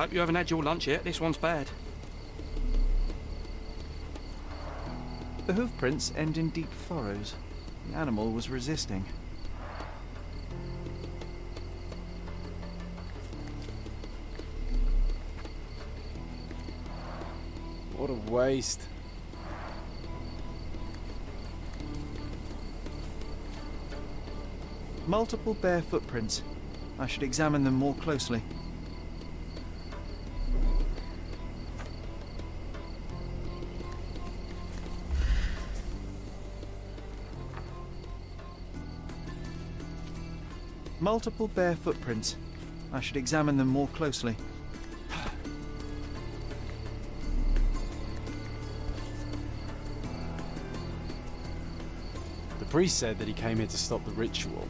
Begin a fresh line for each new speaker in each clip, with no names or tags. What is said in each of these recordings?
I hope you haven't had your lunch yet. This one's bad.
The hoof prints end in deep furrows. The animal was resisting.
What a waste.
Multiple bare footprints. I should examine them more closely. Multiple bare footprints. I should examine them more closely.
priest said that he came here to stop the ritual.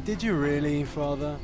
Did you really, Father?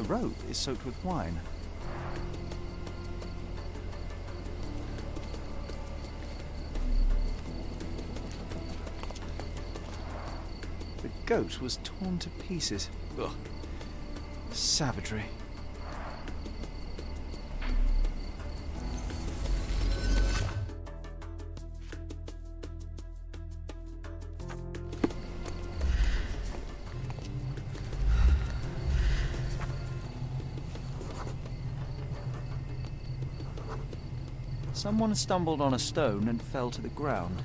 The rope is soaked with wine. The goat was torn to pieces. Ugh. Savagery. Someone stumbled on a stone and fell to the ground.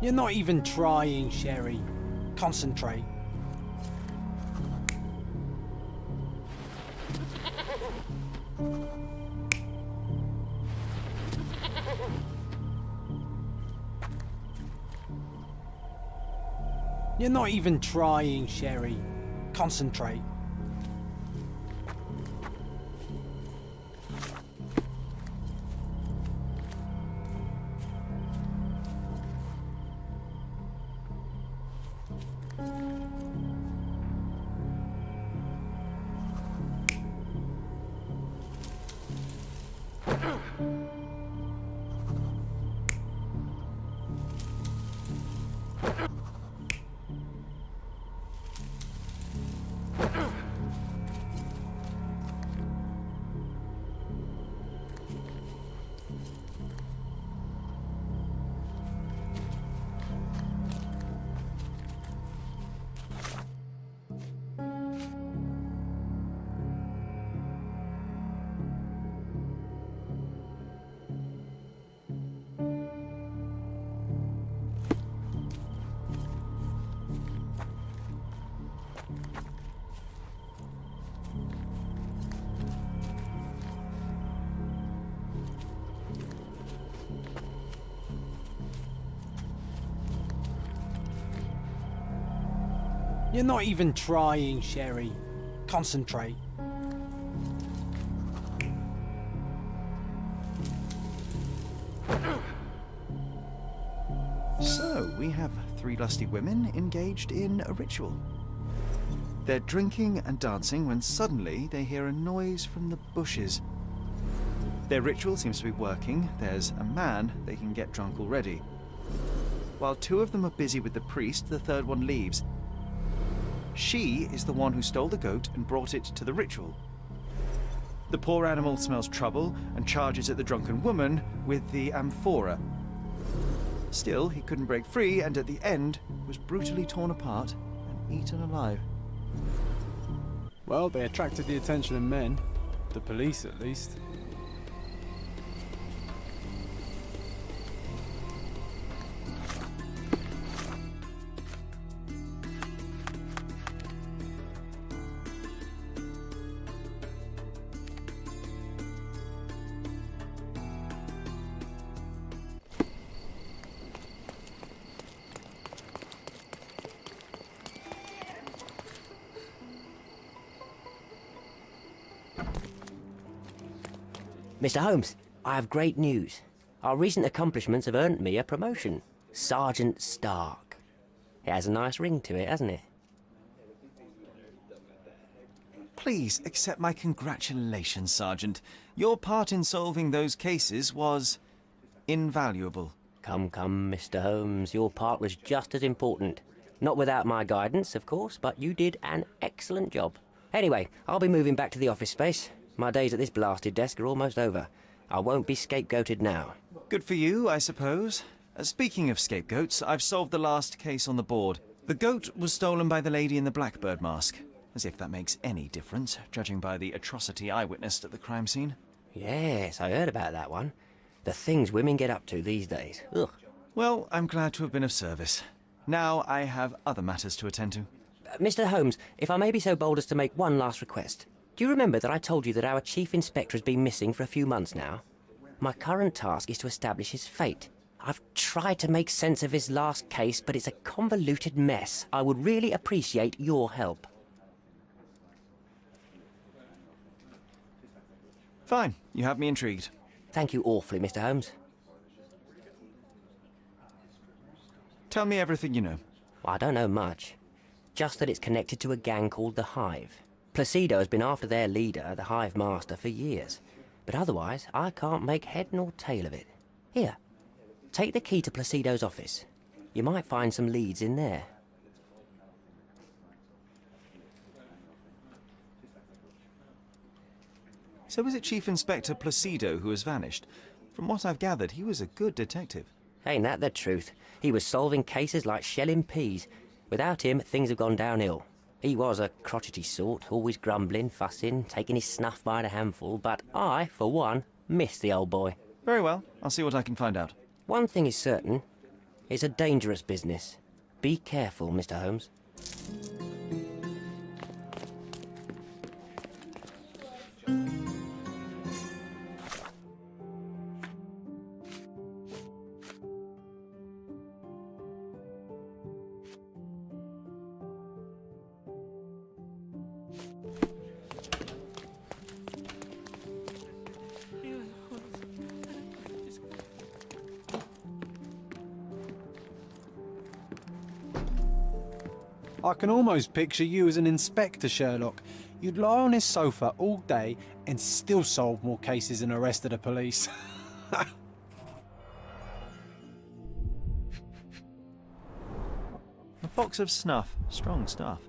You're not even trying, Sherry. Concentrate. You're not even trying, Sherry. Concentrate. You're not even trying, Sherry. Concentrate.
So, we have 3 lusty women engaged in a ritual. They're drinking and dancing when suddenly they hear a noise from the bushes. Their ritual seems to be working. There's a man they can get drunk already. While 2 of them are busy with the priest, the 3rd one leaves. She is the one who stole the goat and brought it to the ritual. The poor animal smells trouble and charges at the drunken woman with the amphora. Still, he couldn't break free and at the end was brutally torn apart and eaten alive.
Well, they attracted the attention of men. The police, at least.
Mr. Holmes, I have great news. Our recent accomplishments have earned me a promotion. Sergeant Stark. It has a nice ring to it, hasn't it?
Please accept my congratulations, Sergeant. Your part in solving those cases was invaluable.
Come, Mr. Holmes, your part was just as important. Not without my guidance, of course, but you did an excellent job. Anyway, I'll be moving back to the office space. My days at this blasted desk are almost over. I won't be scapegoated now.
Good for you, I suppose. Speaking of scapegoats, I've solved the last case on the board. The goat was stolen by the lady in the blackbird mask. As if that makes any difference, judging by the atrocity I witnessed at the crime scene.
Yes, I heard about that one. The things women get up to these days. Ugh.
Well, I'm glad to have been of service. Now I have other matters to attend to.
Mr. Holmes, if I may be so bold as to make one last request. Do you remember that I told you that our chief inspector has been missing for a few months now? My current task is to establish his fate. I've tried to make sense of his last case, but it's a convoluted mess. I would really appreciate your help.
Fine, you have me intrigued.
Thank you awfully, Mr. Holmes.
Tell me everything you know.
Well, I don't know much. Just that it's connected to a gang called the Hive. Placido has been after their leader, the Hive Master, for years. But otherwise, I can't make head nor tail of it. Here, take the key to Placido's office. You might find some leads in there.
So is it Chief Inspector Placido who has vanished? From what I've gathered, he was a good detective.
Ain't that the truth? He was solving cases like shelling peas. Without him, things have gone downhill. He was a crotchety sort, always grumbling, fussing, taking his snuff by the handful, but I, for one, miss the old boy.
Very well, I'll see what I can find out.
One thing is certain, It's a dangerous business. Be careful, Mr. Holmes.
I can almost picture you as an inspector, Sherlock. You'd lie on his sofa all day and still solve more cases than the rest of the police.
A box of snuff. Strong stuff.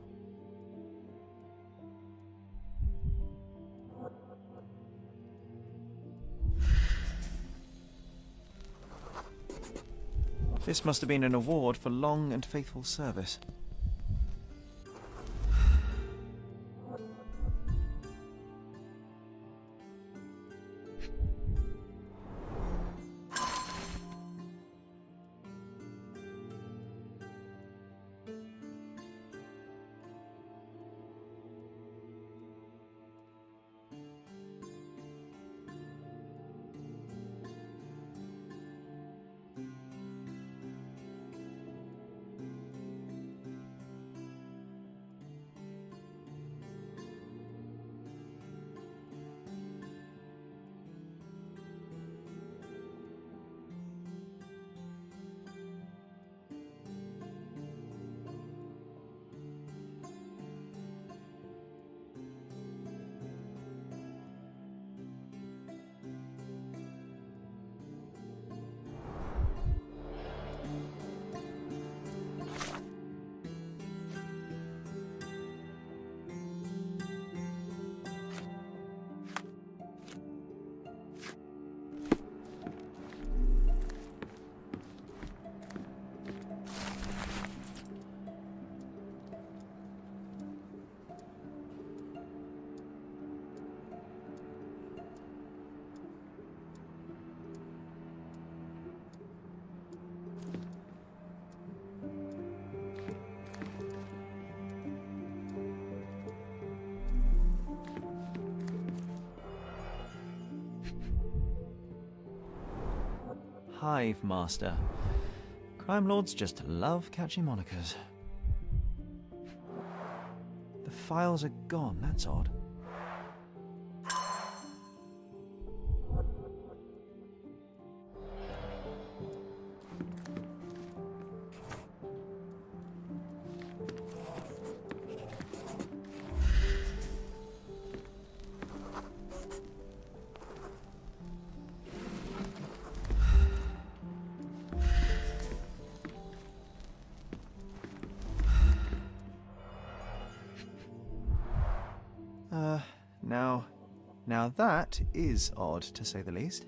This must have been an award for long and faithful service. Hive Master. Crime lords just love catching monikers. The files are gone, that's odd. Now that is odd, to say the least.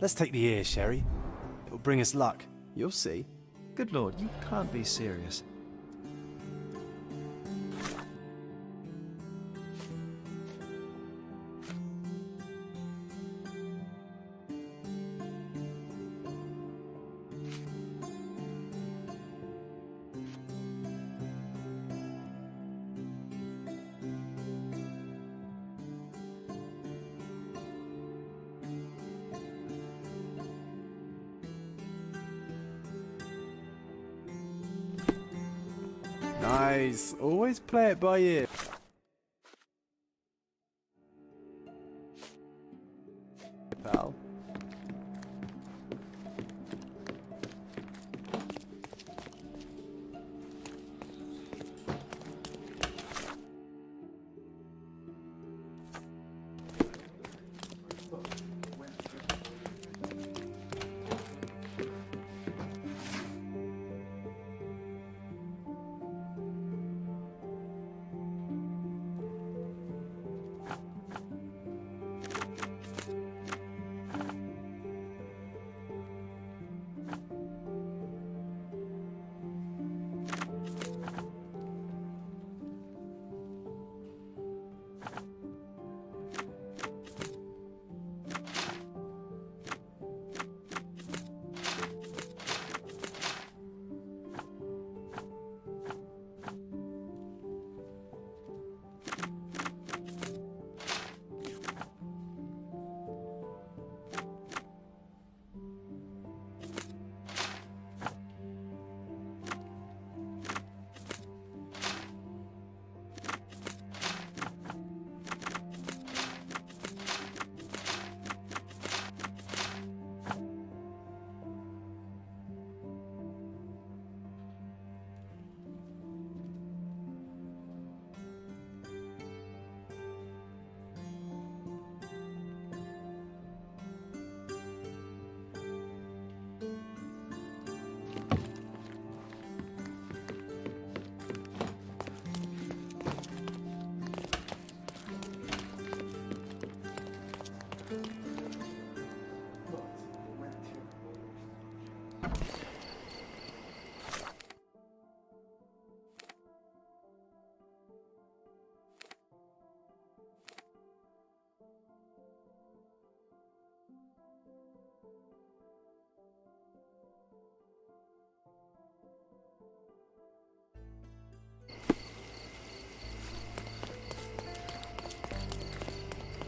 Let's take the ear, Sherry. It'll bring us luck. You'll see.
Good lord, you can't be serious.
Nice. Always play it by ear. Pal.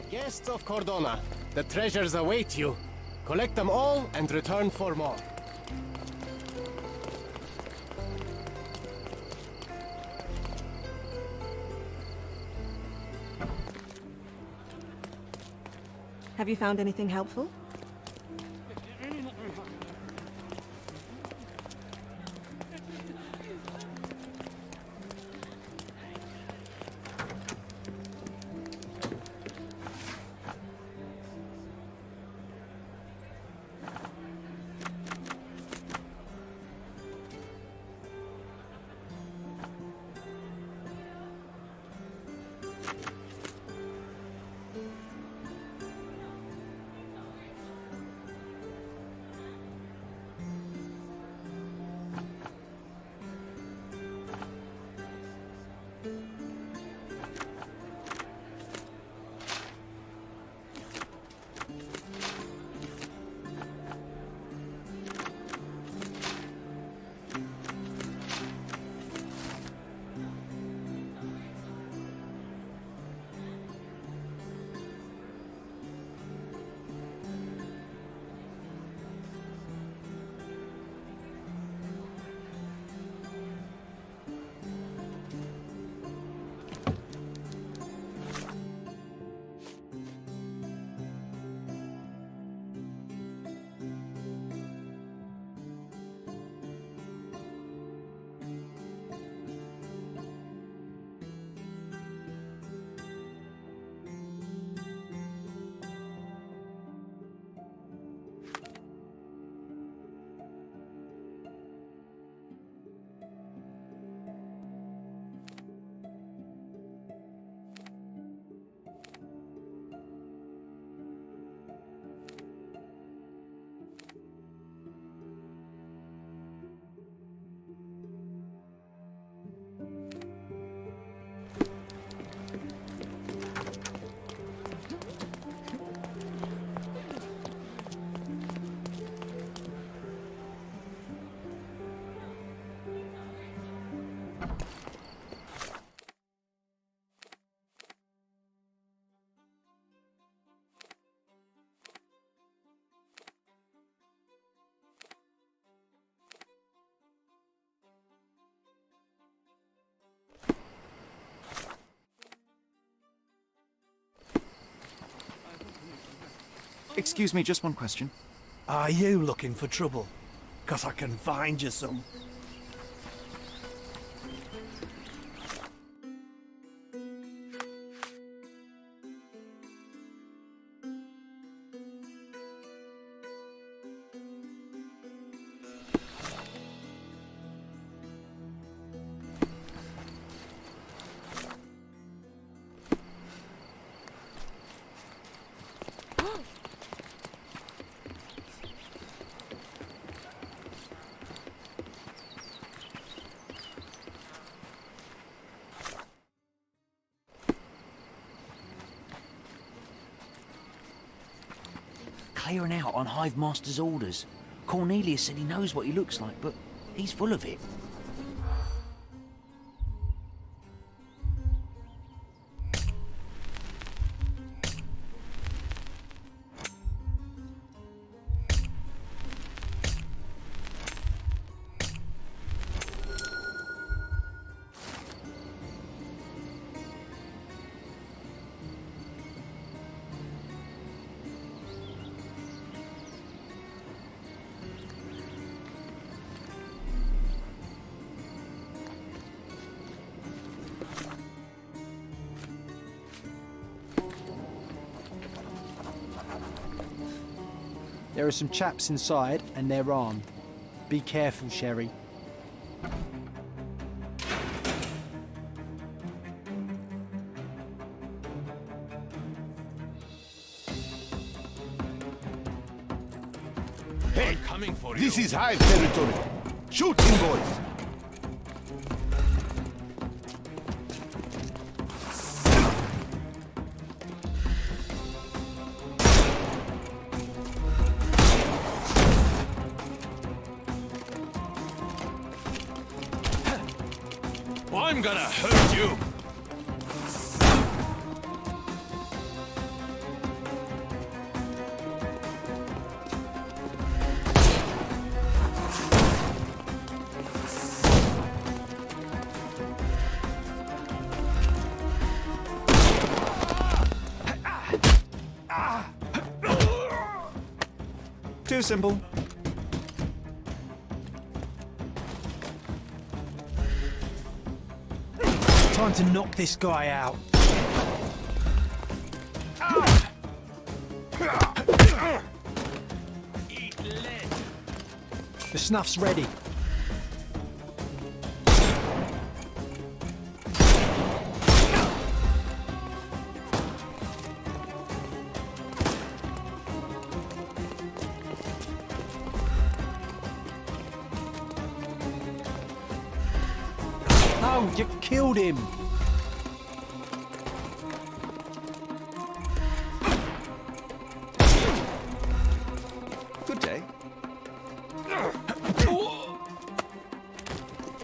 Guests of Cordona, the treasures await you. Collect them all and return for more.
Have you found anything helpful?
Excuse me, just one question.
Are you looking for trouble? 'Cause I can find you some.
Clearing out on Hive Master's orders. Cornelius said he knows what he looks like, but he's full of it.
There are some chaps inside, and they're armed. Be careful, Sherry.
Hey, this is Hive territory. Shooting, boys.
I'm gonna hurt you!
Too simple.
Time to knock this guy out. The snuff's ready. No, you killed him.
Good day.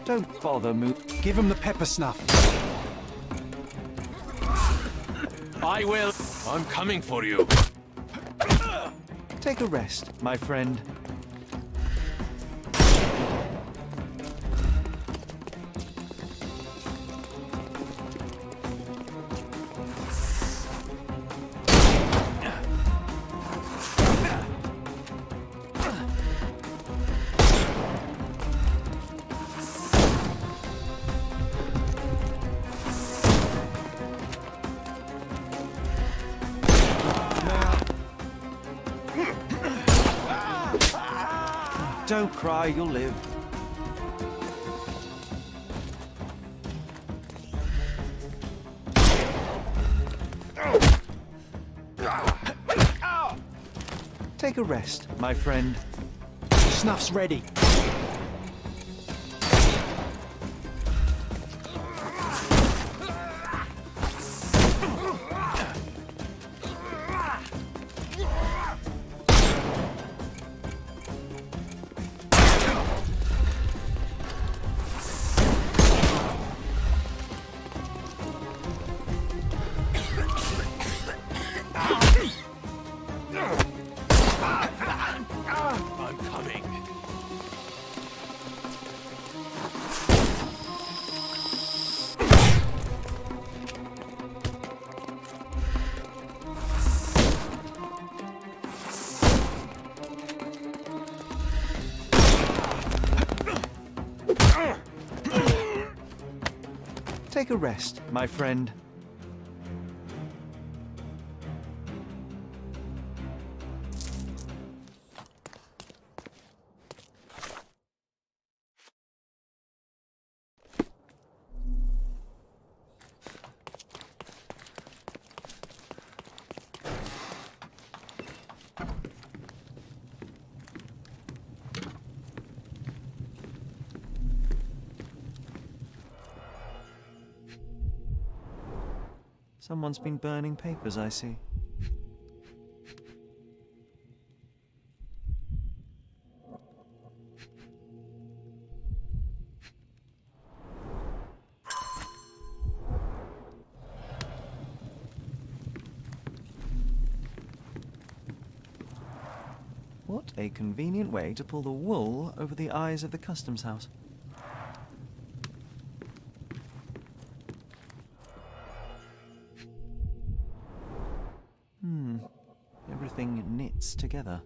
Don't bother,
Give him the pepper snuff.
I will.
I'm coming for you.
Take a rest, my friend. Don't cry, you'll live. Take a rest, my friend.
The snuff's ready.
I'm coming.
Take a rest, my friend. Someone's been burning papers, I see. What a convenient way to pull the wool over the eyes of the customs house. Everything knits together.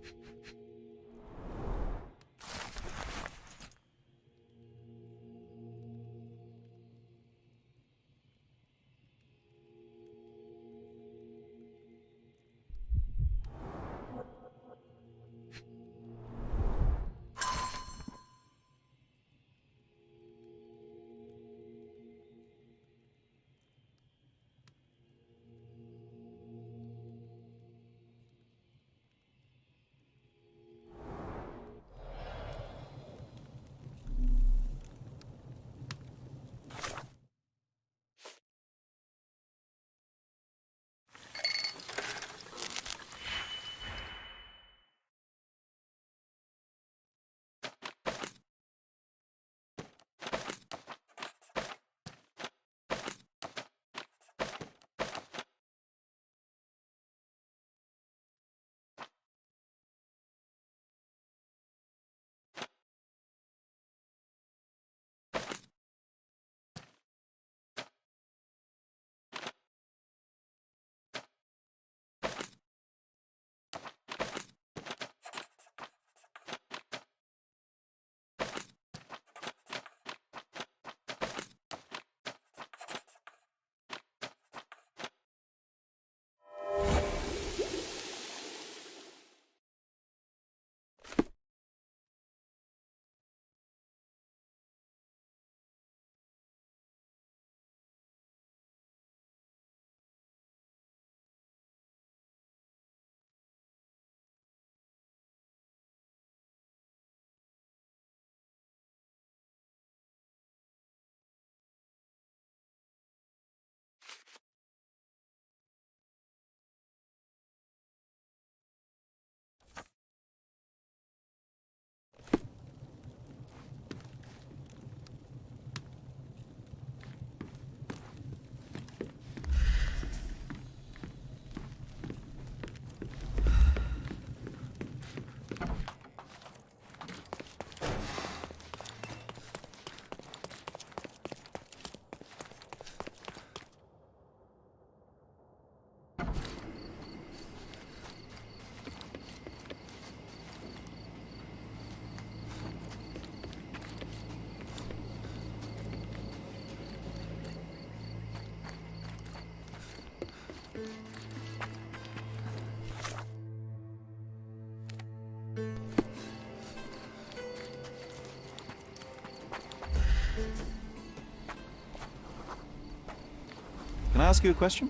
Can I ask you a question?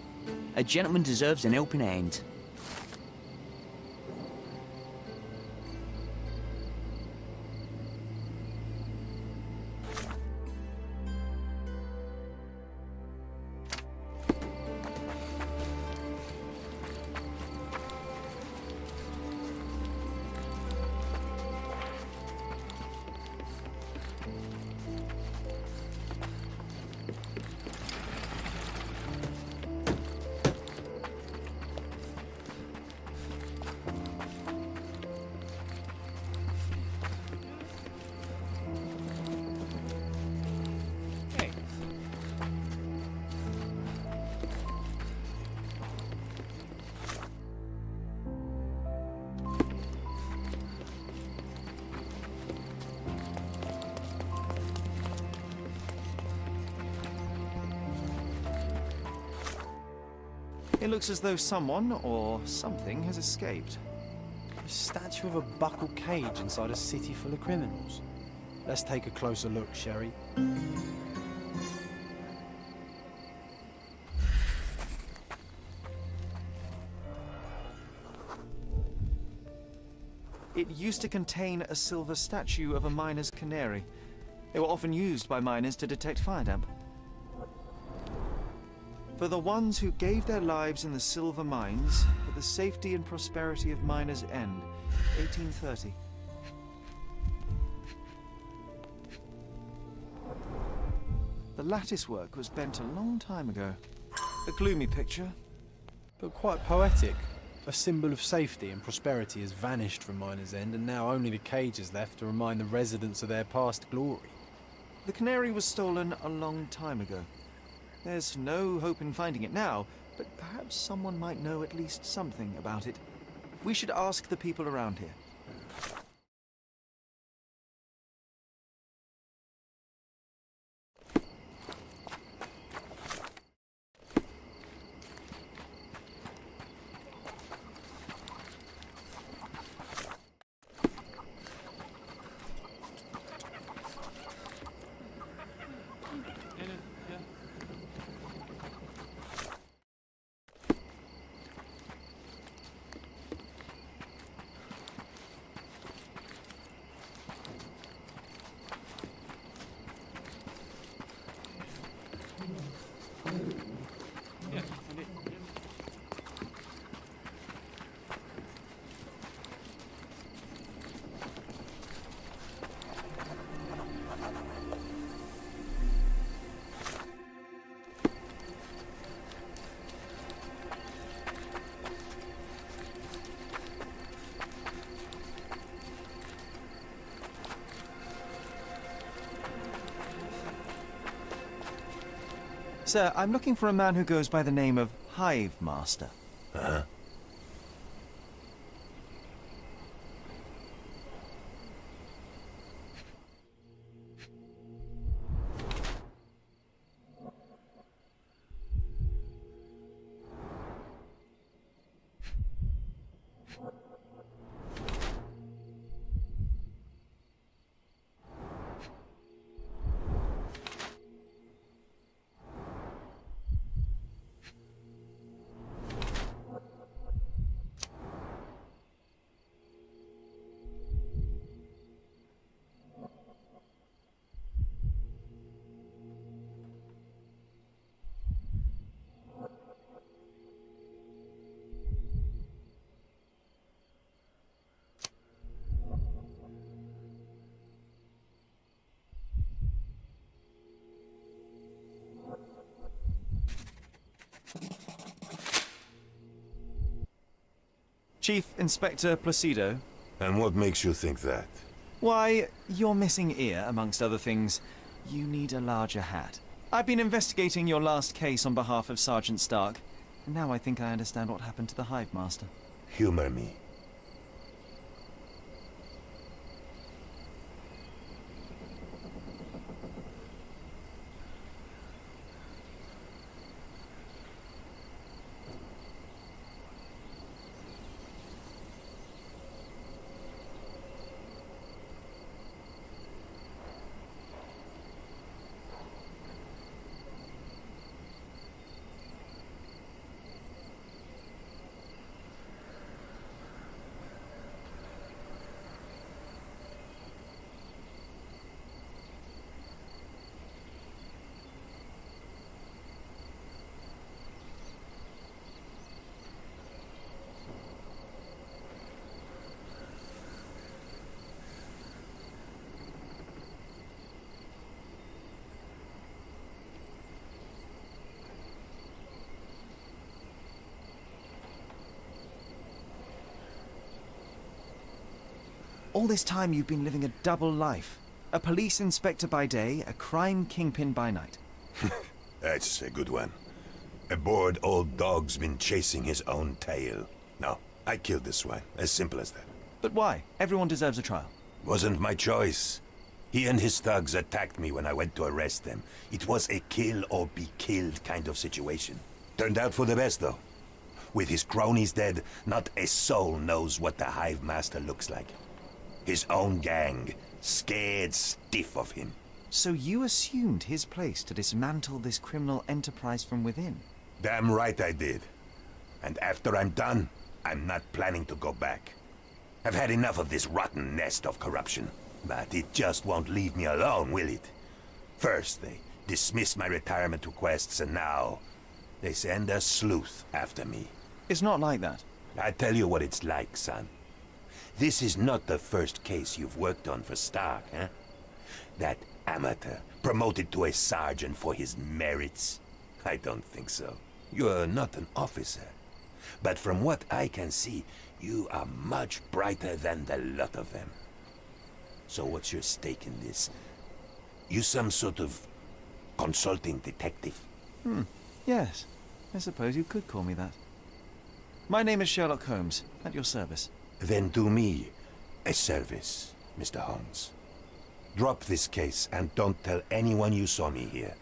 A gentleman deserves an helping hand.
It looks as though someone or something has escaped.
A statue of a buckled cage inside a city full of criminals. Let's take a closer look, Sherry.
It used to contain a silver statue of a miner's canary. They were often used by miners to detect fire damp. For the ones who gave their lives in the silver mines, for the safety and prosperity of Miners' End, 1830. The lattice work was bent a long time ago. A gloomy picture.
But quite poetic. A symbol of safety and prosperity has vanished from Miners' End, and now only the cage is left to remind the residents of their past glory.
The canary was stolen a long time ago. There's no hope in finding it now, but perhaps someone might know at least something about it. We should ask the people around here. Sir, I'm looking for a man who goes by the name of Hive Master.
Uh-huh.
Chief Inspector Placido.
And what makes you think that?
Why, your missing ear, amongst other things. You need a larger hat. I've been investigating your last case on behalf of Sergeant Stark. Now I think I understand what happened to the Hive Master.
Humor me.
All this time you've been living a double life. A police inspector by day, a crime kingpin by night.
That's a good one. A bored old dog's been chasing his own tail. No, I killed this one. As simple as that.
But why? Everyone deserves a trial.
Wasn't my choice. He and his thugs attacked me when I went to arrest them. It was a kill or be killed kind of situation. Turned out for the best, though. With his cronies dead, not a soul knows what the Hive Master looks like. His own gang, scared stiff of him.
So you assumed his place to dismantle this criminal enterprise from within?
Damn right I did. And after I'm done, I'm not planning to go back. I've had enough of this rotten nest of corruption. But it just won't leave me alone, will it? First, they dismiss my retirement requests, and now they send a sleuth after me.
It's not like that.
I tell you what it's like, son. This is not the first case you've worked on for Stark, huh? That amateur promoted to a sergeant for his merits? I don't think so. You're not an officer. But from what I can see, you are much brighter than the lot of them. So what's your stake in this? You some sort of consulting detective?
Yes, I suppose you could call me that. My name is Sherlock Holmes, at your service.
Then do me a service, Mr. Holmes. Drop this case and don't tell anyone you saw me here.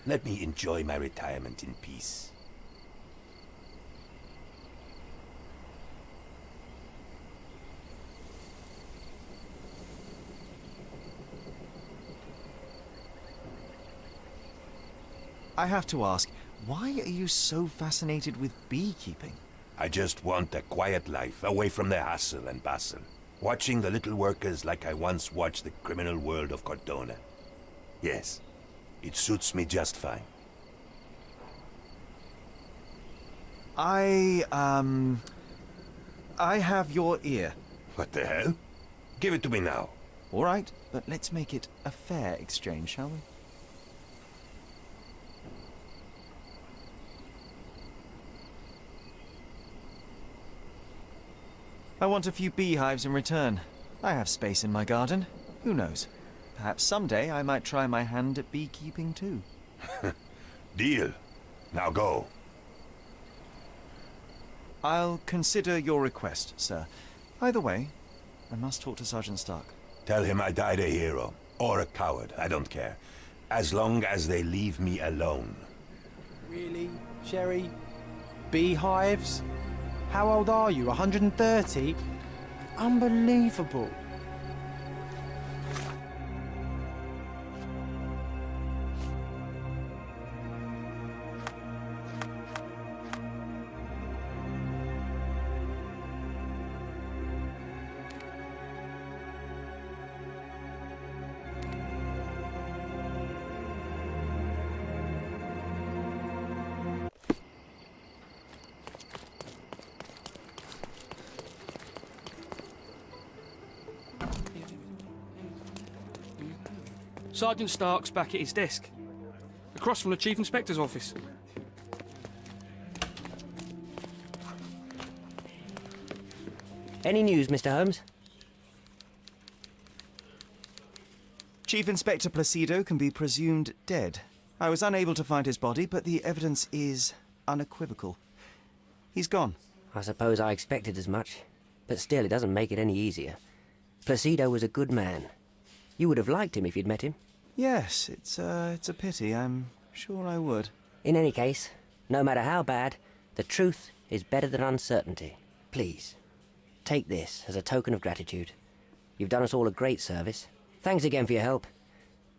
Let me enjoy my retirement in peace.
I have to ask, why are you so fascinated with beekeeping?
I just want a quiet life, away from the hustle and bustle. Watching the little workers like I once watched the criminal world of Cordona. Yes, it suits me just fine.
I have your ear.
What the hell? Give it to me now.
All right, but let's make it a fair exchange, shall we? I want a few beehives in return. I have space in my garden. Who knows? Perhaps someday I might try my hand at beekeeping too.
Deal. Now go.
I'll consider your request, sir. Either way, I must talk to Sergeant Stark.
Tell him I died a hero. Or a coward, I don't care. As long as they leave me alone.
Really, Sherry? Beehives? How old are you? 130? Unbelievable.
Sergeant Stark's back at his desk, across from the Chief Inspector's office.
Any news, Mr. Holmes?
Chief Inspector Placido can be presumed dead. I was unable to find his body, but the evidence is unequivocal. He's gone.
I suppose I expected as much, but still it doesn't make it any easier. Placido was a good man. You would have liked him if you'd met him.
Yes, it's a pity. I'm sure I would.
In any case, no matter how bad, the truth is better than uncertainty. Please, take this as a token of gratitude. You've done us all a great service. Thanks again for your help.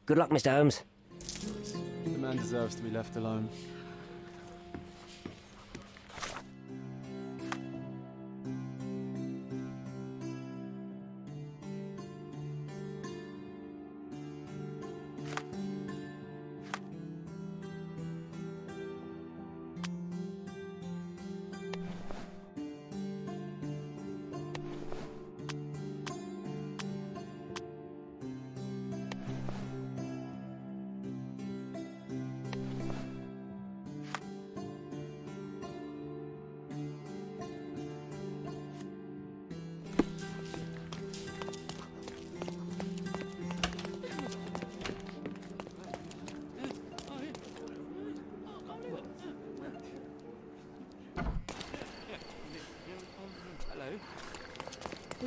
Good luck, Mr. Holmes.
The man deserves to be left alone.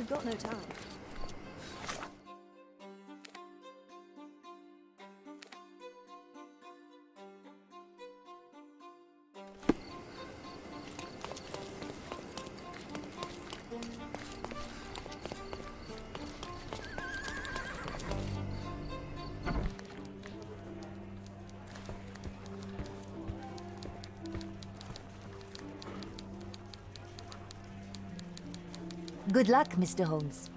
got no time.
Good luck, Mr. Holmes.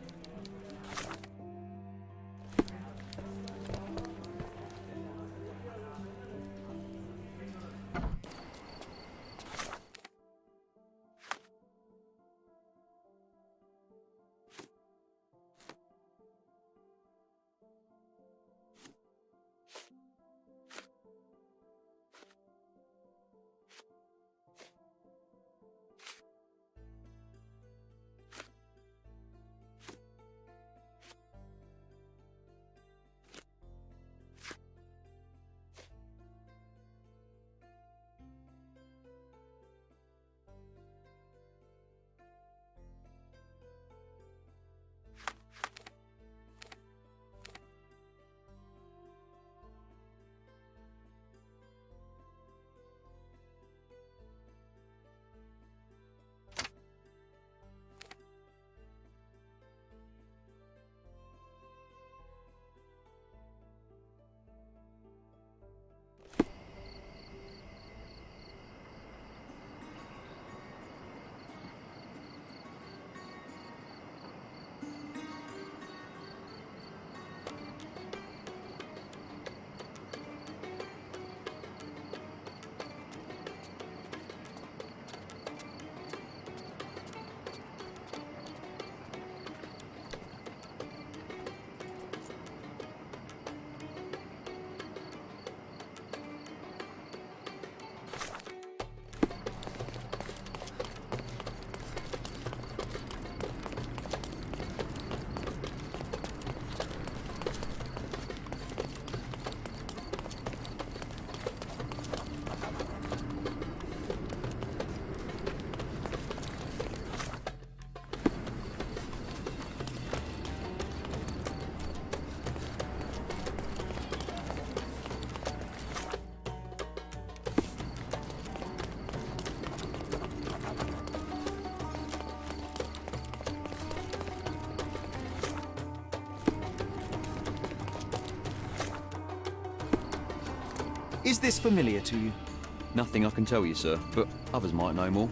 Is this familiar to you?
Nothing I can tell you, sir, but others might know more.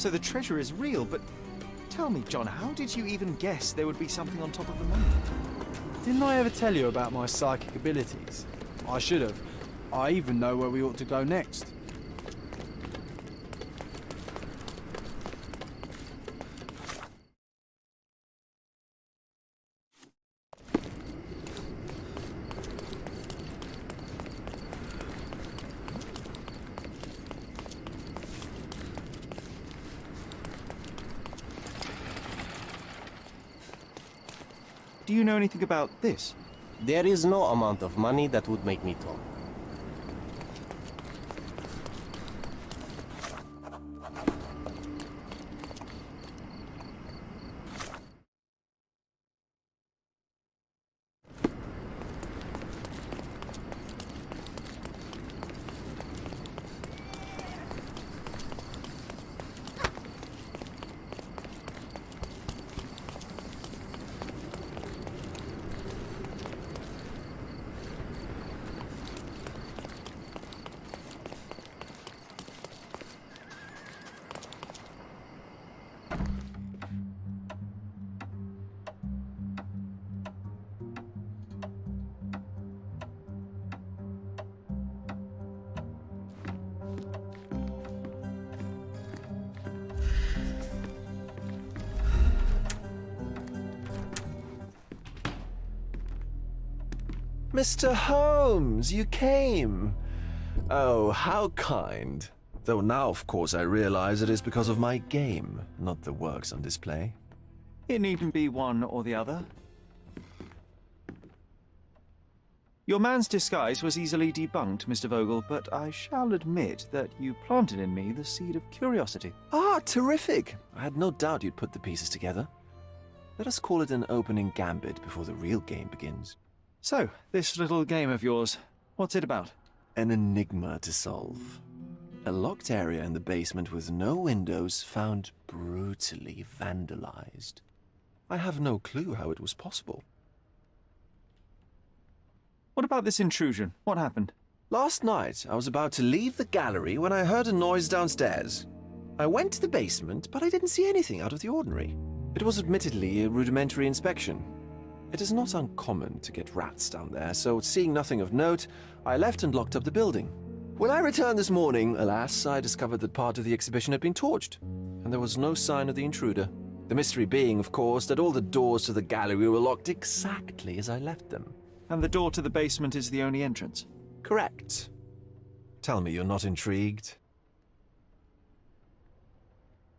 So the treasure is real, but tell me, John, how did you even guess there would be something on top of the money?
Didn't I ever tell you about my psychic abilities? I should have. I even know where we ought to go next.
Do you know anything about this?
There is no amount of money that would make me talk.
Mr. Holmes, you came. Oh, how kind. Though now, of course, I realize it is because of my game, not the works on display.
It needn't be one or the other. Your man's disguise was easily debunked, Mr. Vogel, but I shall admit that you planted in me the seed of curiosity.
Ah, terrific! I had no doubt you'd put the pieces together. Let us call it an opening gambit before the real game begins.
So, this little game of yours, what's it about?
An enigma to solve. A locked area in the basement with no windows found brutally vandalized. I have no clue how it was possible.
What about this intrusion? What happened?
Last night, I was about to leave the gallery when I heard a noise downstairs. I went to the basement, but I didn't see anything out of the ordinary. It was admittedly a rudimentary inspection. It is not uncommon to get rats down there, so seeing nothing of note, I left and locked up the building. When I returned this morning, alas, I discovered that part of the exhibition had been torched, and there was no sign of the intruder. The mystery being, of course, that all the doors to the gallery were locked exactly as I left them.
And the door to the basement is the only entrance?
Correct. Tell me you're not intrigued.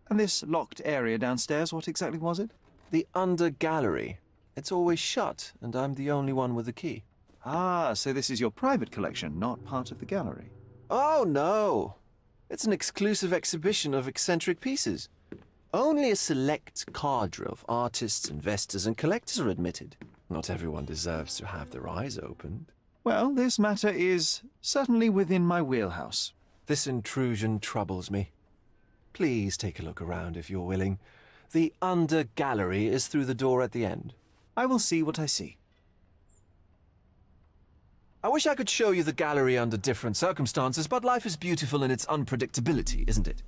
And this locked area downstairs, what exactly was it?
The under gallery. It's always shut, and I'm the only one with the key.
Ah, so this is your private collection, not part of the gallery.
Oh, no. It's an exclusive exhibition of eccentric pieces. Only a select cadre of artists, investors, and collectors are admitted. Not everyone deserves to have their eyes opened.
Well, this matter is certainly within my wheelhouse.
This intrusion troubles me. Please take a look around if you're willing. The under gallery is through the door at the end.
I will see what I see.
I wish I could show you the gallery under different circumstances, but life is beautiful in its unpredictability, isn't it?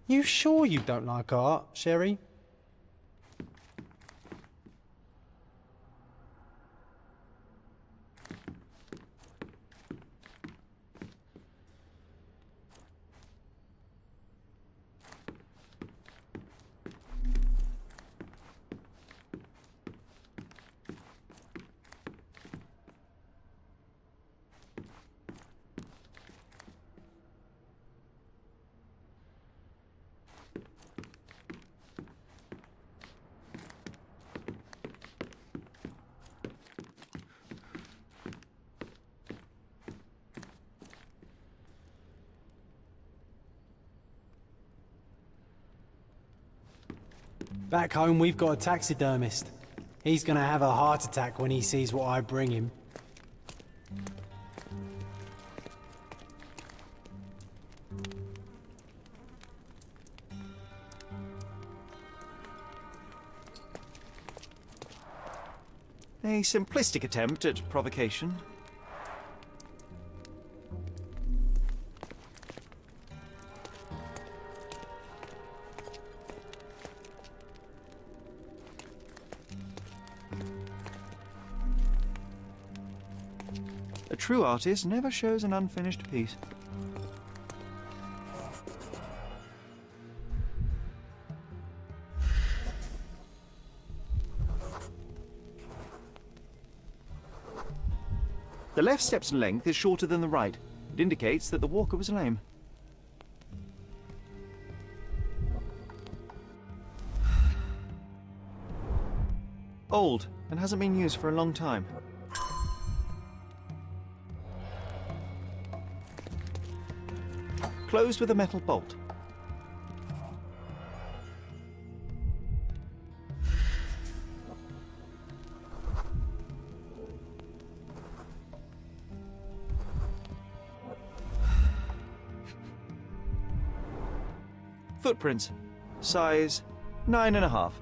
You sure you don't like art, Sherry? Back home, we've got a taxidermist. He's gonna have a heart attack when he sees what I bring him.
A simplistic attempt at provocation. A true artist never shows an unfinished piece. The left step's length is shorter than the right. It indicates that the walker was lame. Old, and hasn't been used for a long time. Closed with a metal bolt. Footprints. Size 9.5.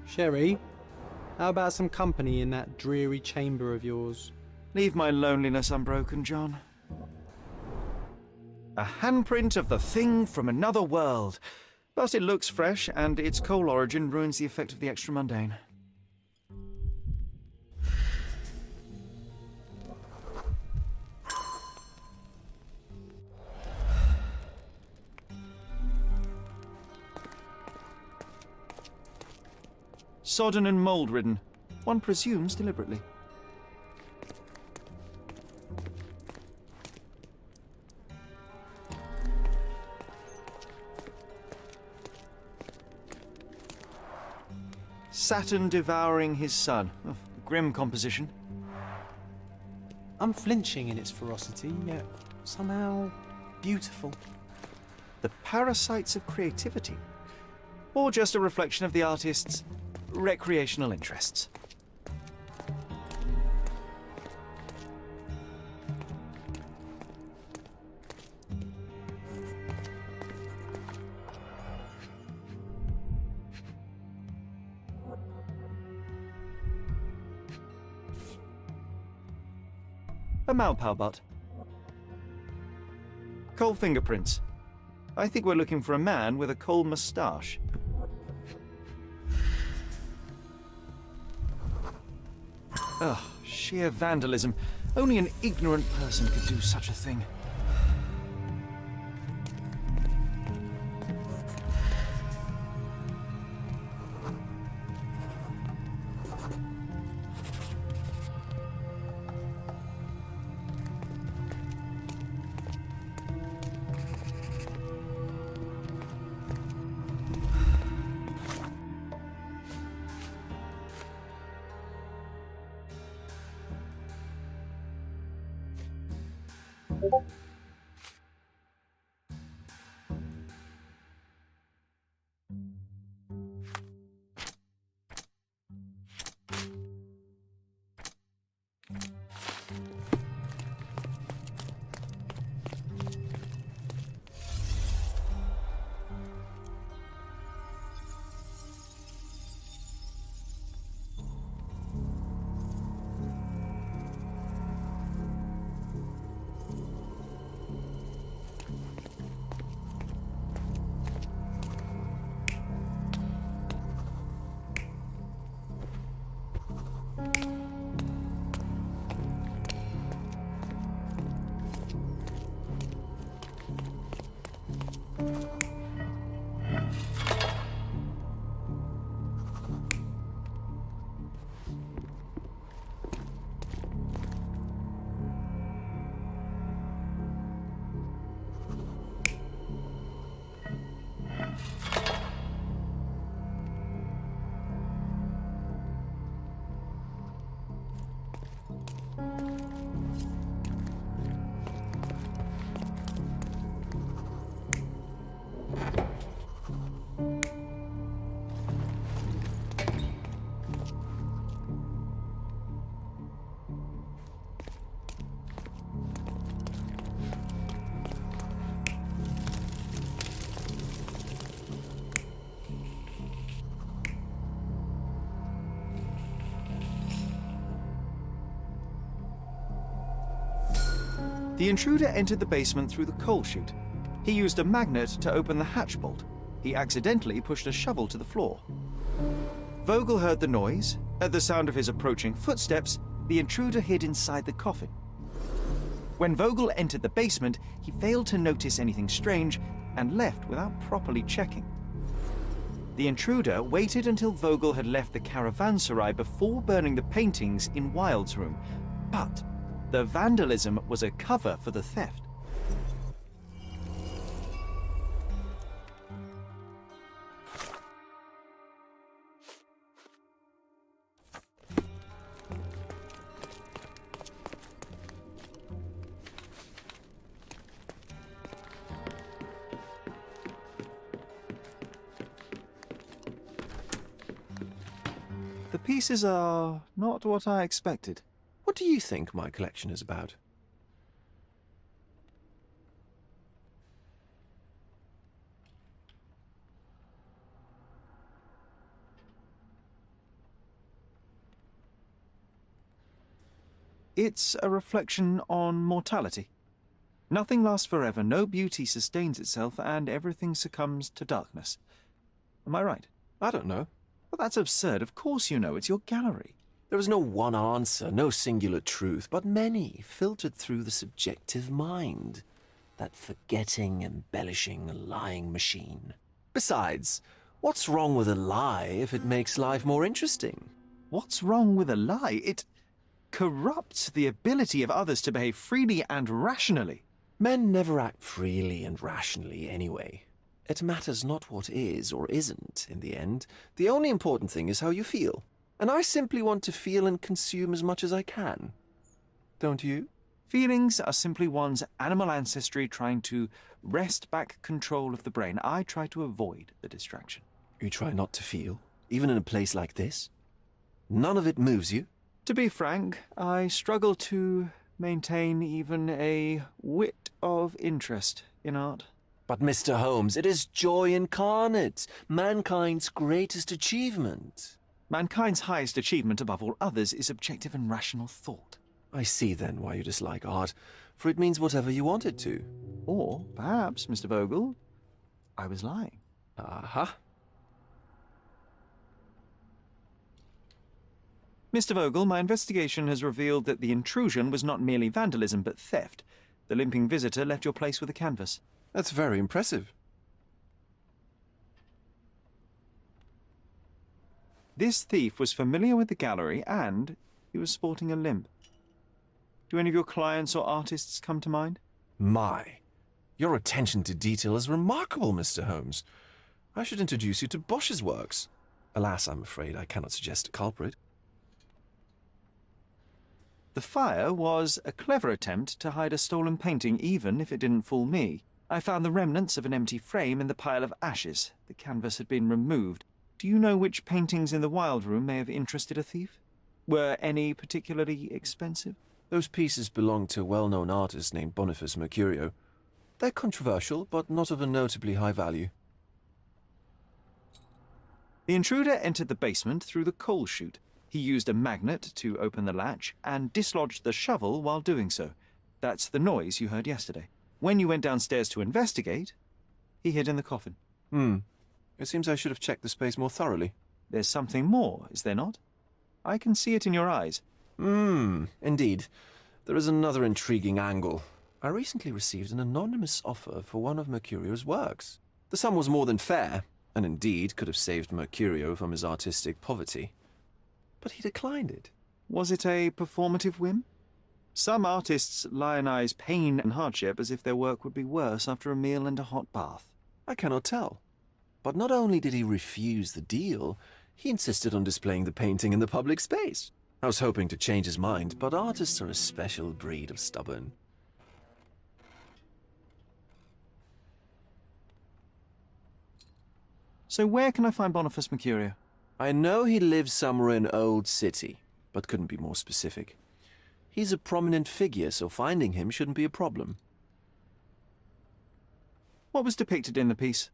Sherry, how about some company in that dreary chamber of yours?
Leave my loneliness unbroken, John. A handprint of the thing from another world. But it looks fresh, and its coal origin ruins the effect of the extra mundane. Sodden and mould-ridden. One presumes deliberately. Saturn devouring his sun. Oh, grim composition.
Unflinching in its ferocity, yet somehow beautiful.
The parasites of creativity. Or just a reflection of the artist's recreational interests. A Malpau butt. Coal fingerprints. I think we're looking for a man with a coal moustache. Ugh, sheer vandalism. Only an ignorant person could do such a thing. The intruder entered the basement through the coal chute. He used a magnet to open the hatch bolt. He accidentally pushed a shovel to the floor. Vogel heard the noise. At the sound of his approaching footsteps, the intruder hid inside the coffin. When Vogel entered the basement, he failed to notice anything strange and left without properly checking. The intruder waited until Vogel had left the caravanserai before burning the paintings in Wilde's room, but the vandalism was a cover for the theft. pieces are not what I expected.
What do you think my collection is about?
It's a reflection on mortality. Nothing lasts forever, no beauty sustains itself, and everything succumbs to darkness. Am I right?
I don't know.
Well, that's absurd. Of course you know. It's your gallery.
There is no one answer, no singular truth, but many filtered through the subjective mind. That forgetting, embellishing, lying machine. Besides, what's wrong with a lie if it makes life more interesting?
What's wrong with a lie? It corrupts the ability of others to behave freely and rationally.
Men never act freely and rationally anyway. It matters not what is or isn't in the end. The only important thing is how you feel. And I simply want to feel and consume as much as I can. Don't you?
Feelings are simply one's animal ancestry trying to wrest back control of the brain. I try to avoid the distraction.
You try not to feel, even in a place like this? None of it moves you?
To be frank, I struggle to maintain even a whit of interest in art.
But Mr. Holmes, it is joy incarnate, mankind's greatest achievement.
Mankind's highest achievement above all others is objective and rational thought.
I see then why you dislike art, for it means whatever you want it to.
Or perhaps, Mr. Vogel, I was lying.
Aha.
Mr. Vogel, my investigation has revealed that the intrusion was not merely vandalism, but theft. The limping visitor left your place with a canvas.
That's very impressive.
This thief was familiar with the gallery, and he was sporting a limp. Do any of your clients or artists come to mind?
My, your attention to detail is remarkable, Mr. Holmes. I should introduce you to Bosch's works. Alas, I'm afraid I cannot suggest a culprit.
The fire was a clever attempt to hide a stolen painting, even if it didn't fool me. I found the remnants of an empty frame in the pile of ashes. The canvas had been removed. Do you know which paintings in the Wild Room may have interested a thief? Were any particularly expensive?
Those pieces belong to a well-known artist named Boniface Mercurio. They're controversial, but not of a notably high value.
The intruder entered the basement through the coal chute. He used a magnet to open the latch and dislodged the shovel while doing so. That's the noise you heard yesterday. When you went downstairs to investigate, he hid in the coffin.
It seems I should have checked the space more thoroughly.
There's something more, is there not? I can see it in your eyes.
Indeed. There is another intriguing angle. I recently received an anonymous offer for one of Mercurio's works. The sum was more than fair, and indeed could have saved Mercurio from his artistic poverty. But he declined it.
Was it a performative whim? Some artists lionize pain and hardship as if their work would be worse after a meal and a hot bath.
I cannot tell. But not only did he refuse the deal, he insisted on displaying the painting in the public space. I was hoping to change his mind, but artists are a special breed of stubborn.
So where can I find Boniface Mercurio?
I know he lives somewhere in Old City, but couldn't be more specific. He's a prominent figure, so finding him shouldn't be a problem.
What was depicted in the piece?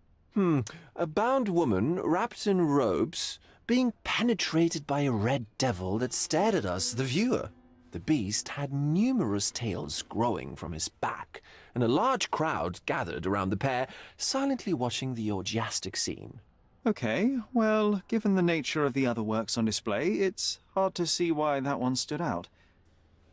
A bound woman, wrapped in robes, being penetrated by a red devil that stared at us, the viewer. The beast had numerous tails growing from his back, and a large crowd gathered around the pair, silently watching the orgiastic scene.
Okay, well, given the nature of the other works on display, it's hard to see why that one stood out.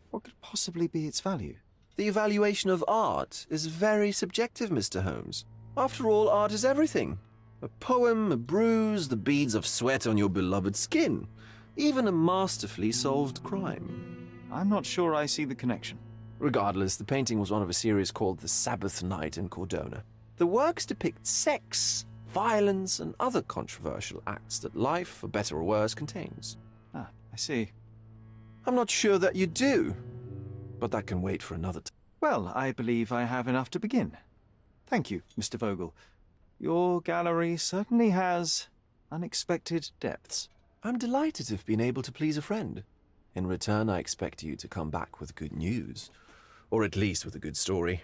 What could possibly be its value?
The evaluation of art is very subjective, Mr. Holmes. After all, art is everything. A poem, a bruise, the beads of sweat on your beloved skin. Even a masterfully solved crime.
I'm not sure I see the connection.
Regardless, the painting was one of a series called The Sabbath Night in Cordona. The works depict sex, violence, and other controversial acts that life, for better or worse, contains.
Ah, I see.
I'm not sure that you do, but that can wait for another time.
Well, I believe I have enough to begin. Thank you, Mr. Vogel. Your gallery certainly has unexpected depths.
I'm delighted to have been able to please a friend. In return, I expect you to come back with good news. Or at least with a good story.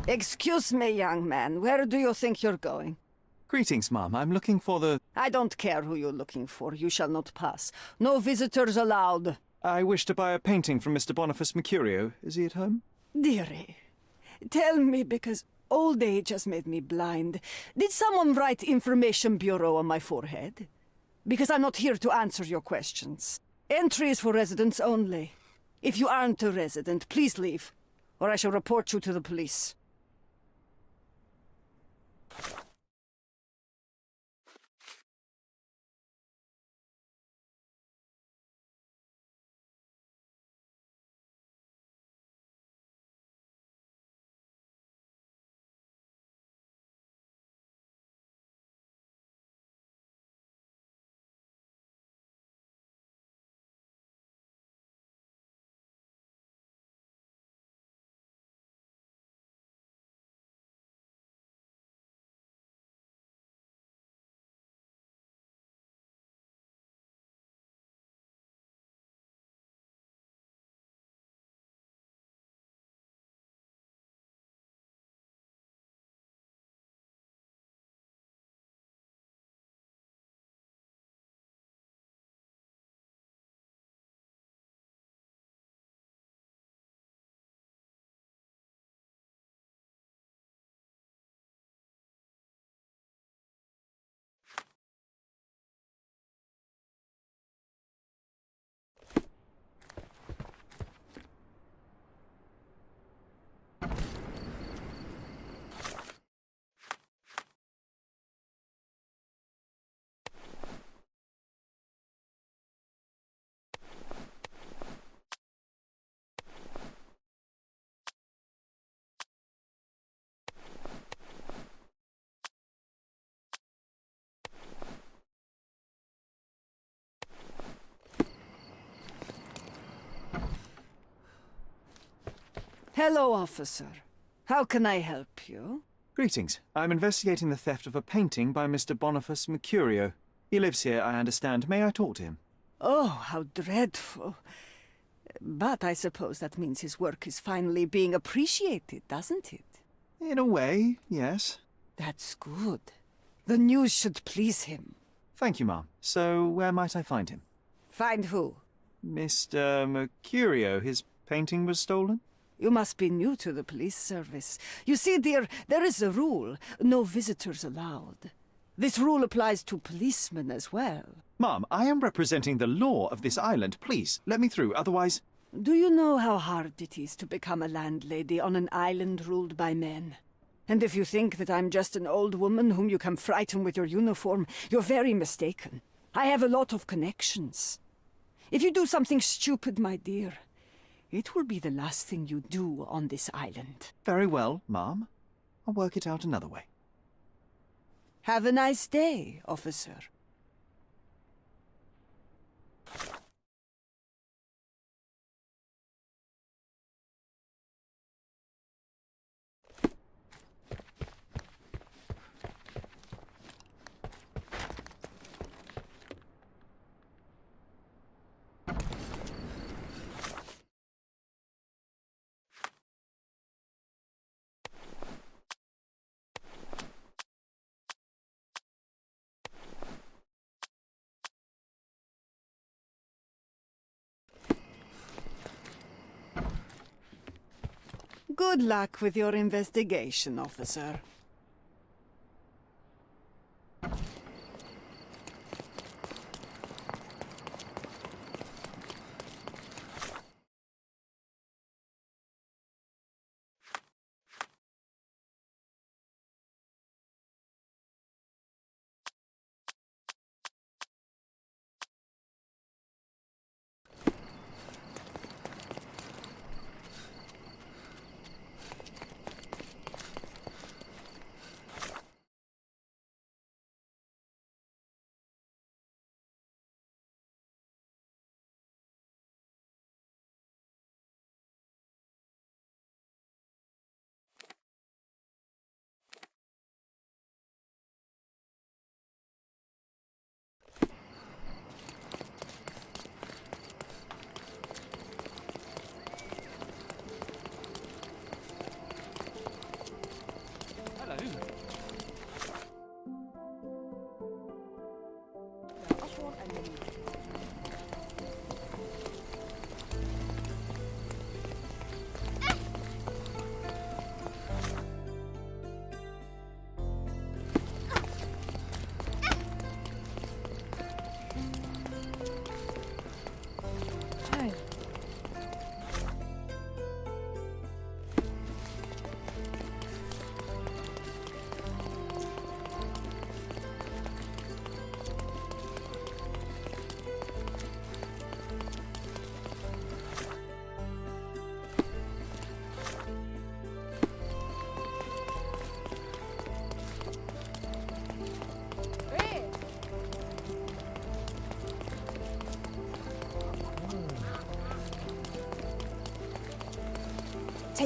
Excuse me, young man. Where do you think you're going?
Greetings, ma'am. I'm looking for the...
I don't care who you're looking for. You shall not pass. No visitors allowed.
I wish to buy a painting from Mr. Boniface Mercurio. Is he at home?
Dearie, tell me, because old age has made me blind. Did someone write Information Bureau on my forehead? Because I'm not here to answer your questions. Entry is for residents only. If you aren't a resident, please leave, or I shall report you to the police. Hello, officer. How can I help you?
Greetings. I'm investigating the theft of a painting by Mr. Boniface Mercurio. He lives here, I understand. May I talk to him?
Oh, how dreadful. But I suppose that means his work is finally being appreciated, doesn't it?
In a way, yes.
That's good. The news should please him.
Thank you, ma'am. So, where might I find him?
Find who?
Mr. Mercurio. His painting was stolen?
You must be new to the police service. You see, dear, there is a rule. No visitors allowed. This rule applies to policemen as well.
Ma'am, I am representing the law of this island. Please, let me through, otherwise...
Do you know how hard it is to become a landlady on an island ruled by men? And if you think that I'm just an old woman whom you can frighten with your uniform, you're very mistaken. I have a lot of connections. If you do something stupid, my dear, it will be the last thing you do on this island.
Very well, ma'am. I'll work it out another way.
Have a nice day, officer. Good luck with your investigation, officer.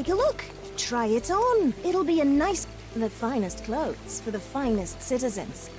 Take a look. Try it on. It'll be a nice... The finest clothes for the finest citizens.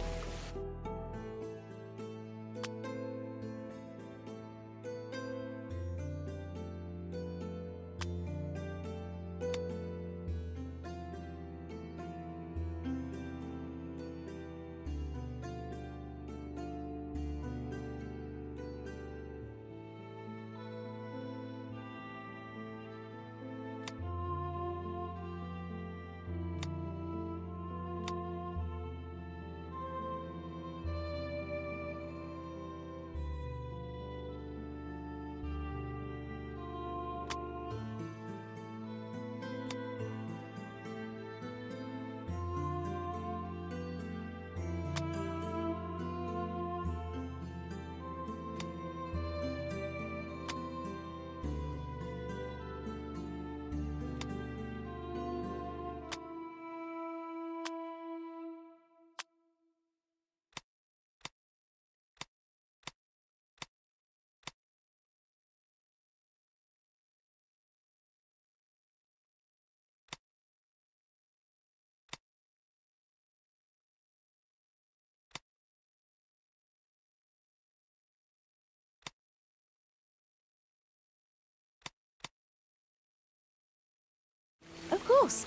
Of course.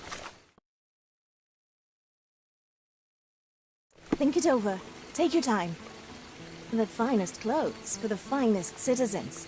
Think it over. Take your time. The finest clothes for the finest citizens.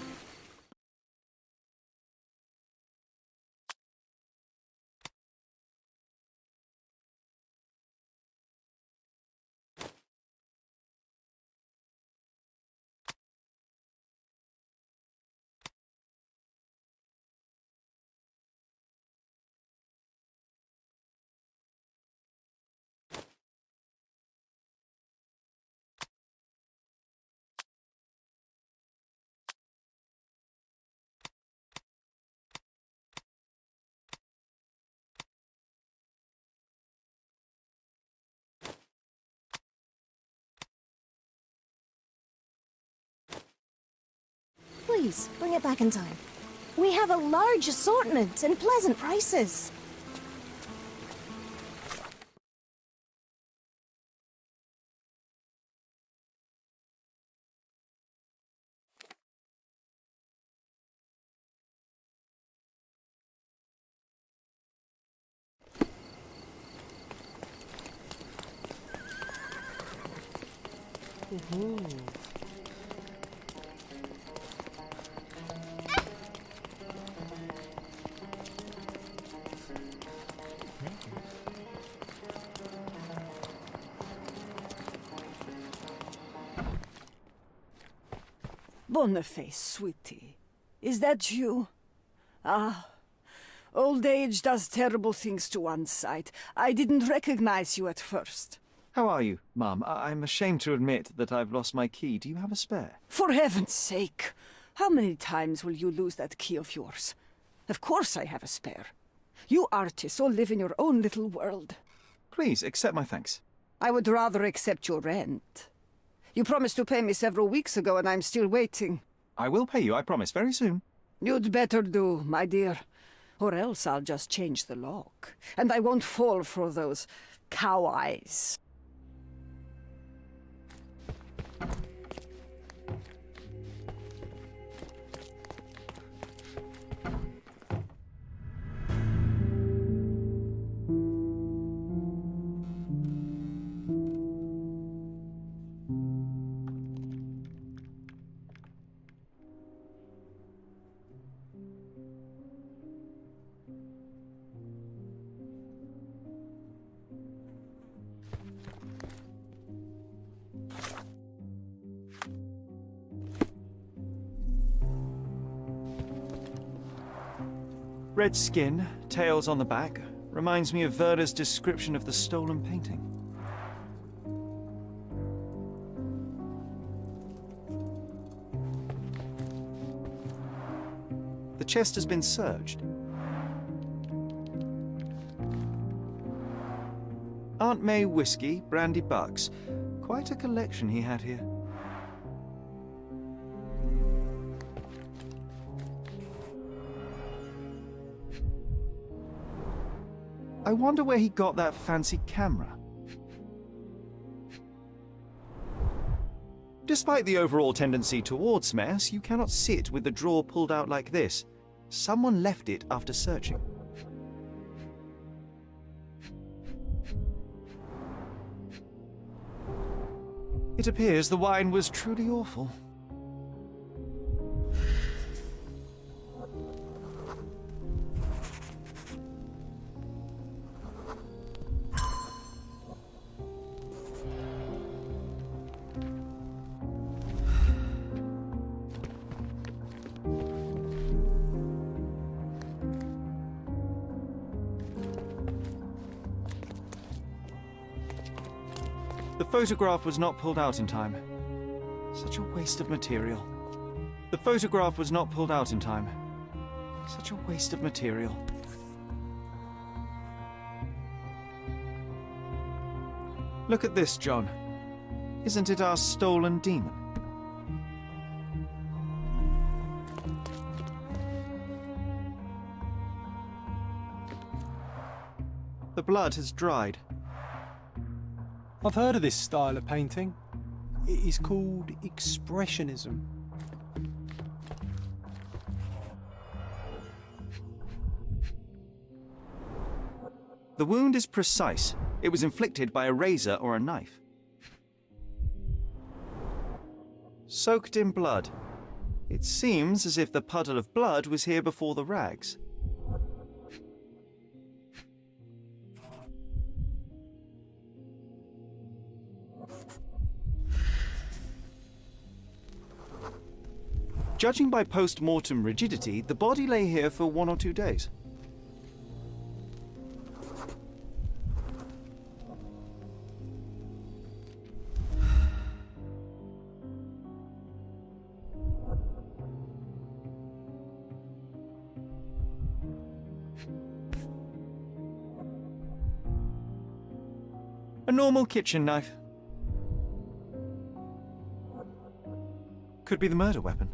Please, bring it back in time. We have a large assortment and pleasant prices.
Boniface, sweetie. Is that you? Ah, old age does terrible things to one's sight. I didn't recognize you at first.
How are you, Mum? I'm ashamed to admit that I've lost my key. Do you have a spare?
For heaven's sake! How many times will you lose that key of yours? Of course I have a spare. You artists all live in your own little world.
Please, accept my thanks.
I would rather accept your rent. You promised to pay me several weeks ago, and I'm still waiting.
I will pay you, I promise, very soon.
You'd better do, my dear. Or else I'll just change the lock. And I won't fall for those cow eyes.
Red skin, tails on the back, reminds me of Werder's description of the stolen painting. The chest has been searched. Aunt May whiskey, brandy bucks. Quite a collection he had here. I wonder where he got that fancy camera. Despite the overall tendency towards mess, you cannot sit with the drawer pulled out like this. Someone left it after searching. It appears the wine was truly awful. The photograph was not pulled out in time. Such a waste of material. The photograph was not pulled out in time. Such a waste of material. Look at this, John. Isn't it our stolen demon? The blood has dried.
I've heard of this style of painting. It is called Expressionism.
The wound is precise. It was inflicted by a razor or a knife. Soaked in blood. It seems as if the puddle of blood was here before the rags. Judging by post-mortem rigidity, the body lay here for 1 or 2 days. A normal kitchen knife. Could be the murder weapon.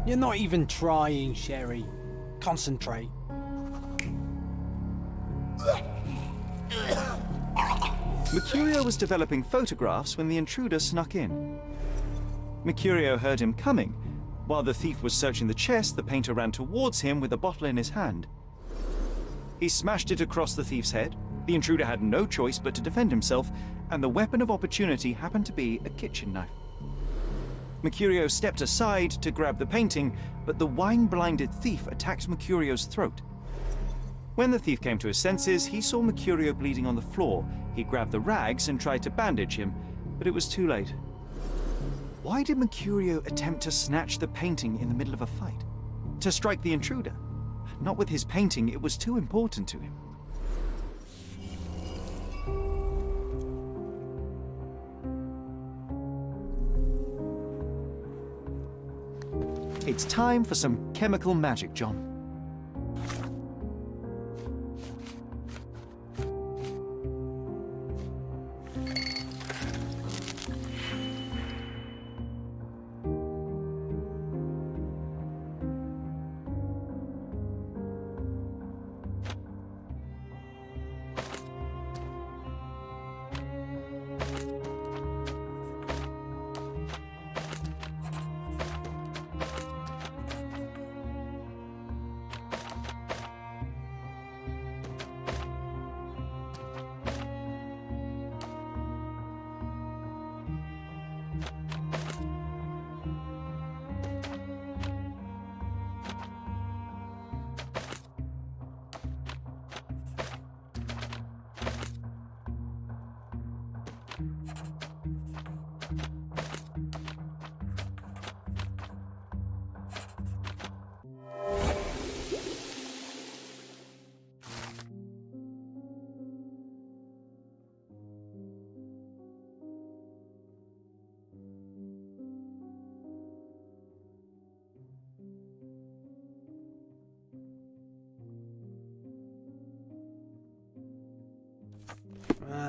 You're not even trying, Sherry. Concentrate.
Mercurio was developing photographs when the intruder snuck in. Mercurio heard him coming. While the thief was searching the chest, the painter ran towards him with a bottle in his hand. He smashed it across the thief's head. The intruder had no choice but to defend himself, and the weapon of opportunity happened to be a kitchen knife. Mercurio stepped aside to grab the painting, but the wine-blinded thief attacked Mercurio's throat. When the thief came to his senses, he saw Mercurio bleeding on the floor. He grabbed the rags and tried to bandage him, but it was too late. Why did Mercurio attempt to snatch the painting in the middle of a fight? To strike the intruder? Not with his painting, it was too important to him. It's time for some chemical magic, John.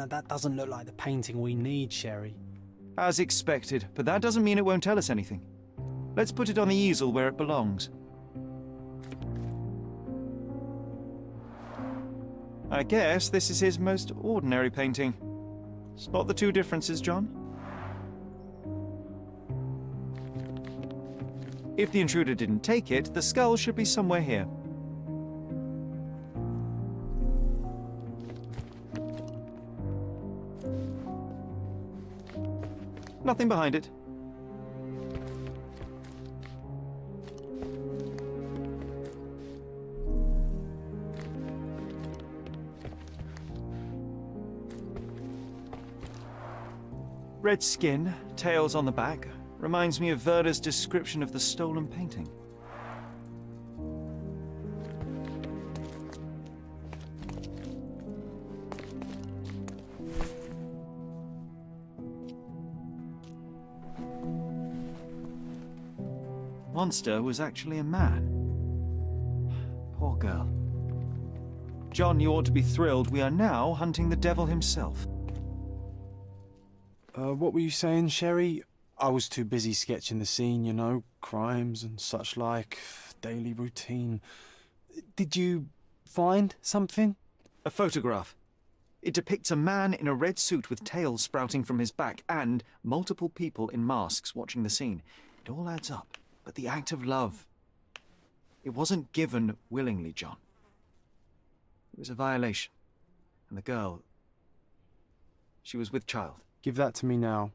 That doesn't look like the painting we need, Sherry.
As expected, but that doesn't mean it won't tell us anything. Let's put it on the easel where it belongs. I guess this is his most ordinary painting. Spot the two differences, John? If the intruder didn't take it, the skull should be somewhere here. Nothing behind it. Red skin, tails on the back. Reminds me of Werder's description of the stolen painting. Monster was actually a man. Poor girl. John, you ought to be thrilled. We are now hunting the devil himself.
What were you saying, Sherry? I was too busy sketching the scene, you know, crimes and such like, daily routine. Did you find something?
A photograph. It depicts a man in a red suit with tails sprouting from his back and multiple people in masks watching the scene. It all adds up. But the act of love, it wasn't given willingly, John. It was a violation. And the girl, she was with child.
Give that to me now.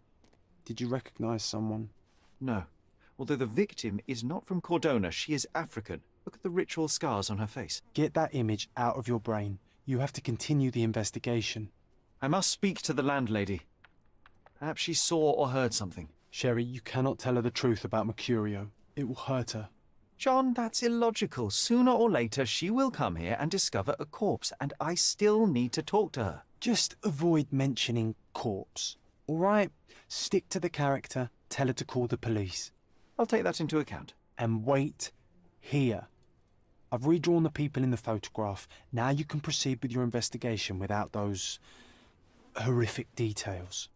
Did you recognize someone?
No. Although the victim is not from Cordona, she is African. Look at the ritual scars on her face.
Get that image out of your brain. You have to continue the investigation.
I must speak to the landlady. Perhaps she saw or heard something.
Sherry, you cannot tell her the truth about Mercurio. It will hurt her.
John, that's illogical. Sooner or later, she will come here and discover a corpse, and I still need to talk to her.
Just avoid mentioning corpse, all right? Stick to the character, tell her to call the police.
I'll take that into account.
And wait here. I've redrawn the people in the photograph. Now you can proceed with your investigation without those horrific details.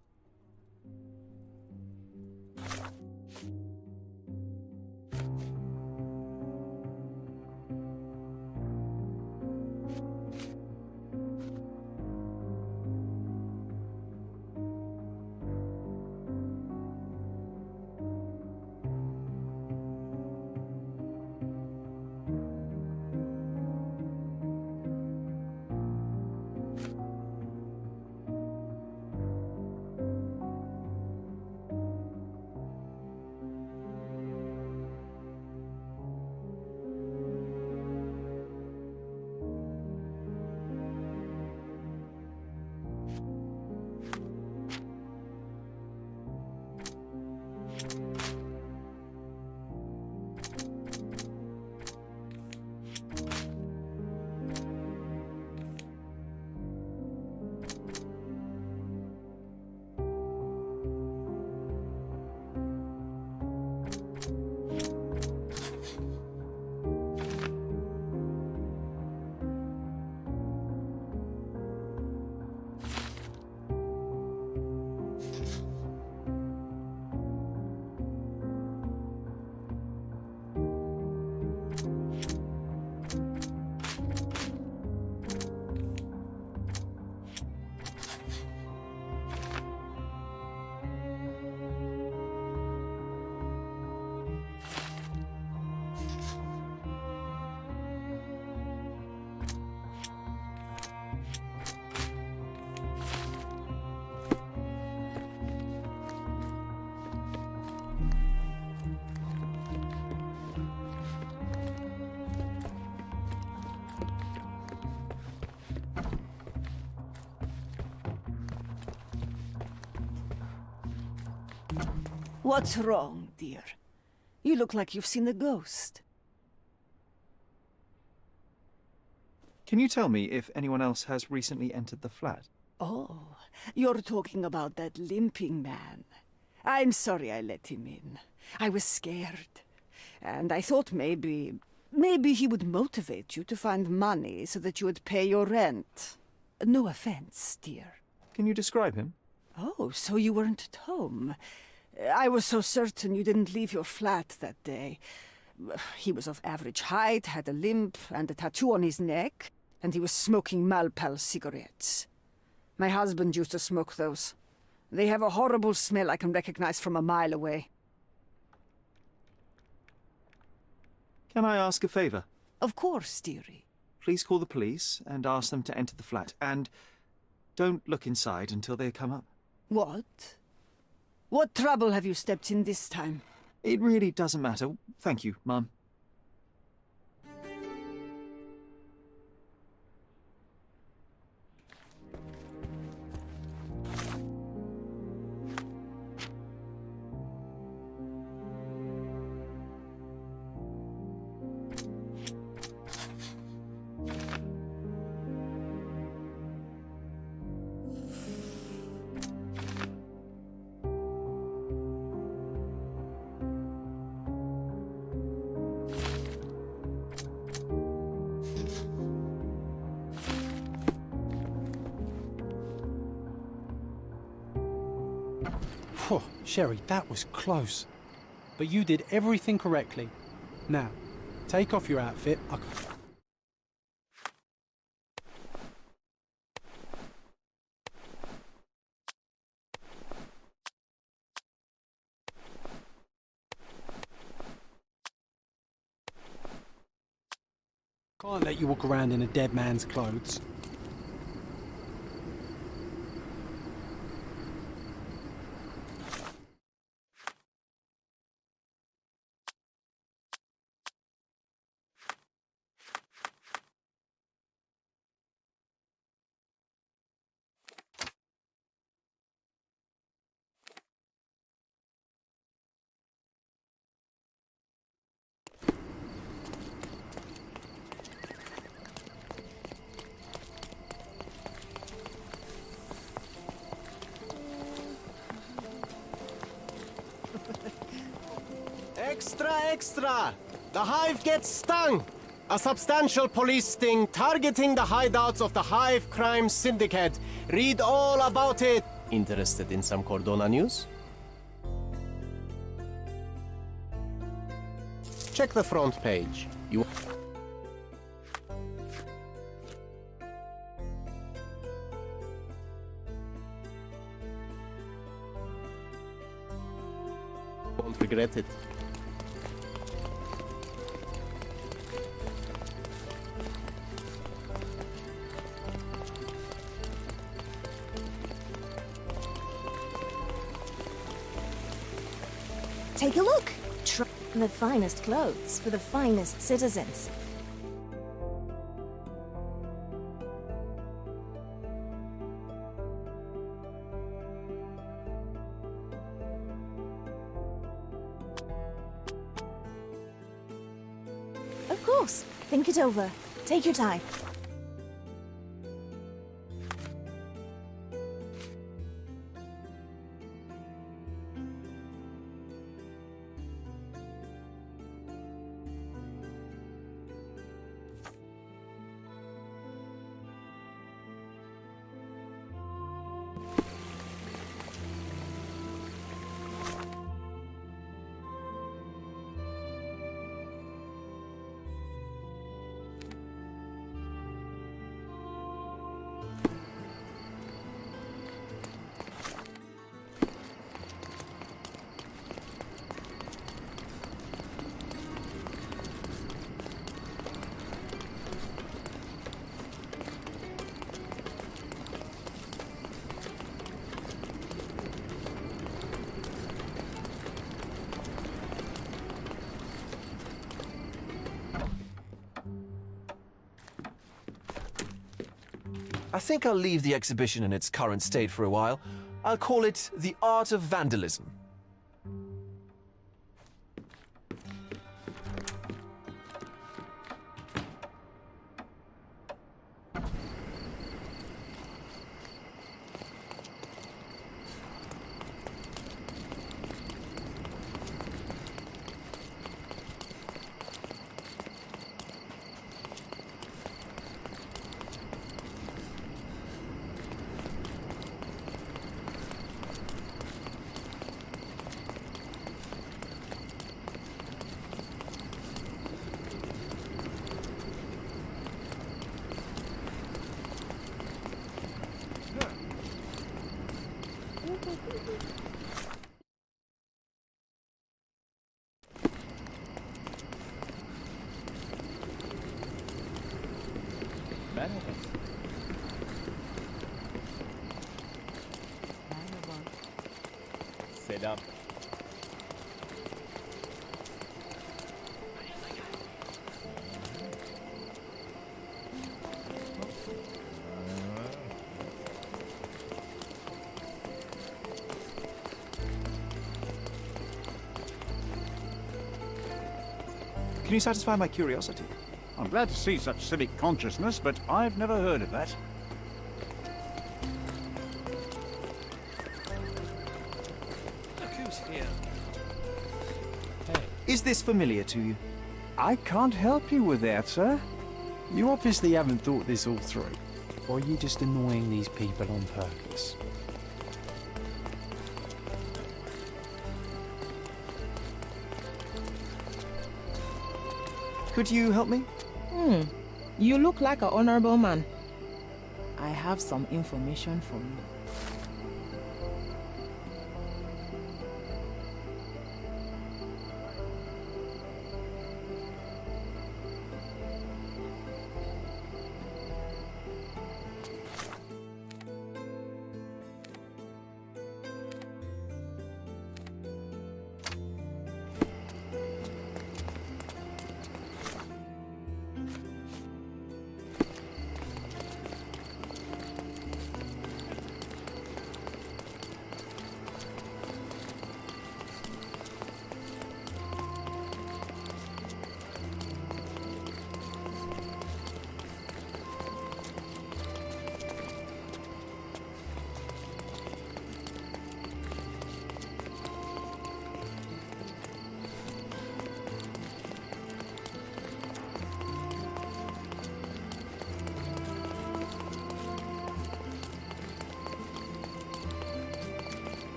What's wrong, dear? You look like you've seen a ghost.
Can you tell me if anyone else has recently entered the flat?
Oh, you're talking about that limping man. I'm sorry I let him in. I was scared. And I thought maybe he would motivate you to find money so that you would pay your rent. No offense, dear.
Can you describe him?
Oh, so you weren't at home. I was so certain you didn't leave your flat that day. He was of average height, had a limp and a tattoo on his neck, and he was smoking Malpal cigarettes. My husband used to smoke those. They have a horrible smell I can recognize from a mile away.
Can I ask a favor?
Of course, dearie.
Please call the police and ask them to enter the flat, and don't look inside until they come up.
What? What trouble have you stepped in this time?
It really doesn't matter. Thank you, Mum.
Phew, Sherry, that was close. But you did everything correctly. Now, take off your outfit. Can't let you walk around in a dead man's clothes.
Extra, extra! The Hive gets stung! A substantial police sting targeting the hideouts of the Hive Crime Syndicate. Read all about it. Interested in some Cordona news? Check the front page. You won't regret it.
Take a look. Try the finest clothes for the finest citizens. Of course. Think it over. Take your time.
I think I'll leave the exhibition in its current state for a while. I'll call it The Art of Vandalism.
Sit up.
Can you satisfy my curiosity?
I'm glad to see such civic consciousness, but I've never heard of that.
Look who's here.
Is this familiar to you?
I can't help you with that, sir. You obviously haven't thought this all through. Or are you just annoying these people on purpose?
Could you help me?
You look like an honorable man. I have some information for you.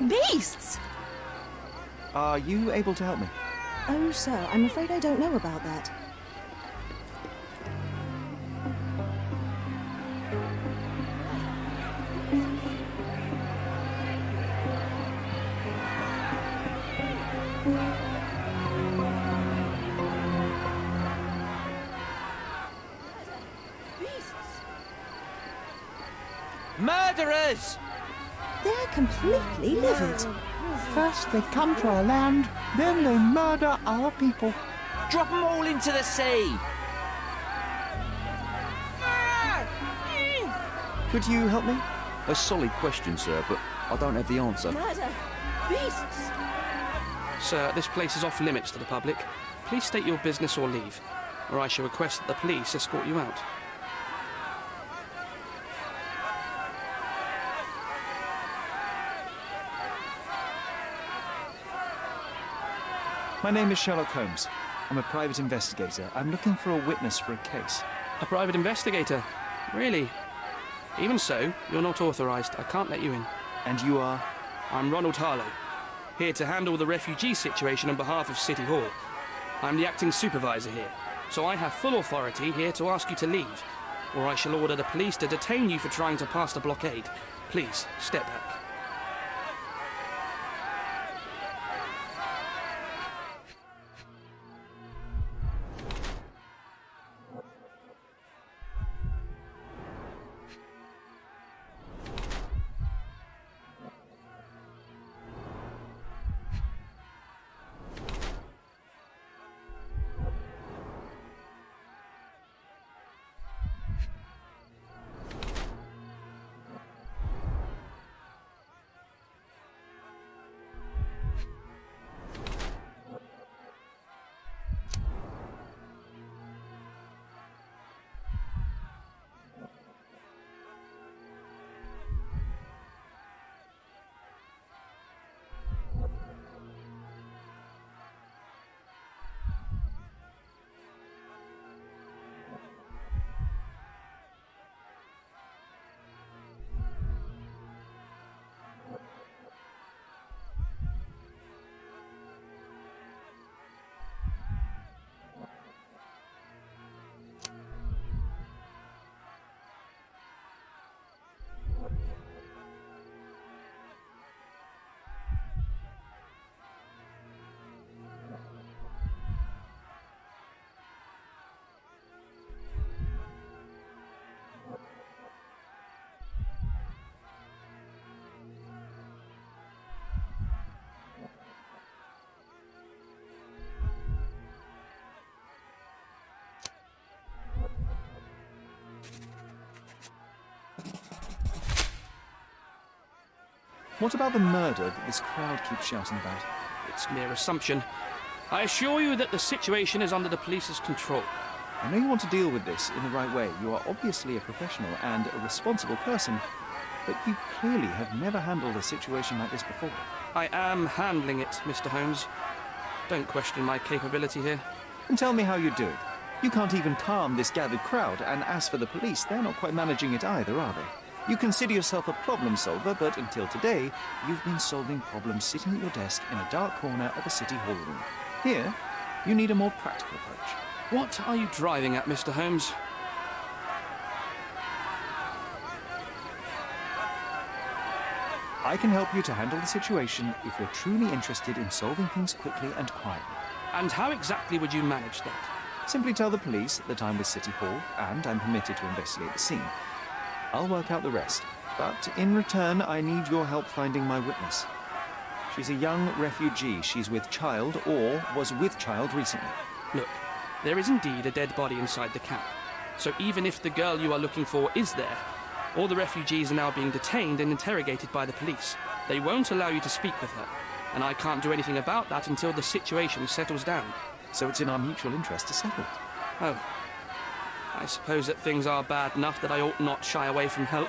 Beasts!
Are you able to help me?
Oh, sir, I'm afraid I don't know about that.
Murderers!
They're completely livid.
First they come to our land, then they murder our people.
Drop them all into the sea!
Could you help me?
A solid question, sir, but I don't have the answer.
Murder! Beasts!
Sir, this place is off limits to the public. Please state your business or leave, or I shall request that the police escort you out.
My name is Sherlock Holmes. I'm a private investigator. I'm looking for a witness for a case.
A private investigator? Really? Even so, you're not authorised. I can't let you in.
And you are?
I'm Ronald Harlow, here to handle the refugee situation on behalf of City Hall. I'm the acting supervisor here, so I have full authority here to ask you to leave, or I shall order the police to detain you for trying to pass the blockade. Please, step back.
What about the murder that this crowd keeps shouting about?
It's mere assumption. I assure you that the situation is under the police's control.
I know you want to deal with this in the right way. You are obviously a professional and a responsible person, but you clearly have never handled a situation like this before.
I am handling it, Mr. Holmes. Don't question my capability here.
And tell me how you do it. You can't even calm this gathered crowd, and as for the police, they're not quite managing it either, are they? You consider yourself a problem solver, but until today, you've been solving problems sitting at your desk in a dark corner of a city hall room. Here, you need a more practical approach.
What are you driving at, Mr. Holmes?
I can help you to handle the situation if you're truly interested in solving things quickly and quietly.
And how exactly would you manage that?
Simply tell the police that I'm with City Hall and I'm permitted to investigate the scene. I'll work out the rest, but in return I need your help finding my witness. She's a young refugee. She's with child or was with child recently.
Look, there is indeed a dead body inside the camp. So even if the girl you are looking for is there, all the refugees are now being detained and interrogated by the police. They won't allow you to speak with her, and I can't do anything about that until the situation settles down.
So it's in our mutual interest to settle it.
Oh. I suppose that things are bad enough that I ought not shy away from help.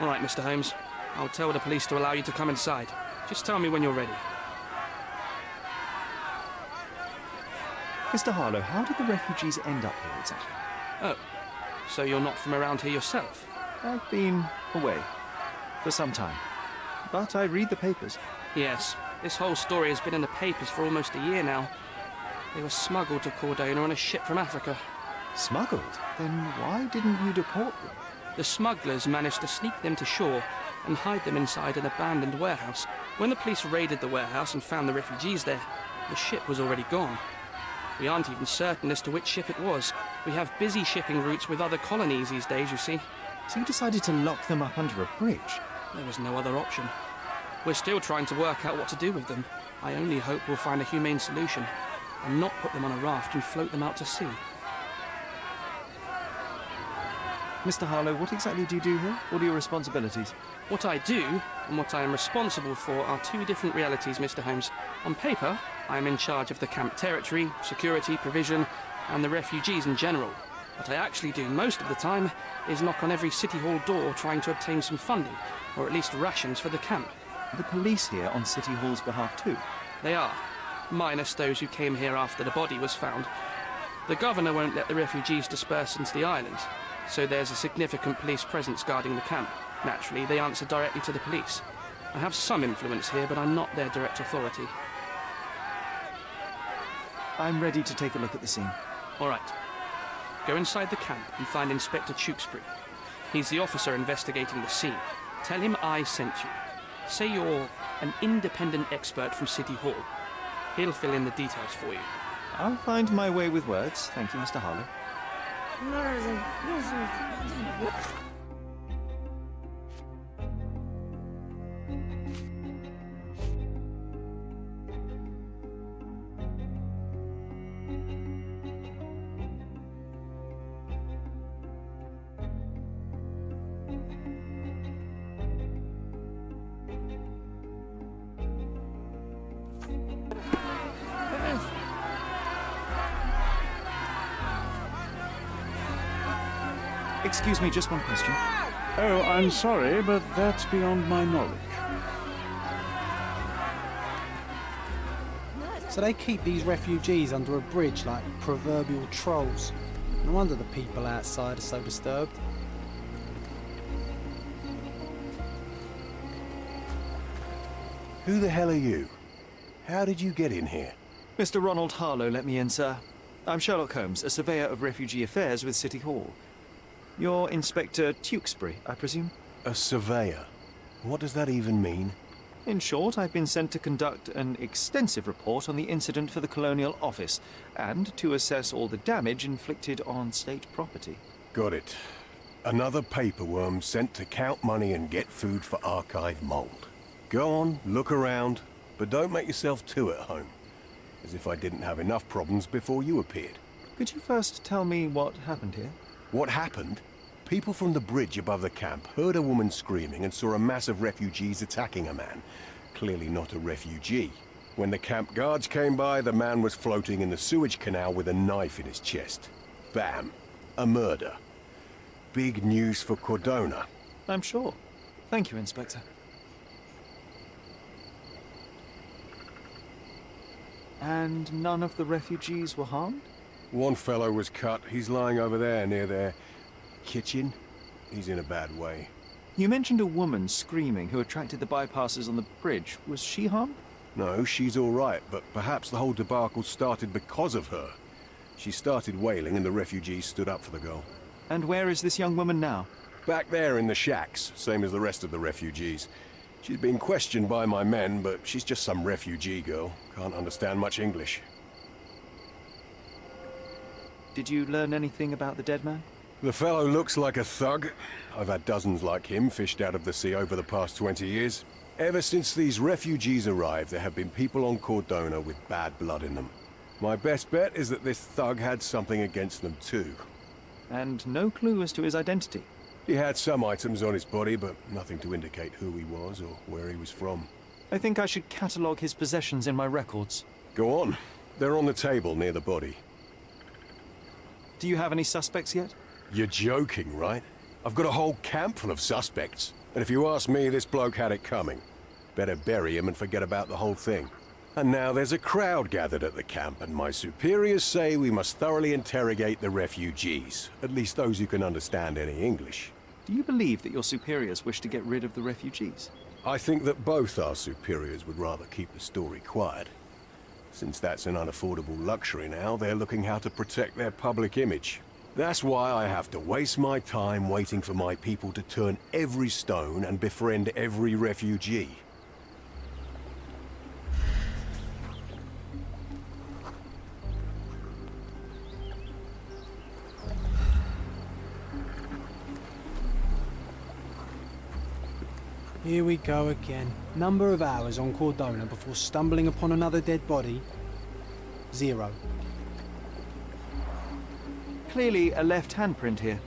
All right, Mr. Holmes. I'll tell the police to allow you to come inside. Just tell me when you're ready.
Mr. Harlow, how did the refugees end up here exactly?
Oh, so you're not from around here yourself?
I've been away for some time, but I read the papers.
Yes, this whole story has been in the papers for almost a year now. They were smuggled to Cordona on a ship from Africa.
Smuggled? Then why didn't you deport them?
The smugglers managed to sneak them to shore and hide them inside an abandoned warehouse. When the police raided the warehouse and found the refugees there, the ship was already gone. We aren't even certain as to which ship it was. We have busy shipping routes with other colonies these days, you see.
So you decided to lock them up under a bridge?
There was no other option. We're still trying to work out what to do with them. I only hope we'll find a humane solution and not put them on a raft and float them out to sea.
Mr. Harlow, what exactly do you do here? What are your responsibilities?
What I do and what I am responsible for are two different realities, Mr. Holmes. On paper, I am in charge of the camp territory, security, provision, and the refugees in general. What I actually do most of the time is knock on every City Hall door trying to obtain some funding, or at least rations for the camp.
Are the police here on City Hall's behalf too?
They are, minus those who came here after the body was found. The governor won't let the refugees disperse into the island, so there's a significant police presence guarding the camp. Naturally, they answer directly to the police. I have some influence here, but I'm not their direct authority.
I'm ready to take a look at the scene.
All right. Go inside the camp and find Inspector Tewkesbury. He's the officer investigating the scene. Tell him I sent you. Say you're an independent expert from City Hall. He'll fill in the details for you.
I'll find my way with words. Thank you, Mr. Harlow. Excuse me, just one question.
Oh, I'm sorry, but that's beyond my knowledge.
So they keep these refugees under a bridge like proverbial trolls. No wonder the people outside are so disturbed.
Who the hell are you? How did you get in here?
Mr. Ronald Harlow let me in, sir. I'm Sherlock Holmes, a surveyor of refugee affairs with City Hall. You're Inspector Tewkesbury, I presume?
A surveyor? What does that even mean?
In short, I've been sent to conduct an extensive report on the incident for the Colonial Office and to assess all the damage inflicted on state property.
Got it. Another paperworm sent to count money and get food for archive mold. Go on, look around, but don't make yourself too at home. As if I didn't have enough problems before you appeared.
Could you first tell me what happened here?
What happened? People from the bridge above the camp heard a woman screaming and saw a mass of refugees attacking a man. Clearly not a refugee. When the camp guards came by, the man was floating in the sewage canal with a knife in his chest. Bam. A murder. Big news for Cordona.
I'm sure. Thank you, Inspector. And none of the refugees were harmed?
One fellow was cut. He's lying over there near their kitchen. He's in a bad way.
You mentioned a woman screaming who attracted the bypassers on the bridge. Was she harmed?
No, she's all right, but perhaps the whole debacle started because of her. She started wailing and the refugees stood up for the girl.
And where is this young woman now?
Back there in the shacks, same as the rest of the refugees. She's been questioned by my men, but she's just some refugee girl. Can't understand much English.
Did you learn anything about the dead man?
The fellow looks like a thug. I've had dozens like him fished out of the sea over the past 20 years. Ever since these refugees arrived, there have been people on Cordona with bad blood in them. My best bet is that this thug had something against them too.
And no clue as to his identity?
He had some items on his body, but nothing to indicate who he was or where he was from.
I think I should catalogue his possessions in my records.
Go on. They're on the table near the body.
Do you have any suspects yet?
You're joking, right? I've got a whole camp full of suspects. And if you ask me, this bloke had it coming. Better bury him and forget about the whole thing. And now there's a crowd gathered at the camp, and my superiors say we must thoroughly interrogate the refugees. At least those who can understand any English.
Do you believe that your superiors wish to get rid of the refugees?
I think that both our superiors would rather keep the story quiet. Since that's an unaffordable luxury now, they're looking how to protect their public image. That's why I have to waste my time waiting for my people to turn every stone and befriend every refugee.
Here we go again. Number of hours on Cordona before stumbling upon another dead body? 0.
Clearly a left handprint here.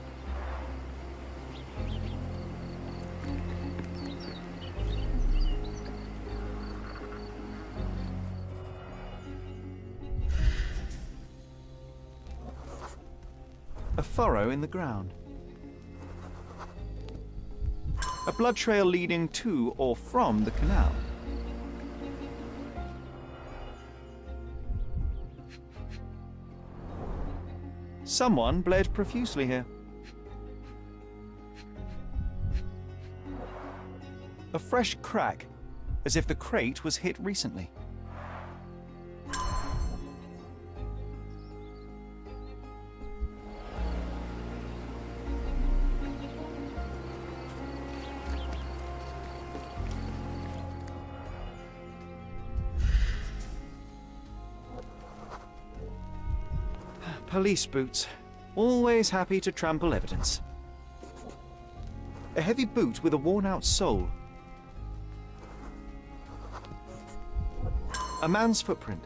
A furrow in the ground. A blood trail leading to or from the canal. Someone bled profusely here. A fresh crack, as if the crate was hit recently. Police boots, always happy to trample evidence. A heavy boot with a worn-out sole. A man's footprint.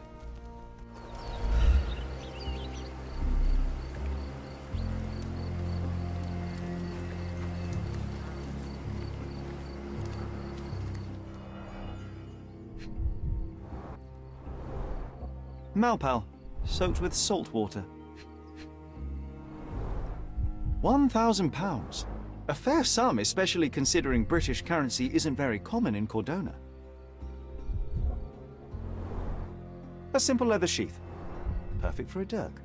Malpal, soaked with salt water. £1,000. A fair sum, especially considering British currency isn't very common in Cordona. A simple leather sheath. Perfect for a dirk.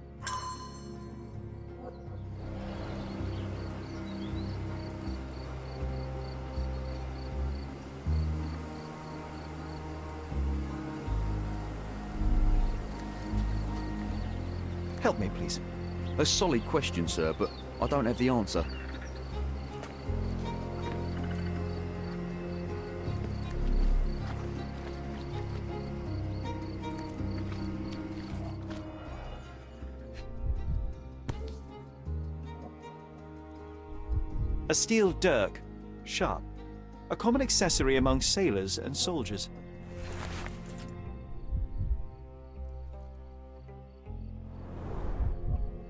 Help me, please.
A solid question, sir, but I don't have the answer.
A steel dirk, sharp. A common accessory among sailors and soldiers.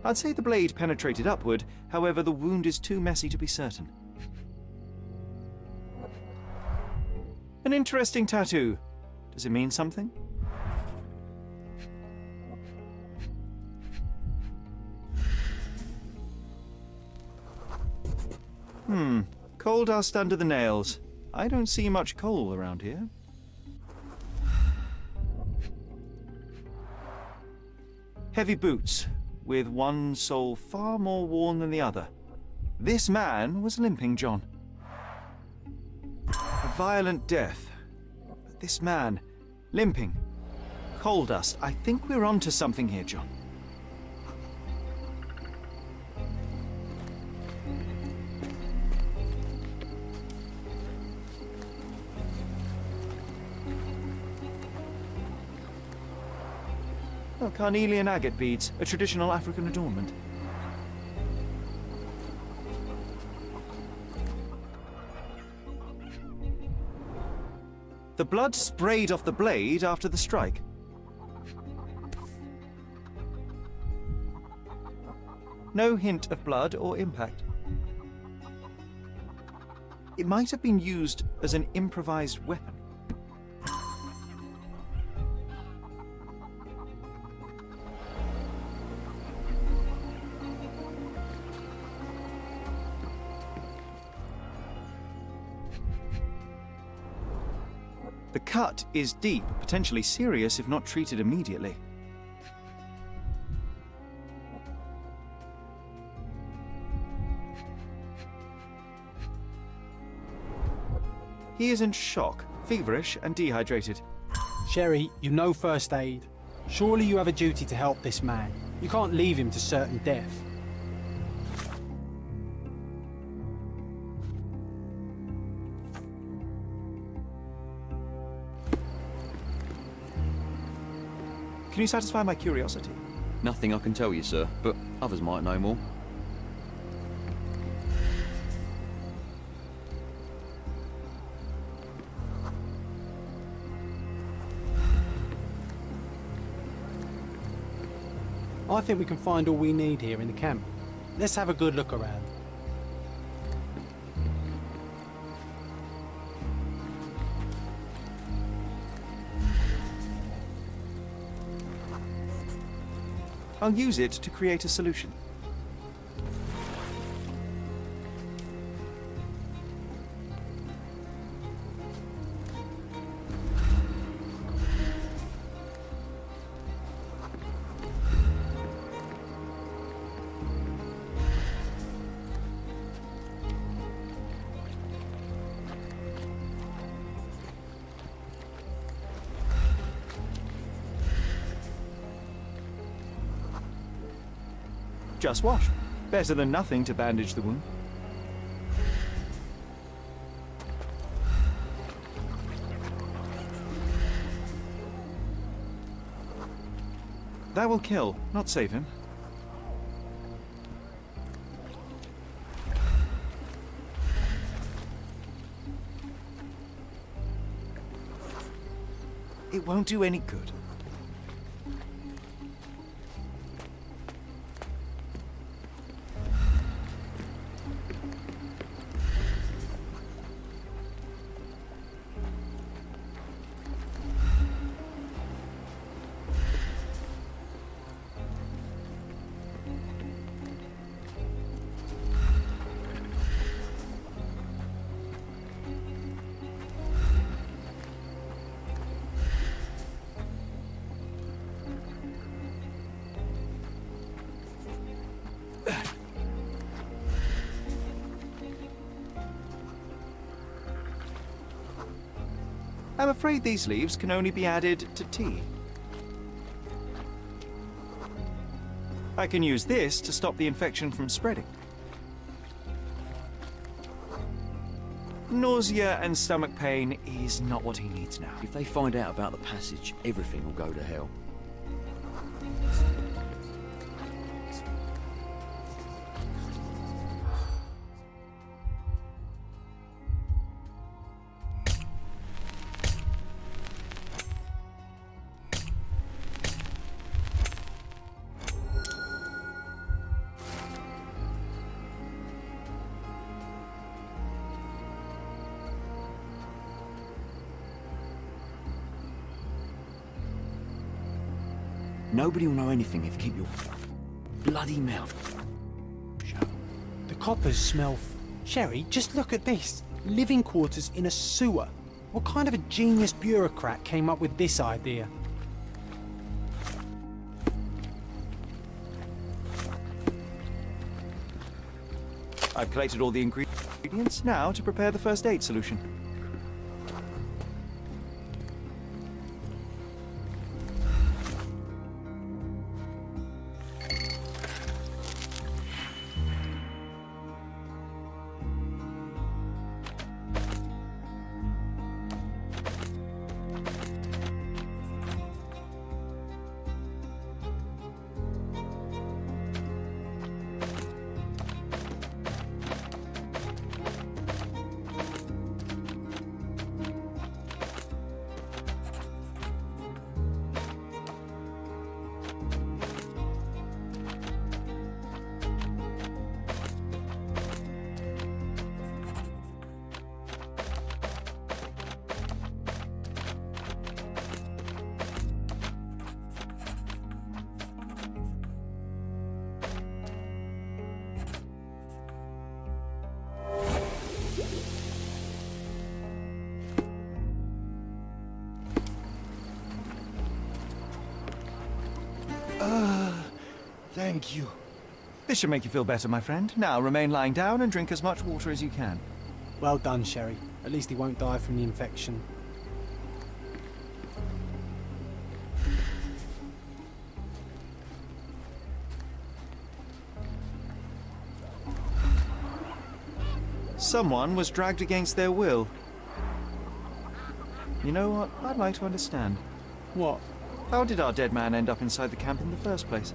I'd say the blade penetrated upward, however the wound is too messy to be certain. An interesting tattoo. Does it mean something? Coal dust under the nails. I don't see much coal around here. Heavy boots, with one sole far more worn than the other. This man was limping, John. A violent death. But this man, limping. Coal dust. I think we're onto something here, John. Oh, carnelian agate beads, a traditional African adornment. The blood sprayed off the blade after the strike. No hint of blood or impact. It might have been used as an improvised weapon. The cut is deep, potentially serious if not treated immediately. He is in shock, feverish and dehydrated.
Sherry, you know first aid. Surely you have a duty to help this man. You can't leave him to certain death.
Can you satisfy my curiosity?
Nothing I can tell you, sir, but others might know more.
I think we can find all we need here in the camp. Let's have a good look around.
I'll use it to create a solution. Just wash. Better than nothing to bandage the wound. That will kill, not save him. It won't do any good. I'm afraid these leaves can only be added to tea. I can use this to stop the infection from spreading. Nausea and stomach pain is not what he needs now.
If they find out about the passage, everything will go to hell. Nobody will know anything if you keep your bloody mouth shut.
The coppers smell. Sherry, just look at this. Living quarters in a sewer. What kind of a genius bureaucrat came up with this idea?
I've collated all the ingredients now to prepare the first aid solution.
Thank you.
This should make you feel better, my friend. Now remain lying down and drink as much water as you can.
Well done, Sherry. At least he won't die from the infection.
Someone was dragged against their will. You know what? I'd like to understand.
What?
How did our dead man end up inside the camp in the first place?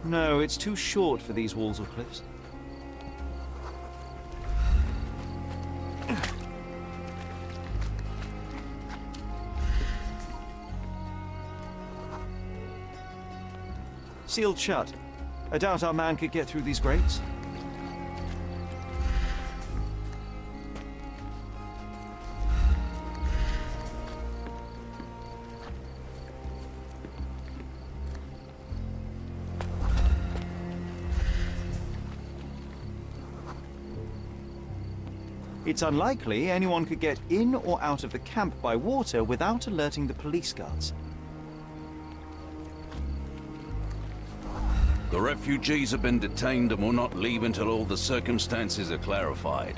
No, it's too short for these walls or cliffs. Sealed shut. I doubt our man could get through these grates. It's unlikely anyone could get in or out of the camp by water without alerting the police guards.
The refugees have been detained and will not leave until all the circumstances are clarified.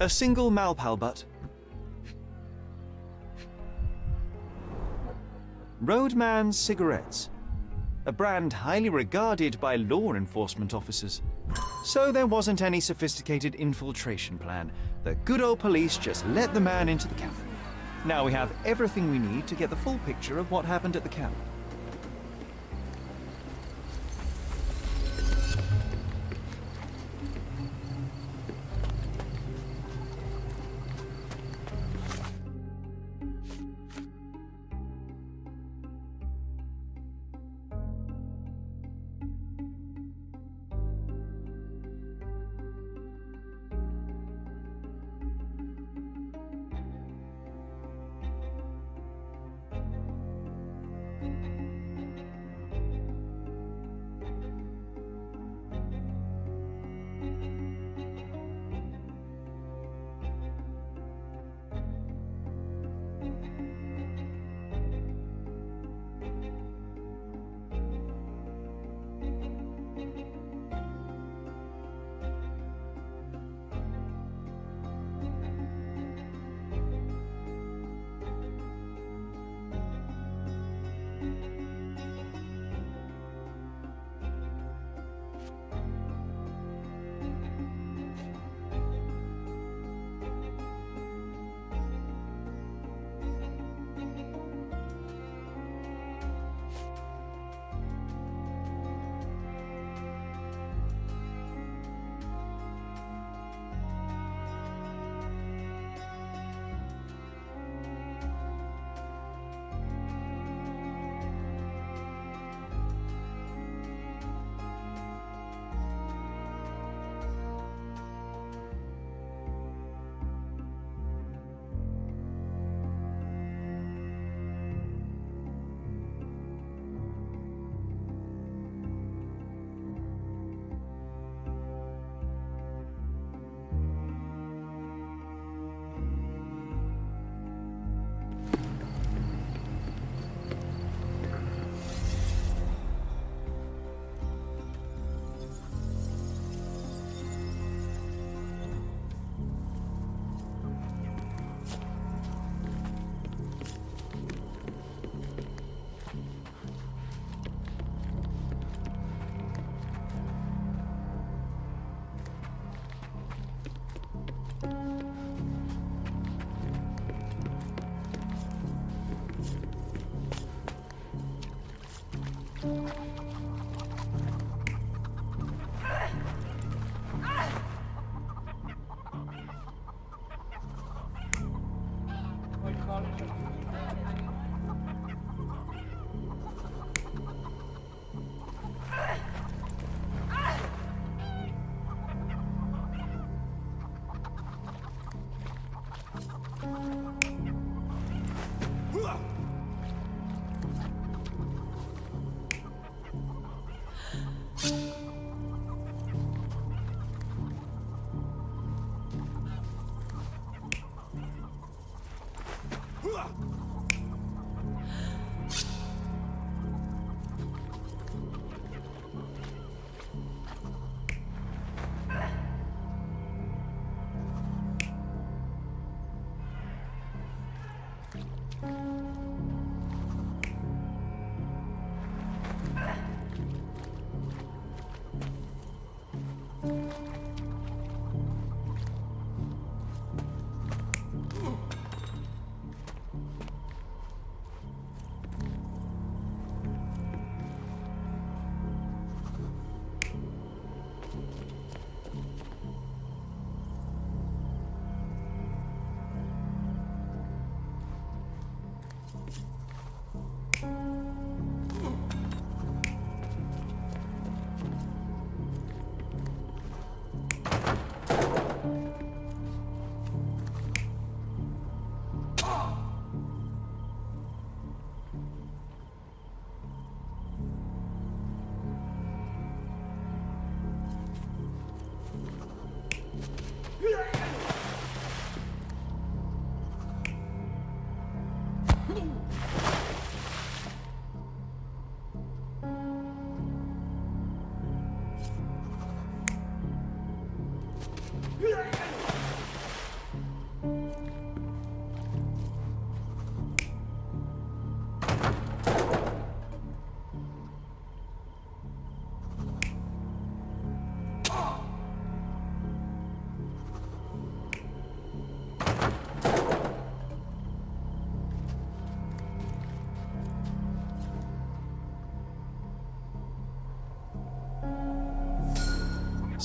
A single Malpal butt. Roadman cigarettes. A brand highly regarded by law enforcement officers. So there wasn't any sophisticated infiltration plan. The good old police just let the man into the camp. Now we have everything we need to get the full picture of what happened at the camp.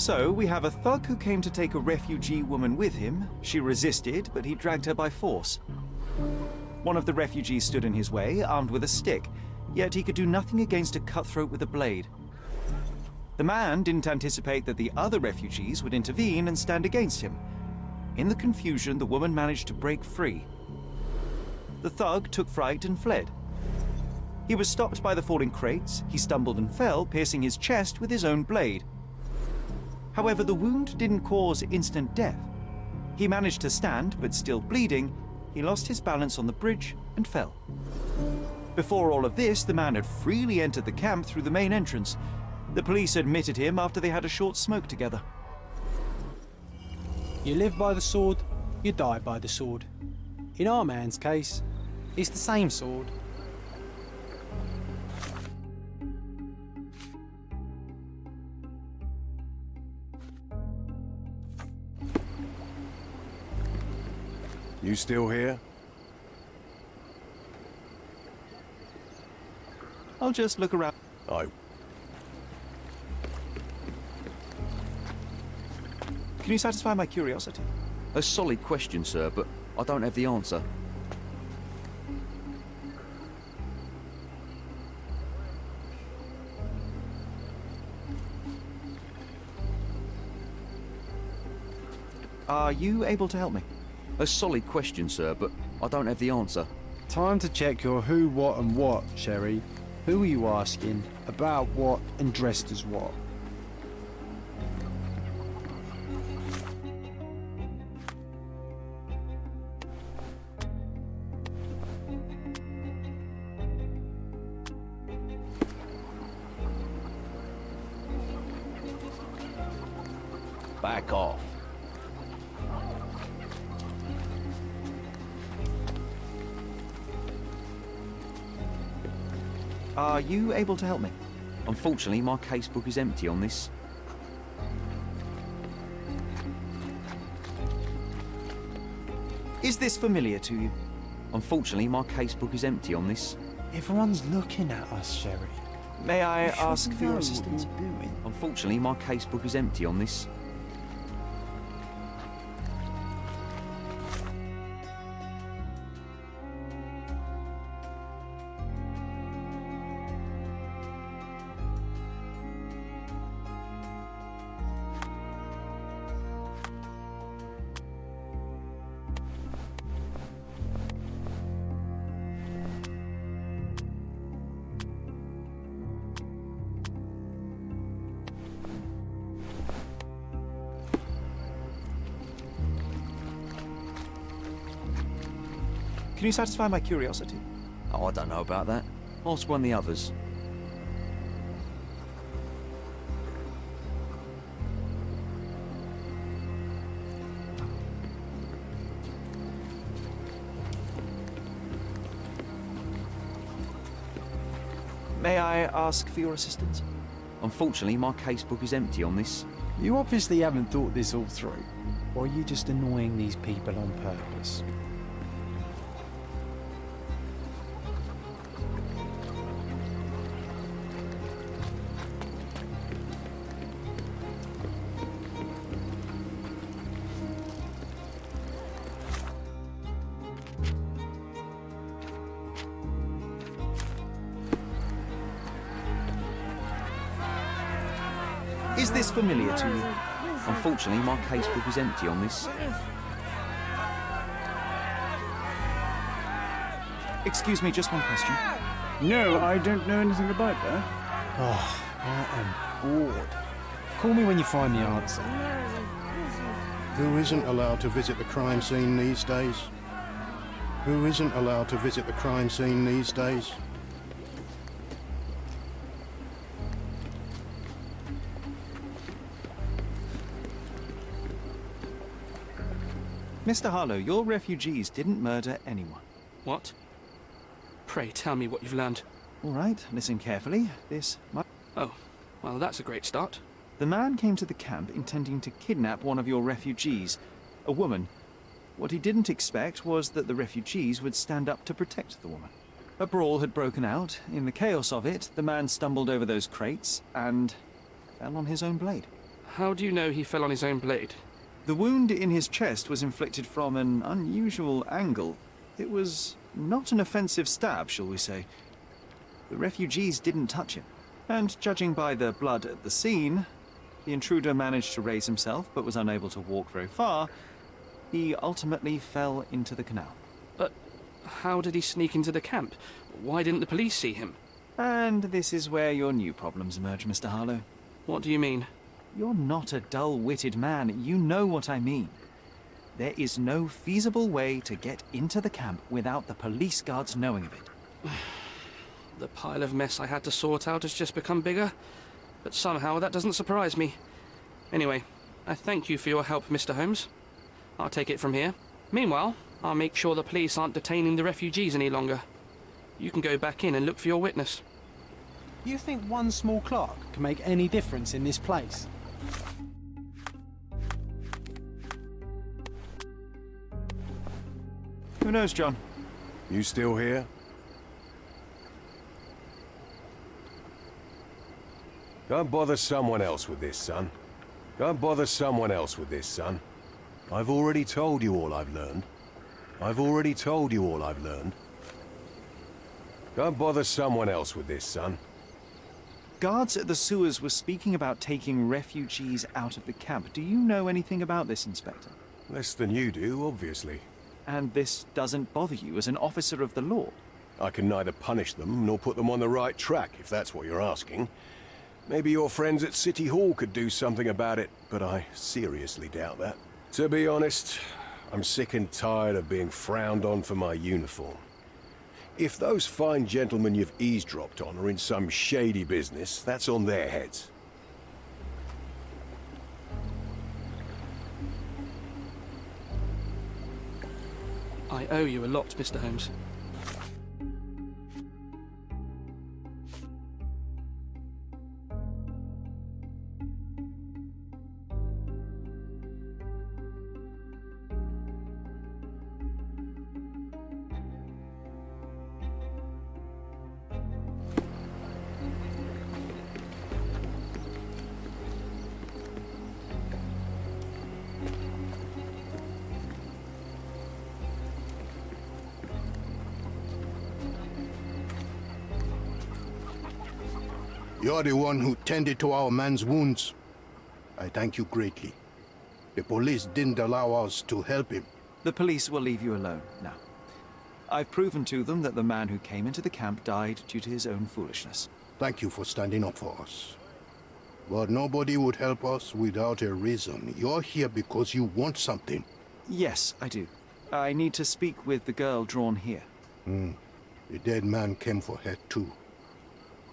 So, we have a thug who came to take a refugee woman with him. She resisted, but he dragged her by force. One of the refugees stood in his way, armed with a stick, yet he could do nothing against a cutthroat with a blade. The man didn't anticipate that the other refugees would intervene and stand against him. In the confusion, the woman managed to break free. The thug took fright and fled. He was stopped by the falling crates. He stumbled and fell, piercing his chest with his own blade. However, the wound didn't cause instant death. He managed to stand, but still bleeding, he lost his balance on the bridge and fell. Before all of this, the man had freely entered the camp through the main entrance. The police admitted him after they had a short smoke together.
You live by the sword, you die by the sword. In our man's case, it's the same sword.
You still here?
I'll just look around.
I...
Can you satisfy my curiosity?
A solid question, sir, but I don't have the answer.
Are you able to help me?
A solid question, sir, but I don't have the answer.
Time to check your who, what and what, Sherry. Who are you asking, about what and dressed as what?
Back off.
Are you able to help me?
Unfortunately, my casebook is empty on this.
Is this familiar to you?
Unfortunately, my casebook is empty on this.
Everyone's looking at us, Sherry.
May I ask for your assistance?
Unfortunately, my casebook is empty on this.
Can you satisfy my curiosity?
Oh, I don't know about that. Ask one of the others.
May I ask for your assistance?
Unfortunately, my casebook is empty on this.
You obviously haven't thought this all through. Or are you just annoying these people on purpose?
Is this familiar to you?
Unfortunately, my casebook is empty on this.
Excuse me, just one question.
No, I don't know anything about that.
Oh, I am bored. Call me when you find the answer.
Who isn't allowed to visit the crime scene these days? Who isn't allowed to visit the crime scene these days?
Mr. Harlow, your refugees didn't murder anyone.
What? Pray tell me what you've learned.
All right, listen carefully.
Oh, well, that's a great start.
The man came to the camp intending to kidnap one of your refugees, a woman. What he didn't expect was that the refugees would stand up to protect the woman. A brawl had broken out. In the chaos of it, the man stumbled over those crates and fell on his own blade.
How do you know he fell on his own blade?
The wound in his chest was inflicted from an unusual angle. It was not an offensive stab, shall we say. The refugees didn't touch him. And judging by the blood at the scene, the intruder managed to raise himself but was unable to walk very far. He ultimately fell into the canal.
But how did he sneak into the camp? Why didn't the police see him?
And this is where your new problems emerge, Mr. Harlow.
What do you mean?
You're not a dull-witted man. You know what I mean. There is no feasible way to get into the camp without the police guards knowing of it.
The pile of mess I had to sort out has just become bigger, but somehow that doesn't surprise me. Anyway, I thank you for your help, Mr. Holmes. I'll take it from here. Meanwhile, I'll make sure the police aren't detaining the refugees any longer. You can go back in and look for your witness.
You think one small clerk can make any difference in this place?
Who knows, John?
You still here? Go and bother someone else with this, son. Go and bother someone else with this, son. I've already told you all I've learned. I've already told you all I've learned. Go and bother someone else with this, son.
Guards at the sewers were speaking about taking refugees out of the camp. Do you know anything about this, Inspector?
Less than you do, obviously.
And this doesn't bother you as an officer of the law?
I can neither punish them nor put them on the right track, if that's what you're asking. Maybe your friends at City Hall could do something about it, but I seriously doubt that. To be honest, I'm sick and tired of being frowned on for my uniform. If those fine gentlemen you've eavesdropped on are in some shady business, that's on their heads.
I owe you a lot, Mr. Holmes.
You're the one who tended to our man's wounds. I thank you greatly. The police didn't allow us to help him.
The police will leave you alone now. I've proven to them that the man who came into the camp died due to his own foolishness.
Thank you for standing up for us. But nobody would help us without a reason. You're here because you want something.
Yes, I do. I need to speak with the girl drawn here.
The dead man came for her too.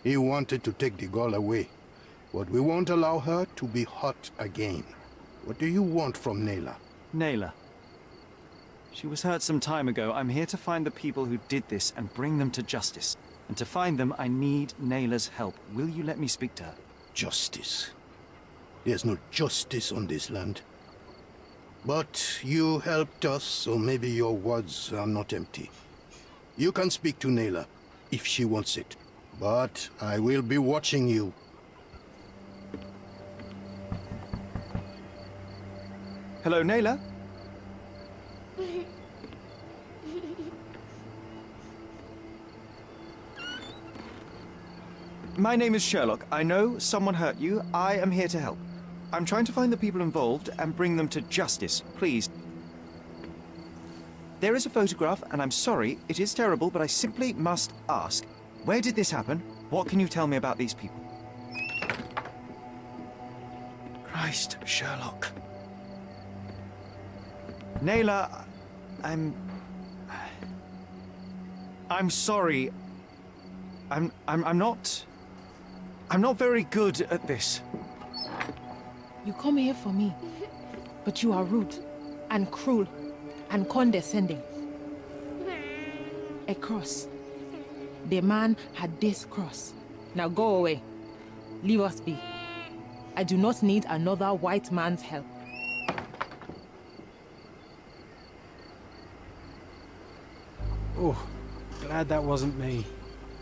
He wanted to take the girl away, but we won't allow her to be hurt again. What do you want from Nayla?
Nayla. She was hurt some time ago. I'm here to find the people who did this and bring them to justice. And to find them, I need Nayla's help. Will you let me speak to her?
Justice. There's no justice on this land. But you helped us, so maybe your words are not empty. You can speak to Nayla, if she wants it. But I will be watching you.
Hello, Nayla? My name is Sherlock. I know someone hurt you. I am here to help. I'm trying to find the people involved and bring them to justice. Please. There is a photograph, and I'm sorry, it is terrible, but I simply must ask. Where did this happen? What can you tell me about these people? Christ, Sherlock. Nayla, I'm sorry. I'm not very good at this.
You come here for me, but you are rude and cruel. and condescending. A cross. The man had this cross. Now go away. Leave us be. I do not need another white man's help.
Oh, glad that wasn't me.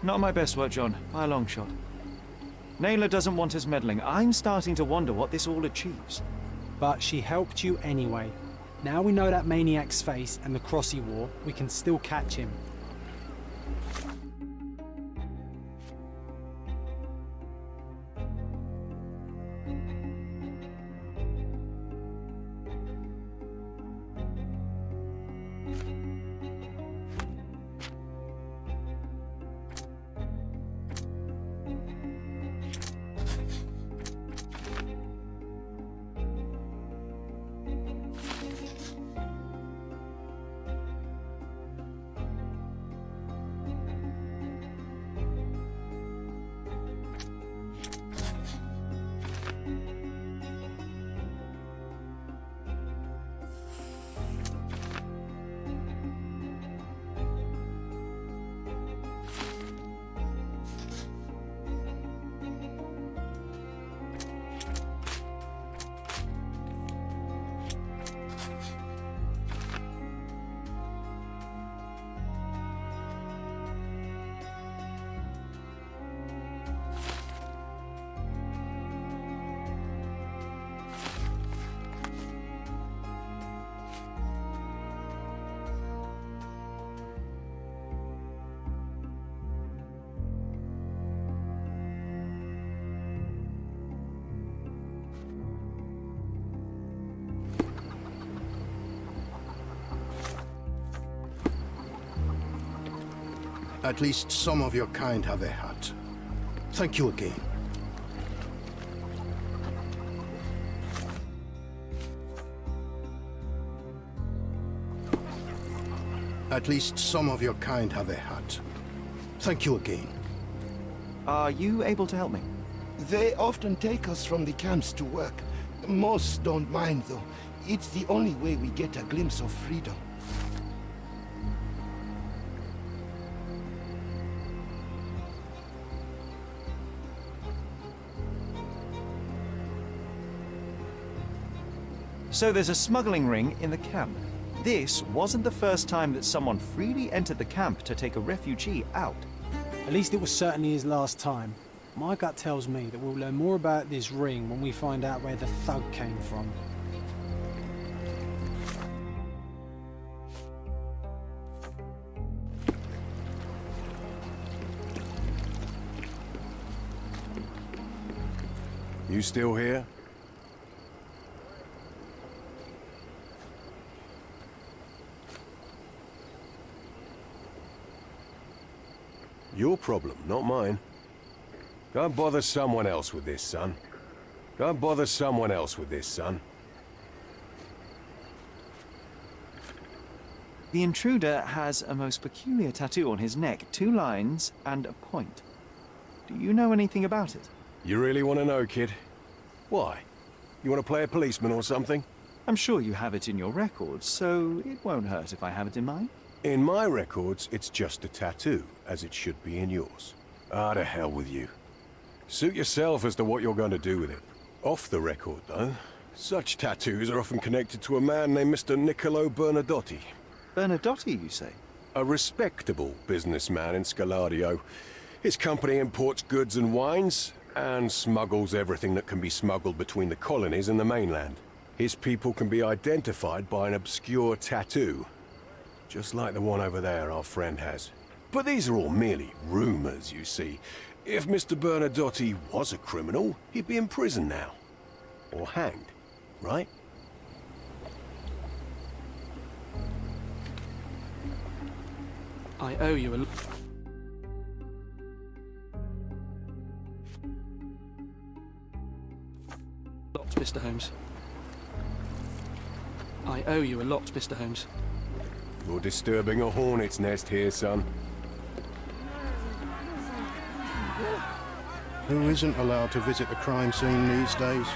Not my best work, John, by a long shot. Naylor doesn't want us meddling. I'm starting to wonder what this all achieves.
But she helped you anyway. Now we know that maniac's face and the cross he wore, we can still catch him.
At least some of your kind have a hat. Thank you again. At least some of your kind have a hat. Thank you again.
Are you able to help me?
They often take us from the camps to work. Most don't mind, though. It's the only way we get a glimpse of freedom.
So there's a smuggling ring in the camp. This wasn't the first time that someone freely entered the camp to take a refugee out.
At least it was certainly his last time. My gut tells me that we'll learn more about this ring when we find out where the thug came from.
You still here? Your problem, not mine. Go and bother someone else with this, son. Go and bother someone else with this, son.
The intruder has a most peculiar tattoo on his neck, 2 lines and a point. Do you know anything about it?
You really want to know, kid? Why? You want to play a policeman or something?
I'm sure you have it in your records, so it won't hurt if I have it in mine.
In my records, it's just a tattoo, as it should be in yours. Ah, to hell with you. Suit yourself as to what you're going to do with it. Off the record, though, such tattoos are often connected to a man named Mr. Niccolo Bernadotti.
Bernadotti, you say?
A respectable businessman in Scalario. His company imports goods and wines, and smuggles everything that can be smuggled between the colonies and the mainland. His people can be identified by an obscure tattoo, just like the one over there our friend has. But these are all merely rumors, you see. If Mr. Bernadotti was a criminal, he'd be in prison now. Or hanged, right?
I owe you a lot, Mr. Holmes. I owe you a lot, Mr. Holmes.
You're disturbing a hornet's nest here, son.
Who isn't allowed to visit the crime scene these days?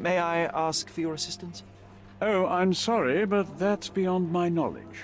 May I ask for your assistance?
Oh, I'm sorry, but that's beyond my knowledge.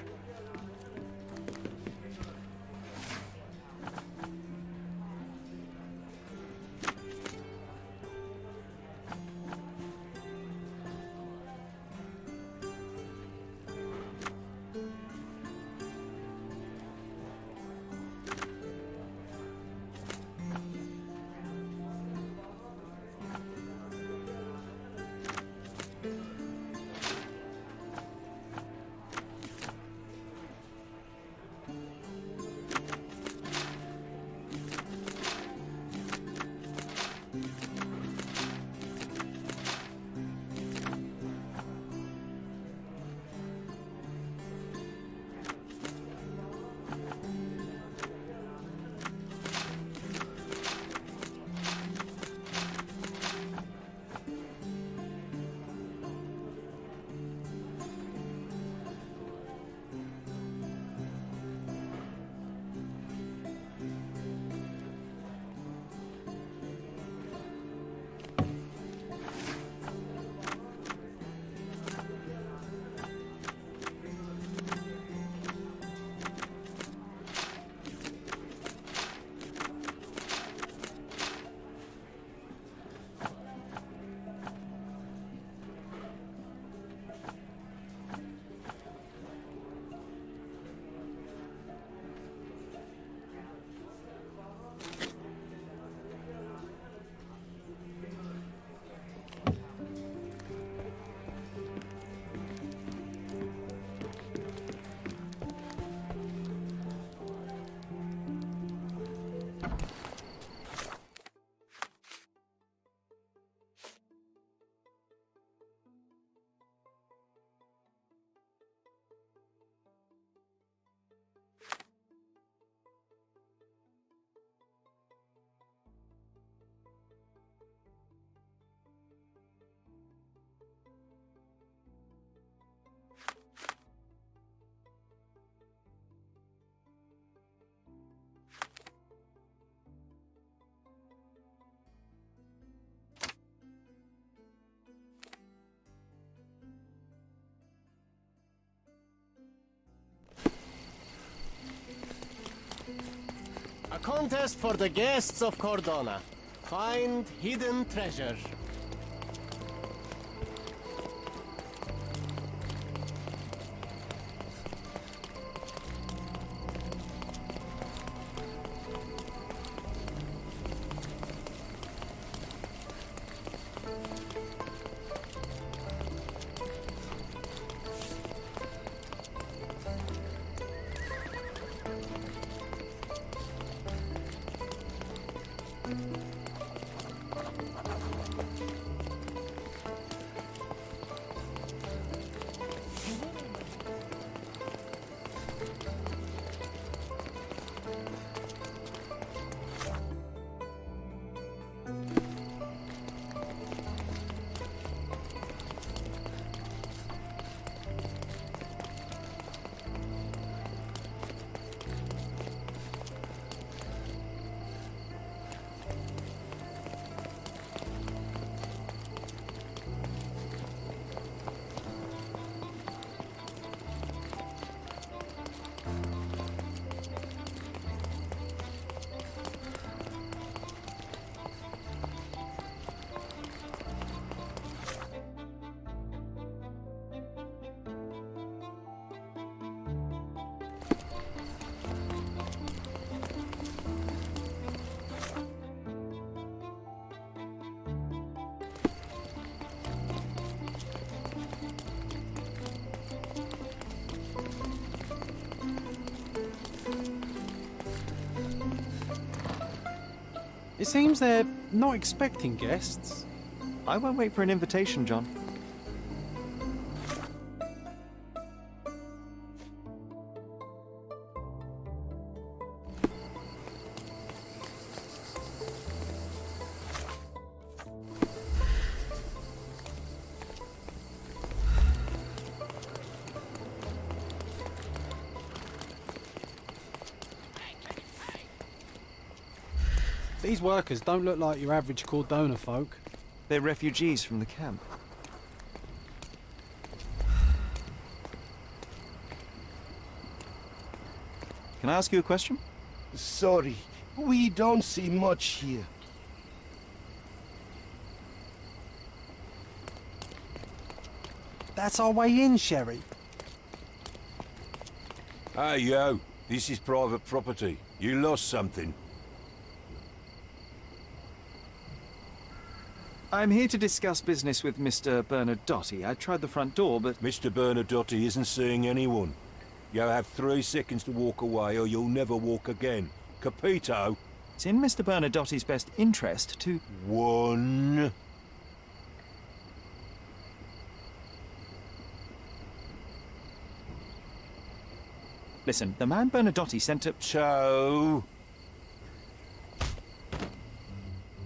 A contest for the guests of Cordona. Find hidden treasure.
It seems they're not expecting guests.
I won't wait for an invitation, John.
These workers don't look like your average Cordona folk.
They're refugees from the camp. Can I ask you a question?
Sorry, we don't see much here.
That's our way in, Sherry.
Hey, yo. This is private property. You lost something.
I'm here to discuss business with Mr. Bernadotte. I tried the front door, but...
Mr. Bernadotte isn't seeing anyone. You'll have 3 seconds to walk away or you'll never walk again. Capito?
It's in Mr. Bernadotte's best interest to...
1.
Listen, the man Bernadotte sent to...
2.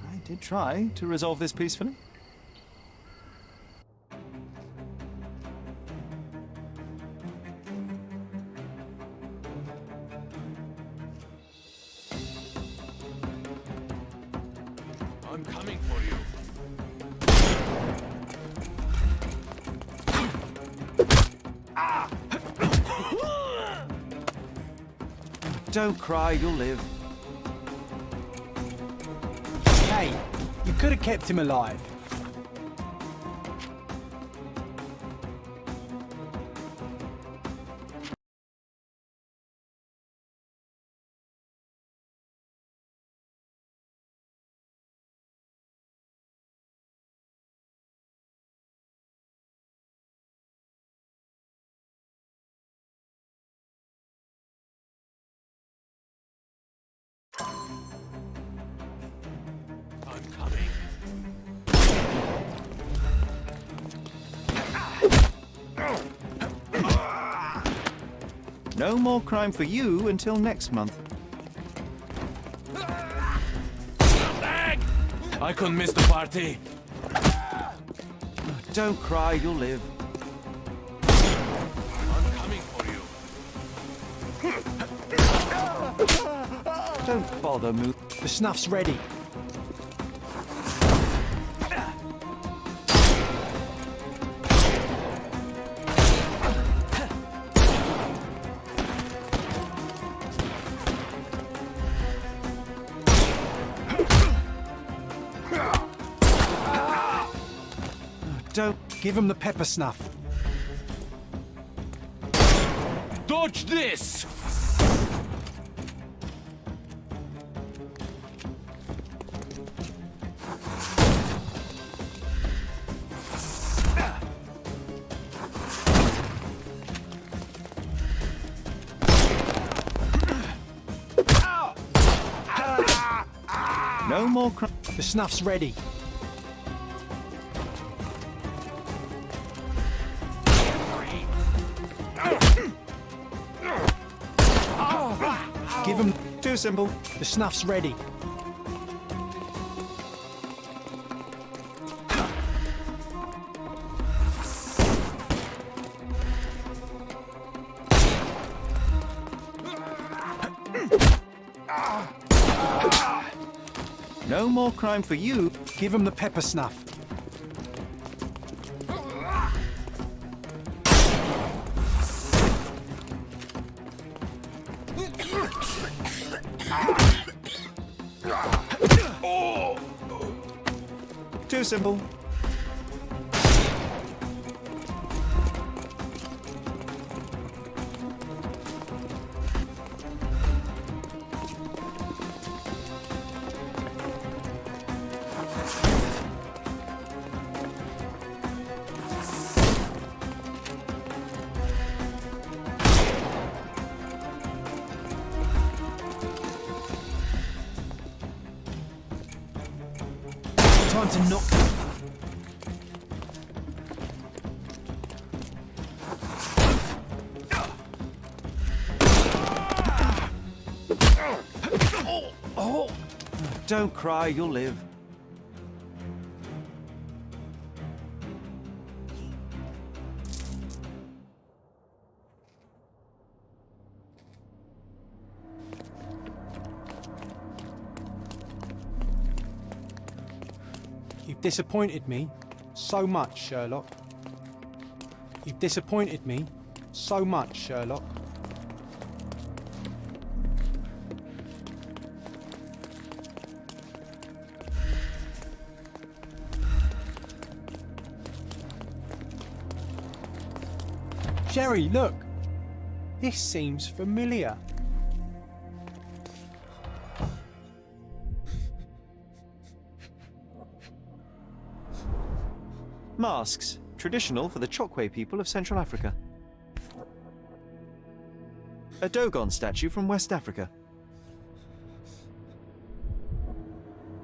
I did try to resolve this peacefully.
I'm coming for you.
Don't cry, you'll live.
Hey, you could have kept him alive.
I'm coming.
No more crime for you until next month.
I couldn't miss the party.
Don't cry, you'll live.
I'm coming for you.
Don't bother, move.
The snuff's ready.
Don't
give him the pepper snuff.
Dodge this!
No more crime.
The snuff's ready. Give him...
Too simple.
The snuff's ready.
No more crime for you.
Give him the pepper snuff.
Too simple.
Time to knock.
Don't cry, you'll live.
You've disappointed me so much, Sherlock. You've disappointed me so much, Sherlock. Sherry, look! This seems familiar.
Masks, traditional for the Chokwe people of Central Africa. A Dogon statue from West Africa.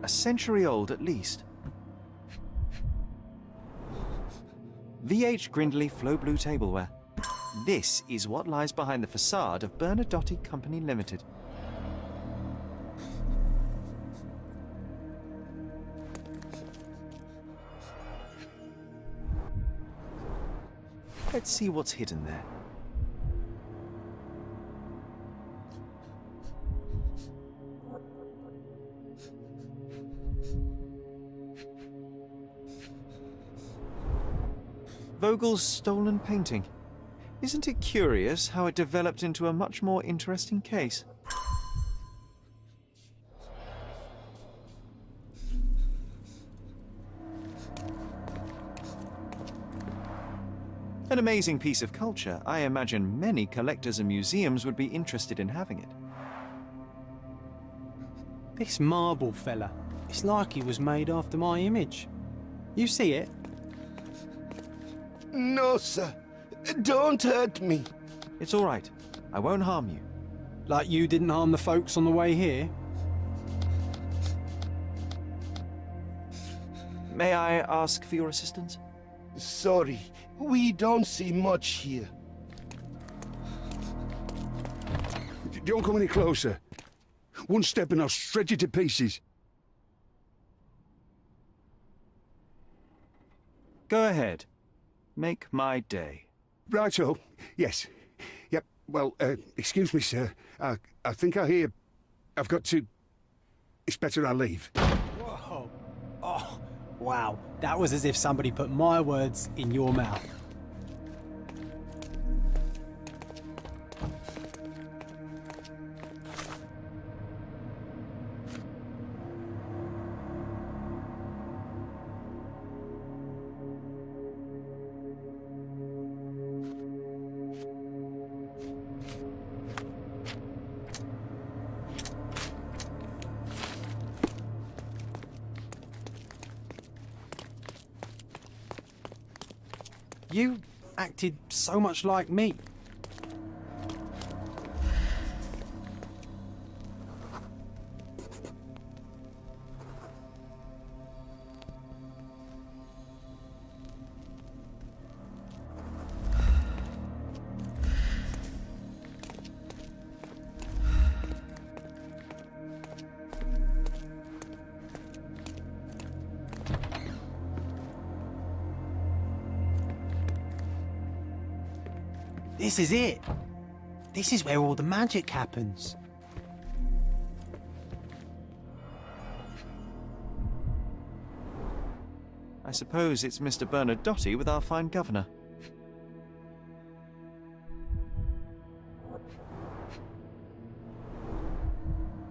A century old at least. VH Grindley Flow Blue tableware. This is what lies behind the facade of Bernadotte Company Limited. Let's see what's hidden there. Vogel's stolen painting. Isn't it curious how it developed into a much more interesting case? An amazing piece of culture. I imagine many collectors and museums would be interested in having it.
This marble fella, it's like he was made after my image. You see it?
No, sir. Don't hurt me.
It's all right. I won't harm you.
Like you didn't harm the folks on the way here?
May I ask for your assistance?
Sorry, we don't see much here.
Don't come any closer. One step and I'll stretch you to pieces.
Go ahead. Make my day.
Righto. Yes. Yep. Well, excuse me, sir. I think I hear... I've got to... It's better I leave.
Whoa. Oh, wow. That was as if somebody put my words in your mouth. You acted so much like me. This is it. This is where all the magic happens.
I suppose it's Mr. Bernadotte with our fine governor.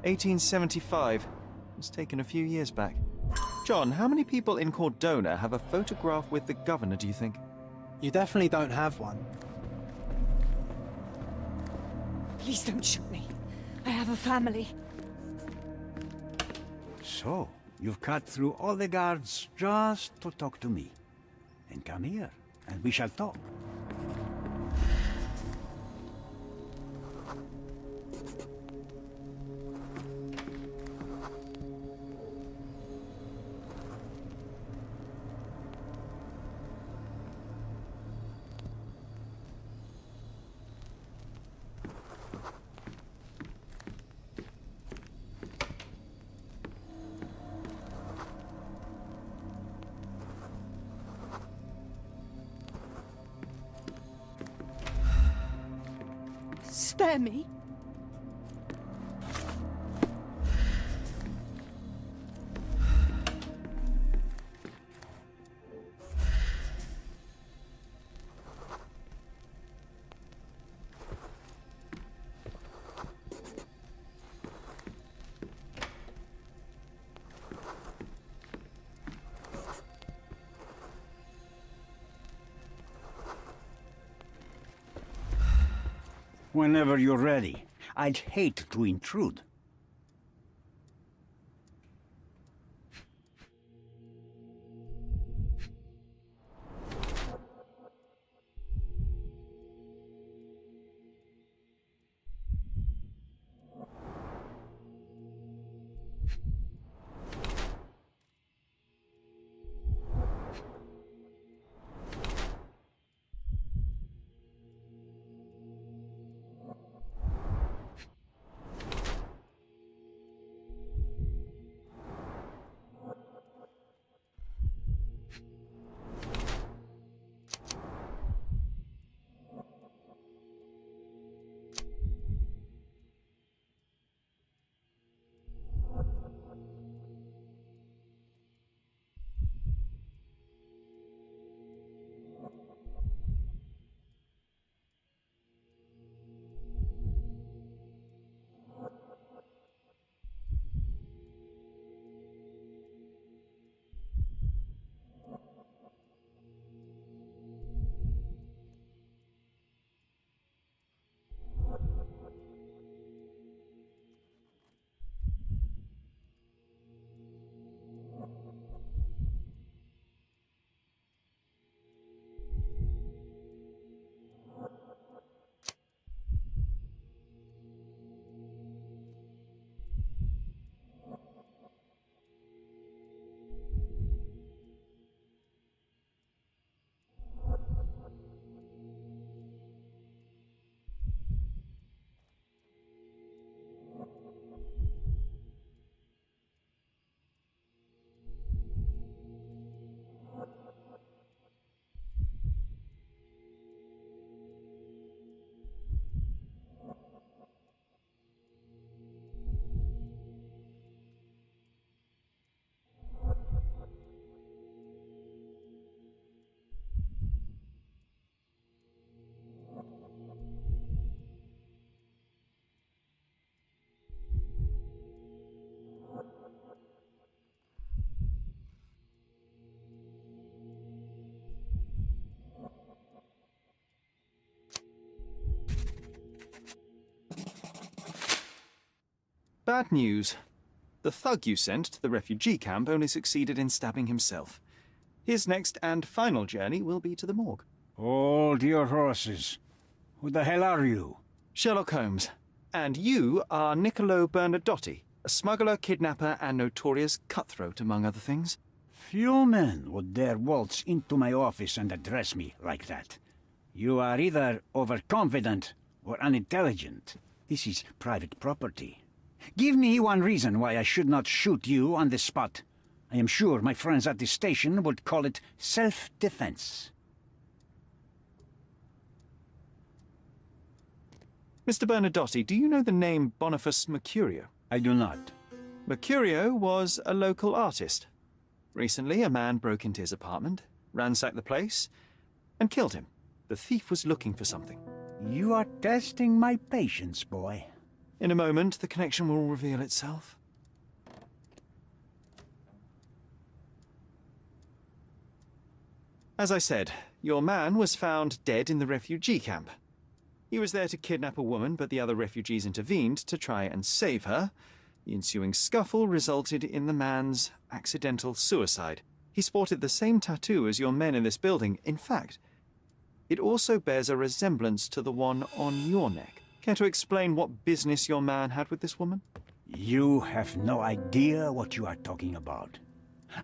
(1875). Was taken a few years back. John, how many people in Cordona have a photograph with the governor, do you think?
You definitely don't have one.
Please don't shoot me. I have a family.
So, you've cut through all the guards just to talk to me. And come here, and we shall talk.
Spare me.
Whenever you're ready. I'd hate to intrude.
Bad news. The thug you sent to the refugee camp only succeeded in stabbing himself. His next and final journey will be to the morgue.
Hold your horses. Who the hell are you?
Sherlock Holmes. And you are Niccolo Bernadotti, a smuggler, kidnapper, and notorious cutthroat, among other things.
Few men would dare waltz into my office and address me like that. You are either overconfident or unintelligent. This is private property. Give me one reason why I should not shoot you on the spot. I am sure my friends at the station would call it self-defense.
Mr. Bernadotti, do you know the name Boniface Mercurio?
I do not.
Mercurio was a local artist. Recently, a man broke into his apartment, ransacked the place, and killed him. The thief was looking for something.
You are testing my patience, boy.
In a moment, the connection will reveal itself. As I said, your man was found dead in the refugee camp. He was there to kidnap a woman, but the other refugees intervened to try and save her. The ensuing scuffle resulted in the man's accidental suicide. He sported the same tattoo as your men in this building. In fact, it also bears a resemblance to the one on your neck. Care to explain what business your man had with this woman?
You have no idea what you are talking about.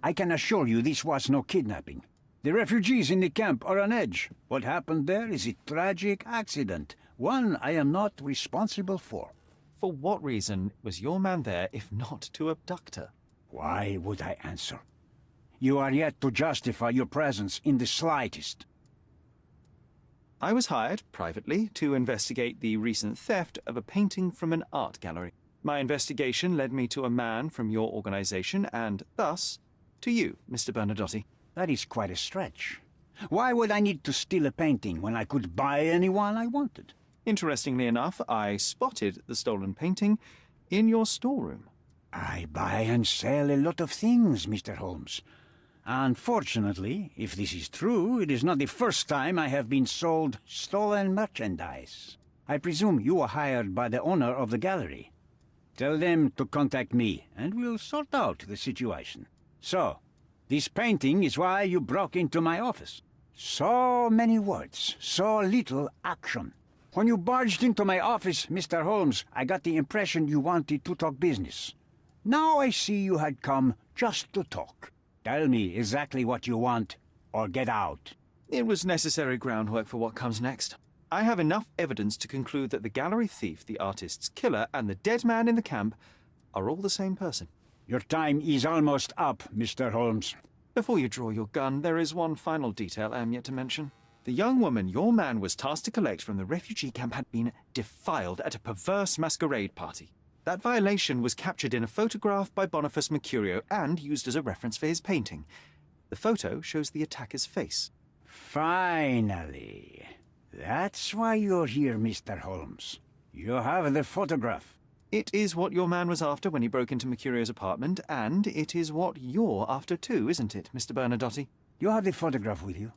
I can assure you this was no kidnapping. The refugees in the camp are on edge. What happened there is a tragic accident, one I am not responsible for.
For what reason was your man there if not to abduct her?
Why would I answer? You are yet to justify your presence in the slightest.
I was hired, privately, to investigate the recent theft of a painting from an art gallery. My investigation led me to a man from your organization, and thus, to you, Mr. Bernadotti.
That is quite a stretch. Why would I need to steal a painting when I could buy anyone I wanted?
Interestingly enough, I spotted the stolen painting in your storeroom.
I buy and sell a lot of things, Mr. Holmes. Unfortunately, if this is true, it is not the first time I have been sold stolen merchandise. I presume you were hired by the owner of the gallery. Tell them to contact me, and we'll sort out the situation. So, this painting is why you broke into my office. So many words, so little action. When you barged into my office, Mr. Holmes, I got the impression you wanted to talk business. Now I see you had come just to talk. Tell me exactly what you want, or get out.
It was necessary groundwork for what comes next. I have enough evidence to conclude that the gallery thief, the artist's killer, and the dead man in the camp are all the same person.
Your time is almost up, Mr. Holmes.
Before you draw your gun, there is one final detail I am yet to mention. The young woman your man was tasked to collect from the refugee camp had been defiled at a perverse masquerade party. That violation was captured in a photograph by Boniface Mercurio and used as a reference for his painting. The photo shows the attacker's face.
Finally. That's why you're here, Mr. Holmes. You have the photograph.
It is what your man was after when he broke into Mercurio's apartment, and it is what you're after too, isn't it, Mr. Bernadotte?
You have the photograph with you?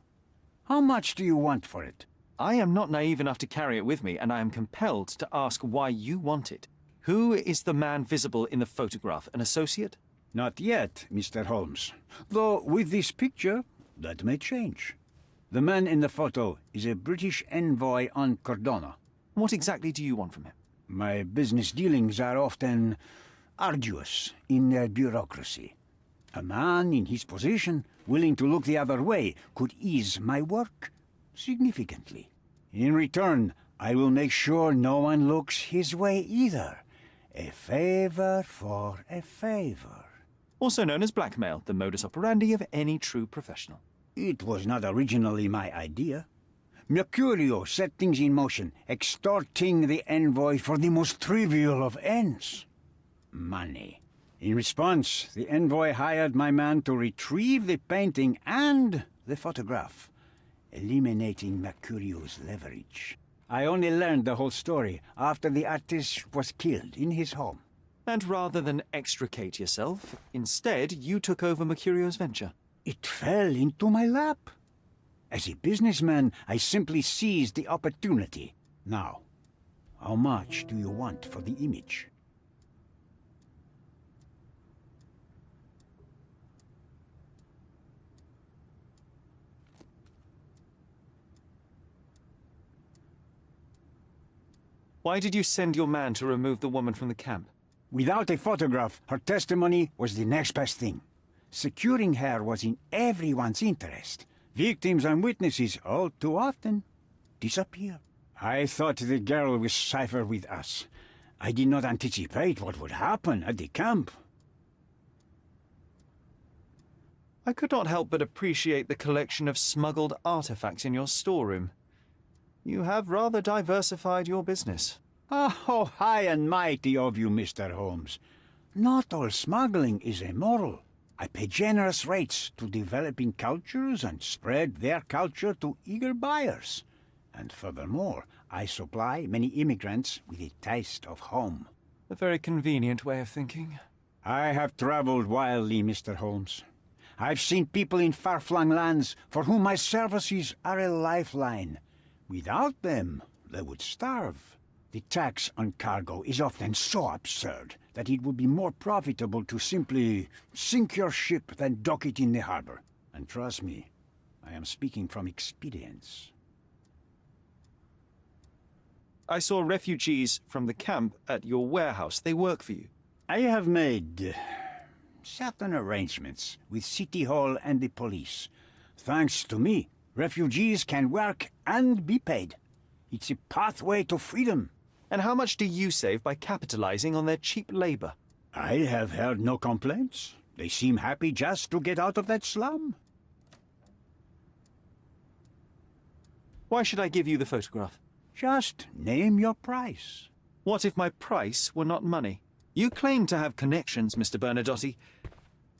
How much do you want for it?
I am not naive enough to carry it with me, and I am compelled to ask why you want it. Who is the man visible in the photograph? An associate?
Not yet, Mr. Holmes. Though with this picture, that may change. The man in the photo is a British envoy on Cordona.
What exactly do you want from him?
My business dealings are often arduous in their bureaucracy. A man in his position, willing to look the other way, could ease my work significantly. In return, I will make sure no one looks his way either. A favor for a favor.
Also known as blackmail, the modus operandi of any true professional.
It was not originally my idea. Mercurio set things in motion, extorting the envoy for the most trivial of ends. Money. In response, the envoy hired my man to retrieve the painting and the photograph, eliminating Mercurio's leverage. I only learned the whole story after the artist was killed in his home.
And rather than extricate yourself, instead you took over Mercurio's venture.
It fell into my lap. As a businessman, I simply seized the opportunity. Now, how much do you want for the image?
Why did you send your man to remove the woman from the camp?
Without a photograph, her testimony was the next best thing. Securing her was in everyone's interest. Victims and witnesses, all too often, disappear. I thought the girl was safer with us. I did not anticipate what would happen at the camp.
I could not help but appreciate the collection of smuggled artifacts in your storeroom. You have rather diversified your business.
Oh, high and mighty of you, Mr. Holmes. Not all smuggling is immoral. I pay generous rates to developing cultures and spread their culture to eager buyers. And furthermore, I supply many immigrants with a taste of home.
A very convenient way of thinking.
I have traveled wildly, Mr. Holmes. I've seen people in far-flung lands for whom my services are a lifeline. Without them, they would starve. The tax on cargo is often so absurd that it would be more profitable to simply sink your ship than dock it in the harbor. And trust me, I am speaking from experience.
I saw refugees from the camp at your warehouse. They work for you.
I have made certain arrangements with City Hall and the police. Thanks to me, refugees can work and be paid. It's a pathway to freedom.
And how much do you save by capitalizing on their cheap labor?
I have heard no complaints. They seem happy just to get out of that slum.
Why should I give you the photograph?
Just name your price.
What if my price were not money? You claim to have connections, Mr. Bernadotte.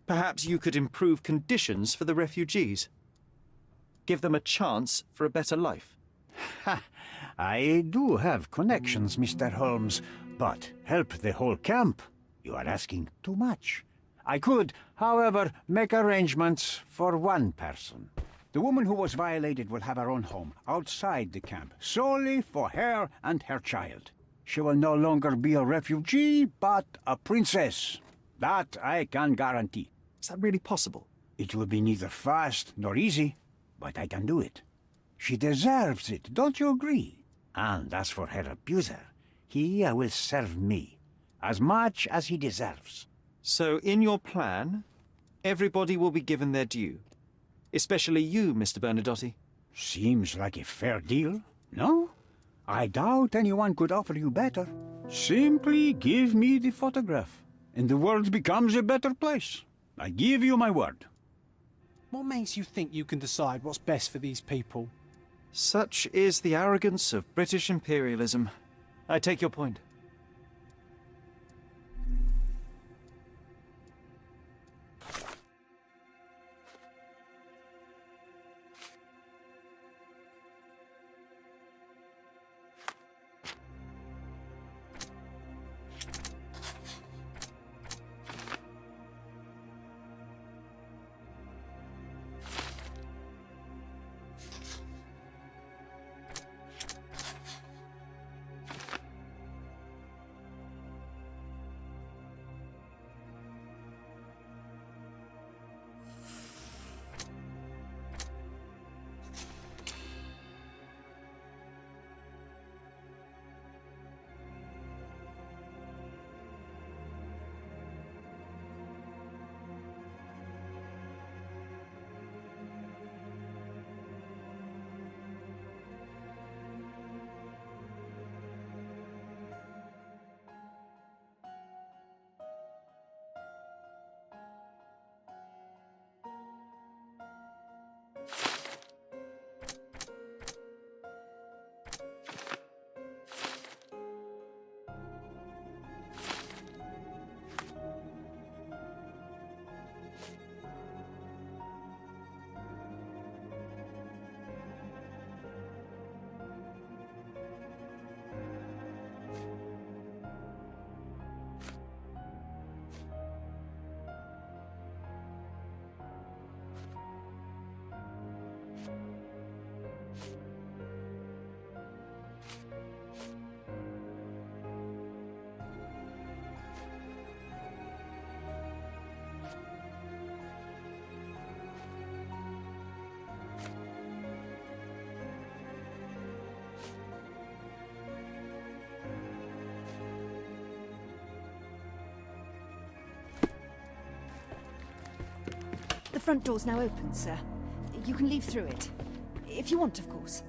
Perhaps you could improve conditions for the refugees. Give them a chance for a better life.
Ha! I do have connections, Mr. Holmes, but help the whole camp? You are asking too much. I could, however, make arrangements for one person. The woman who was violated will have her own home, outside the camp, solely for her and her child. She will no longer be a refugee, but a princess. That I can guarantee.
Is that really possible?
It will be neither fast nor easy, but I can do it. She deserves it, don't you agree? And as for her abuser, he will serve me, as much as he deserves.
So, in your plan, everybody will be given their due. Especially you, Mr. Bernadotte.
Seems like a fair deal, no? I doubt anyone could offer you better. Simply give me the photograph, and the world becomes a better place. I give you my word.
What makes you think you can decide what's best for these people?
Such is the arrogance of British imperialism. I take your point.
The front door's now open, sir. You can leave through it. If you want, of course.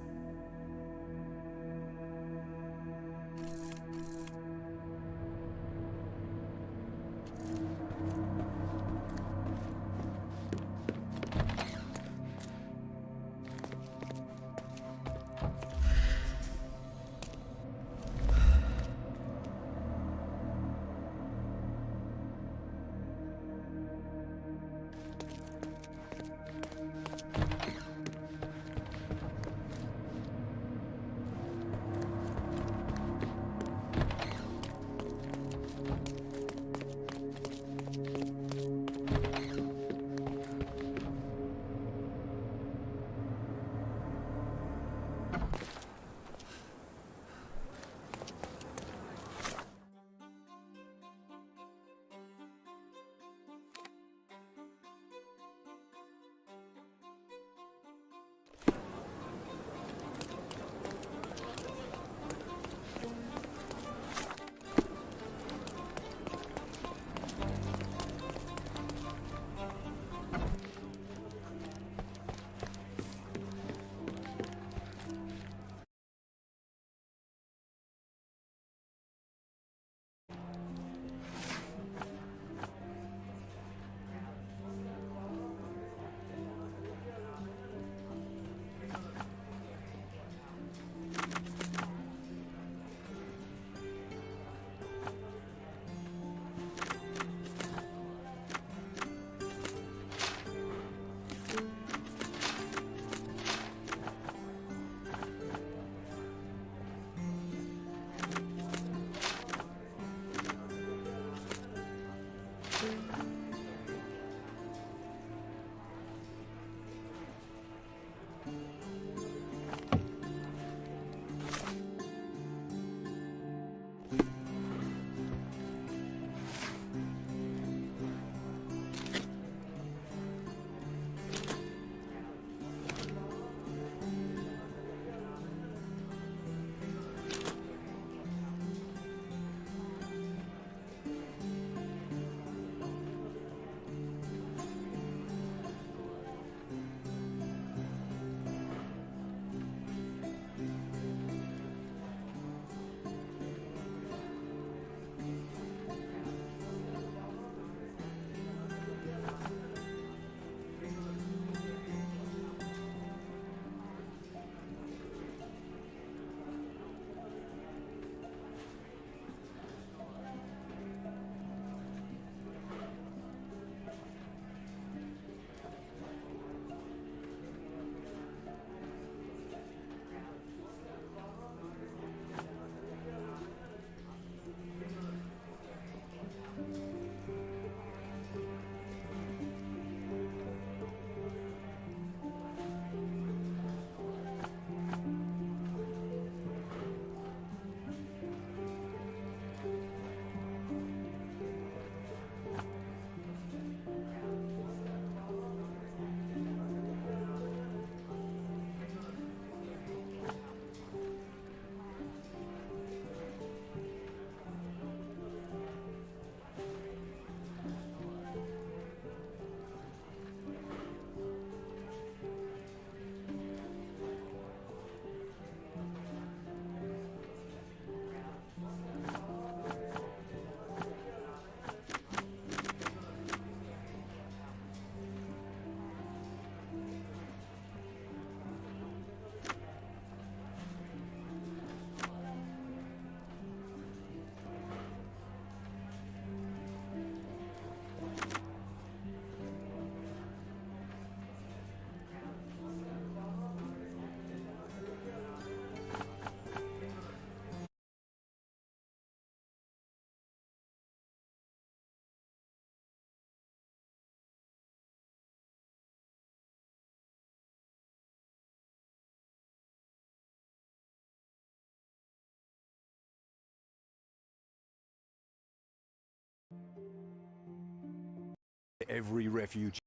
Every refugee.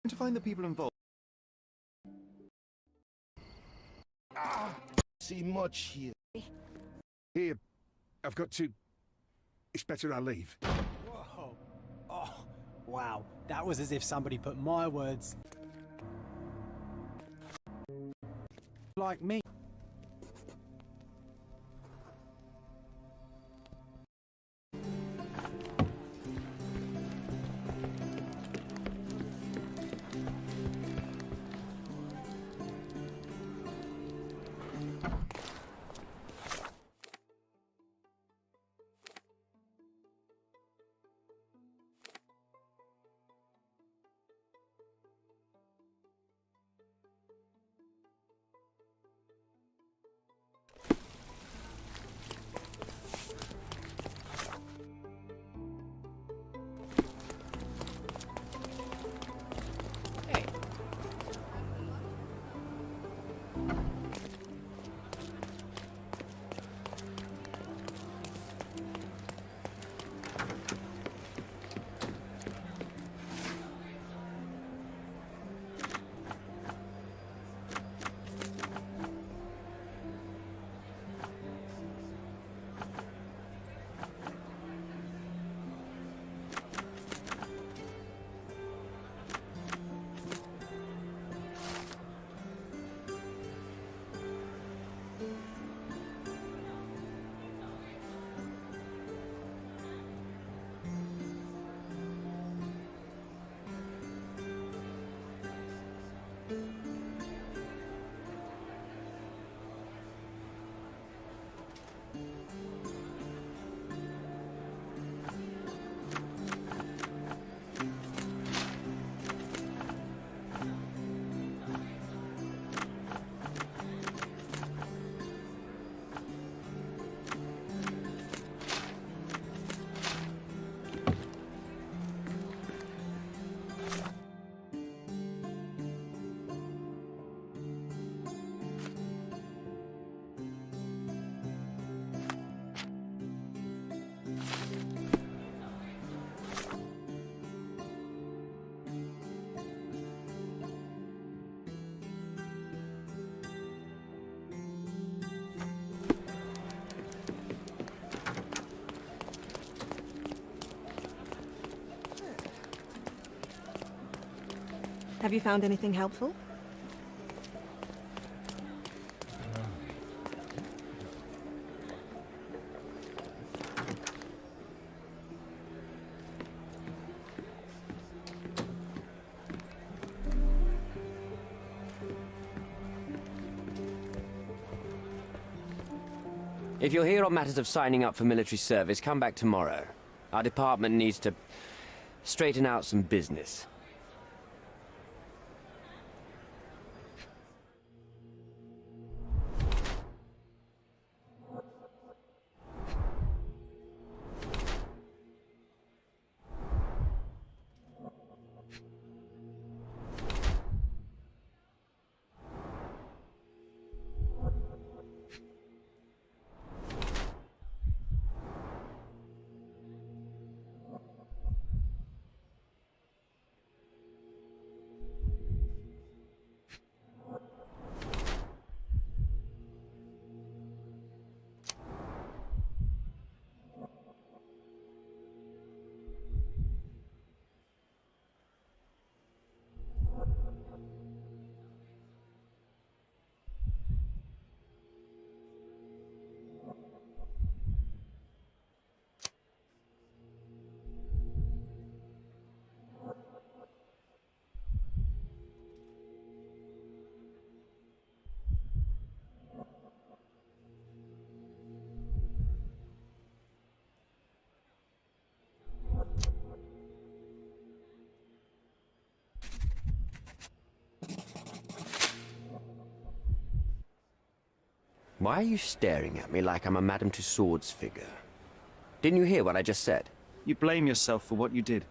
To find the people involved.
See much here.
Here, I've got to... It's better I leave.
Whoa. Oh, wow. That was as if somebody put my words like me.
Have you found anything helpful?
If you're here on matters of signing up for military service, come back tomorrow. Our department needs to straighten out some business. Why are you staring at me like I'm a Madame Tussauds figure? Didn't you hear what I just said?
You blame yourself for what you did.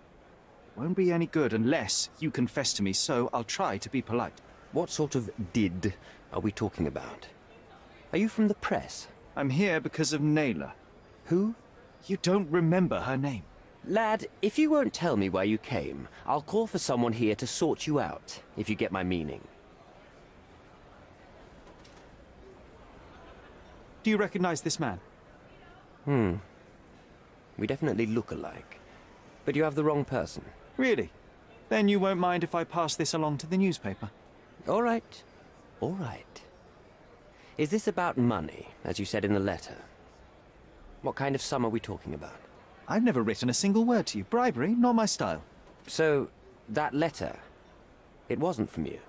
Won't be any good unless you confess to me, so I'll try to be polite.
What sort of did are we talking about? Are you from the press?
I'm here because of Naylor.
Who?
You don't remember her name.
Lad, if you won't tell me why you came, I'll call for someone here to sort you out, if you get my meaning.
Do you recognize this man?
We definitely look alike. But you have the wrong person.
Really? Then you won't mind if I pass this along to the newspaper?
All right. All right. Is this about money, as you said in the letter? What kind of sum are we talking about?
I've never written a single word to you. Bribery, not my style.
So, that letter, it wasn't from you?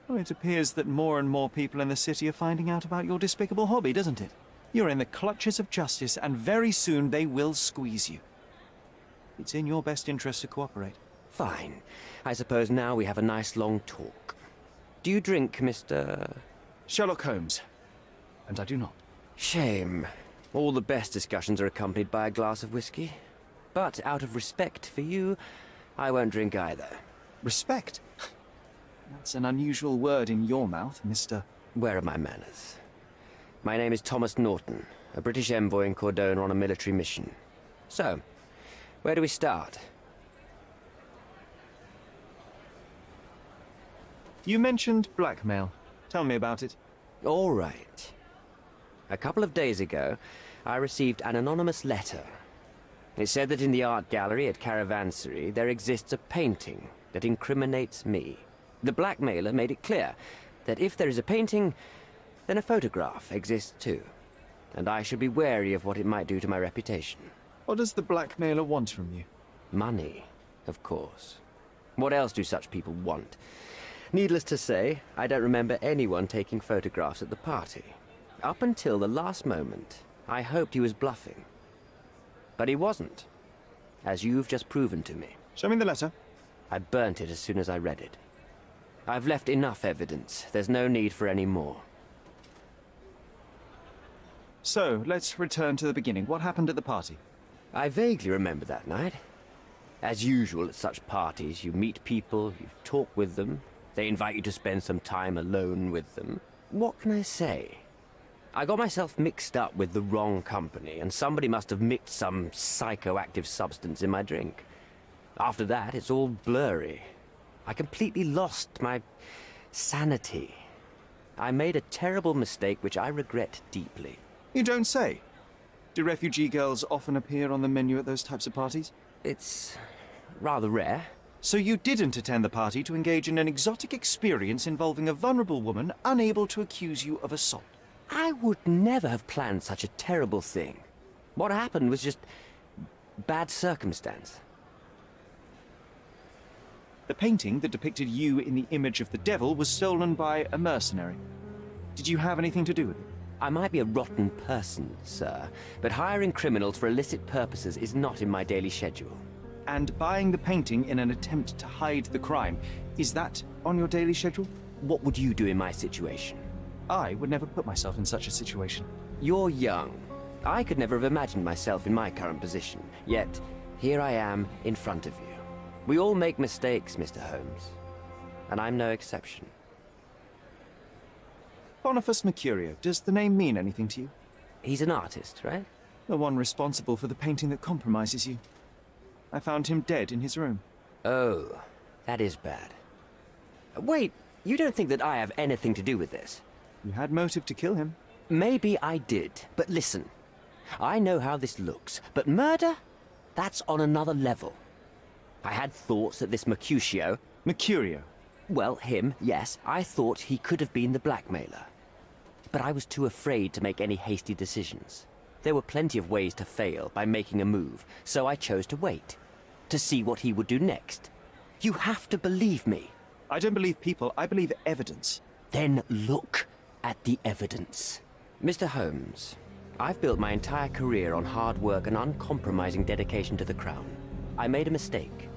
Oh, it appears that more and more people in the city are finding out about your despicable hobby, doesn't it? You're in the clutches of justice, and very soon they will squeeze you. It's in your best interest to cooperate.
Fine. I suppose now we have a nice long talk. Do you drink, Mr.
Sherlock Holmes. And I do not.
Shame. All the best discussions are accompanied by a glass of whiskey. But out of respect for you, I won't drink either.
Respect? That's an unusual word in your mouth, Mr.
Where are my manners? My name is Thomas Norton, a British envoy in Cordona on a military mission. So, where do we start?
You mentioned blackmail. Tell me about it.
All right. A couple of days ago, I received an anonymous letter. It said that in the art gallery at Caravansary there exists a painting that incriminates me. The blackmailer made it clear that if there is a painting, then a photograph exists too. And I should be wary of what it might do to my reputation.
What does the blackmailer want from you?
Money, of course. What else do such people want? Needless to say, I don't remember anyone taking photographs at the party. Up until the last moment, I hoped he was bluffing. But he wasn't, as you've just proven to me.
Show me the letter.
I burnt it as soon as I read it. I've left enough evidence. There's no need for any more.
So, let's return to the beginning. What happened at the party?
I vaguely remember that night. As usual at such parties, you meet people, you talk with them, they invite you to spend some time alone with them. What can I say? I got myself mixed up with the wrong company, and somebody must have mixed some psychoactive substance in my drink. After that, it's all blurry. I completely lost my sanity. I made a terrible mistake which I regret deeply.
You don't say. Do refugee girls often appear on the menu at those types of parties?
It's rather rare.
So you didn't attend the party to engage in an exotic experience involving a vulnerable woman unable to accuse you of assault?
I would never have planned such a terrible thing. What happened was just bad circumstance.
The painting that depicted you in the image of the devil was stolen by a mercenary. Did you have anything to do with it?
I might be a rotten person, sir, but hiring criminals for illicit purposes is not in my daily schedule.
And buying the painting in an attempt to hide the crime, is that on your daily schedule?
What would you do in my situation?
I would never put myself in such a situation.
You're young. I could never have imagined myself in my current position, yet here I am in front of you. We all make mistakes, Mr. Holmes, and I'm no exception.
Boniface Mercurio, does the name mean anything to you?
He's an artist, right?
The one responsible for the painting that compromises you. I found him dead in his room.
Oh, that is bad. Wait, you don't think that I have anything to do with this?
You had motive to kill him.
Maybe I did, but listen. I know how this looks, but murder? That's on another level. I had thoughts that this Mercutio...
Mercurio?
Well, him, yes. I thought he could have been the blackmailer. But I was too afraid to make any hasty decisions. There were plenty of ways to fail by making a move, so I chose to wait. To see what he would do next. You have to believe me.
I don't believe people, I believe evidence.
Then look at the evidence. Mr. Holmes, I've built my entire career on hard work and uncompromising dedication to the Crown. I made a mistake,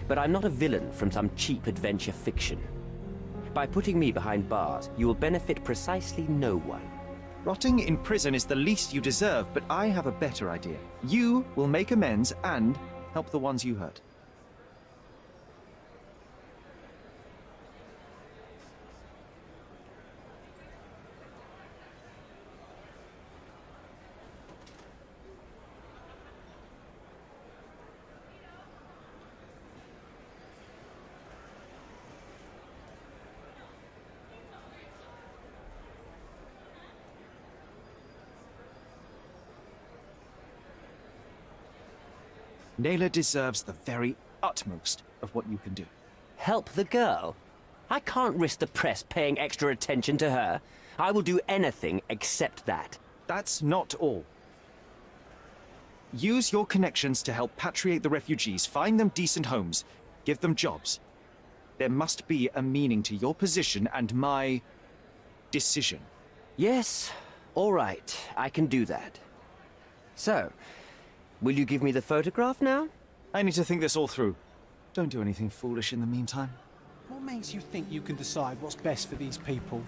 but I'm not a villain from some cheap adventure fiction. By putting me behind bars, you will benefit precisely no one.
Rotting in prison is the least you deserve, but I have a better idea. You will make amends and help the ones you hurt. Naylor deserves the very utmost of what you can do.
Help the girl? I can't risk the press paying extra attention to her. I will do anything except that.
That's not all. Use your connections to help patriate the refugees, find them decent homes, give them jobs. There must be a meaning to your position and my decision.
Yes, all right, I can do that. So, will you give me the photograph now?
I need to think this all through. Don't do anything foolish in the meantime.
What makes you think you can decide what's best for these people?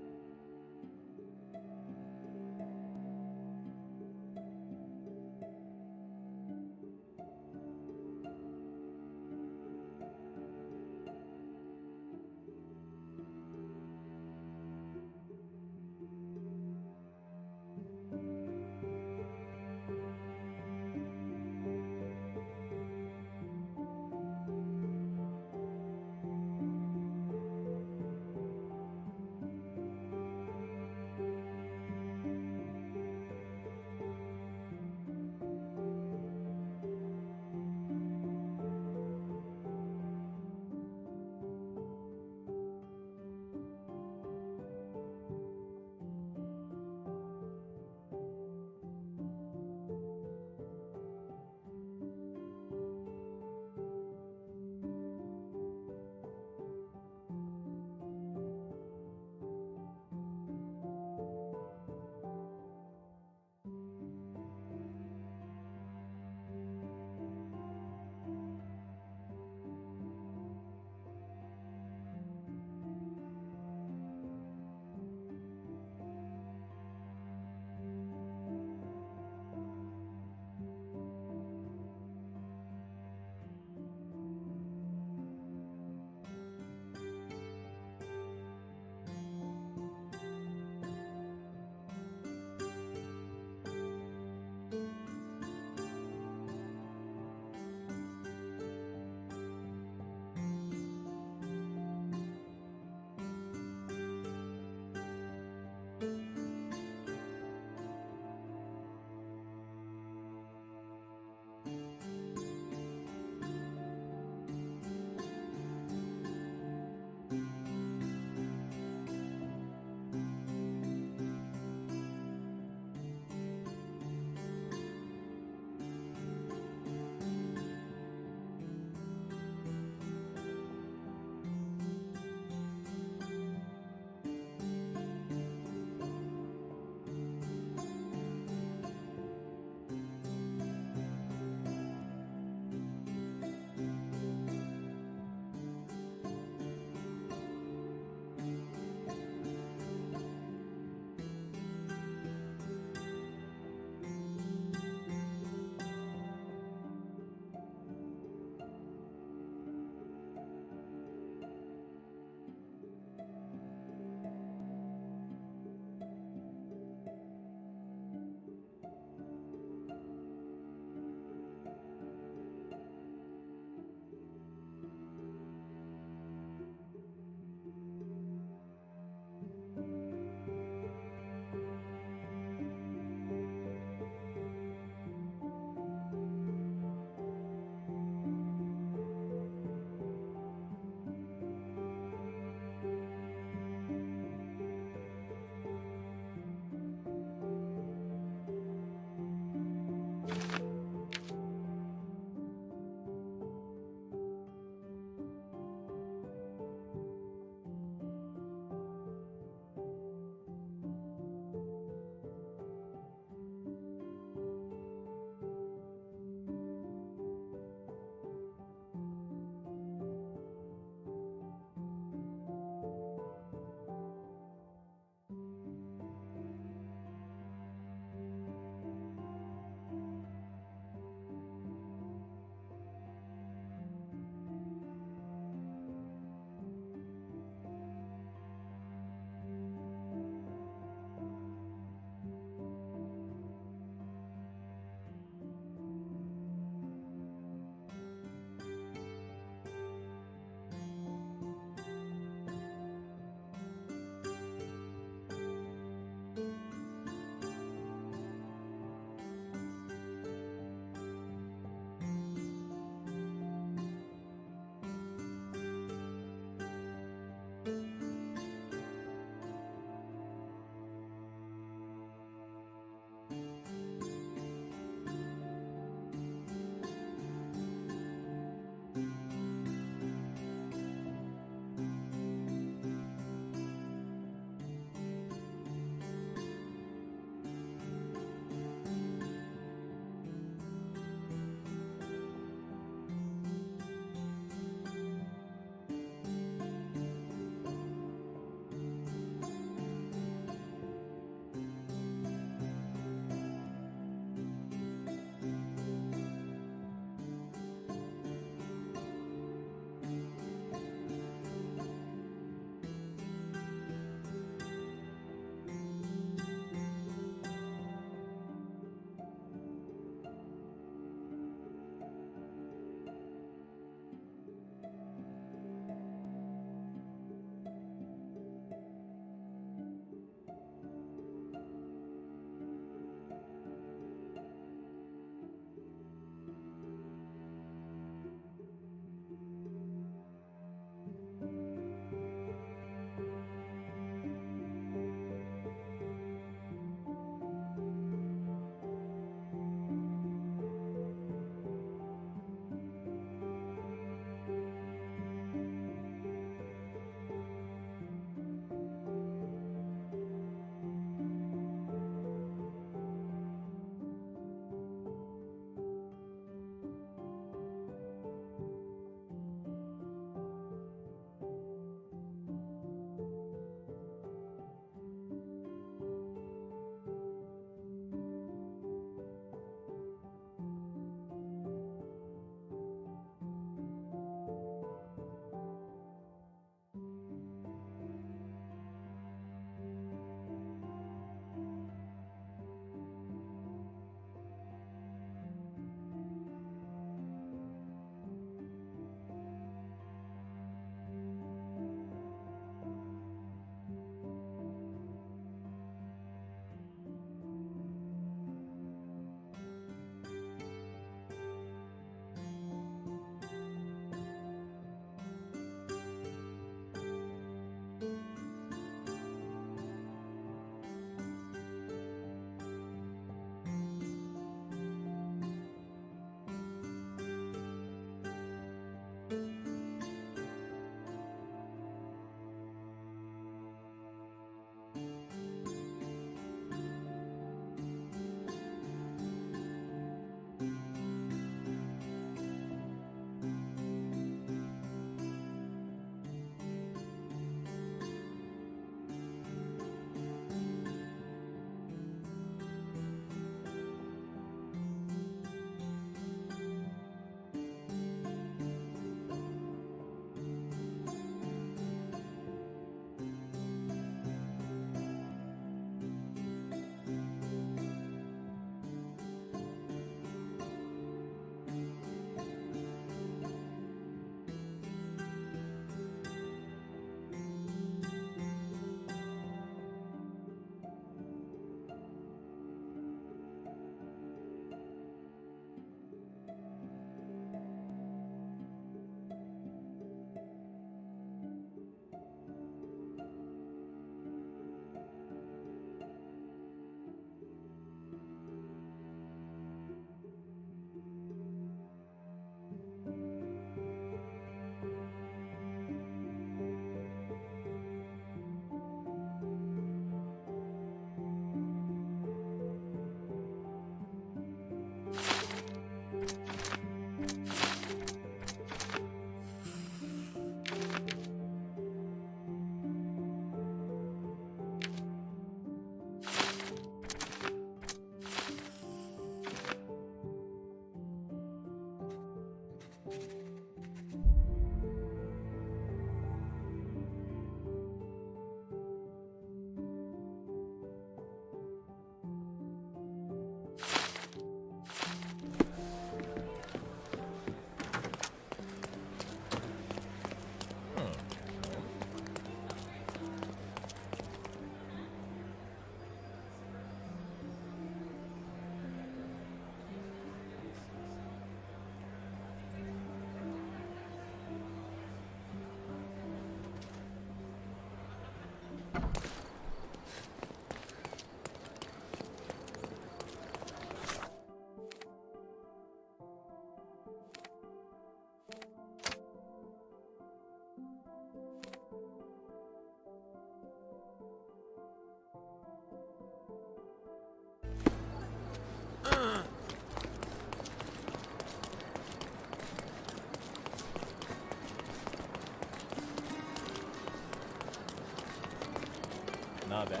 haber?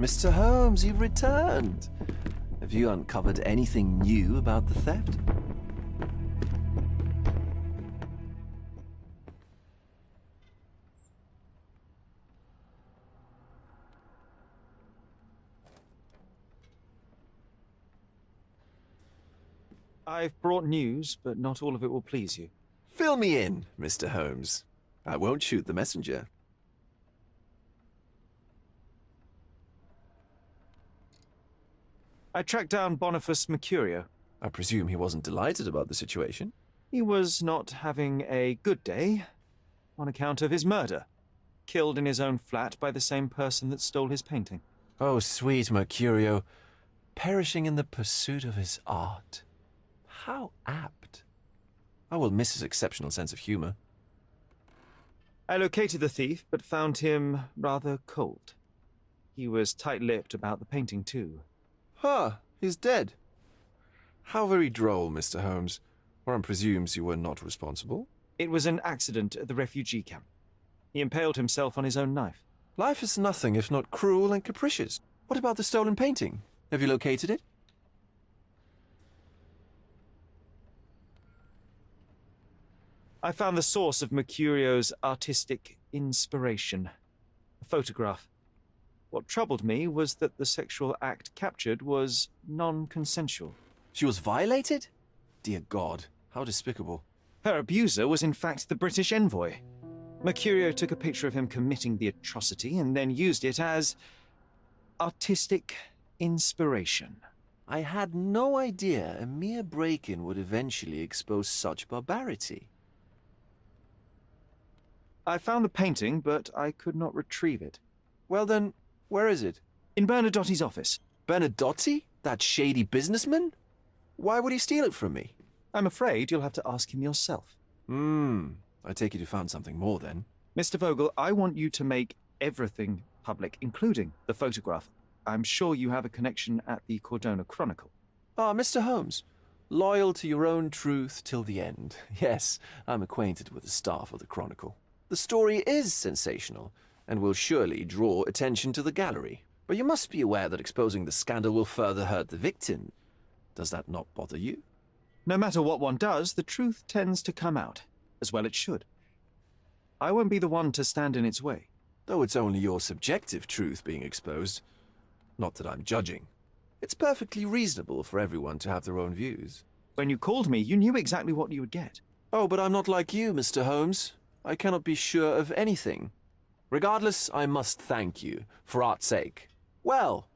Mr. Holmes, you've returned. Have you uncovered anything new about the theft?
I've brought news, but not all of it will please you.
Fill me in, Mr. Holmes. I won't shoot the messenger.
I tracked down Boniface Mercurio.
I presume he wasn't delighted about the situation.
He was not having a good day on account of his murder. Killed in his own flat by the same person that stole his painting.
Oh, sweet Mercurio, perishing in the pursuit of his art. How apt. I will miss his exceptional sense of humor.
I located the thief, but found him rather cold. He was tight-lipped about the painting, too.
Huh, he's dead. How very droll, Mr. Holmes. Warren presumes you were not responsible.
It was an accident at the refugee camp. He impaled himself on his own knife.
Life is nothing if not cruel and capricious. What about the stolen painting? Have you located it?
I found the source of Mercurio's artistic inspiration. A photograph. What troubled me was that the sexual act captured was non-consensual.
She was violated? Dear God, how despicable.
Her abuser was in fact the British envoy. Mercurio took a picture of him committing the atrocity and then used it as artistic inspiration.
I had no idea a mere break-in would eventually expose such barbarity.
I found the painting, but I could not retrieve it.
Well then, where is it?
In Bernadotti's office.
Bernadotti? That shady businessman? Why would he steal it from me?
I'm afraid you'll have to ask him yourself.
I take it you found something more then.
Mr. Vogel, I want you to make everything public, including the photograph. I'm sure you have a connection at the Cordona Chronicle.
Ah, Mr. Holmes. Loyal to your own truth till the end. Yes, I'm acquainted with the staff of the Chronicle. The story is sensational, and will surely draw attention to the gallery. But you must be aware that exposing the scandal will further hurt the victim. Does that not bother you?
No matter what one does, the truth tends to come out, as well it should. I won't be the one to stand in its way.
Though it's only your subjective truth being exposed. Not that I'm judging. It's perfectly reasonable for everyone to have their own views.
When you called me, you knew exactly what you would get.
Oh, but I'm not like you, Mr. Holmes. I cannot be sure of anything. Regardless, I must thank you, for art's sake. Well,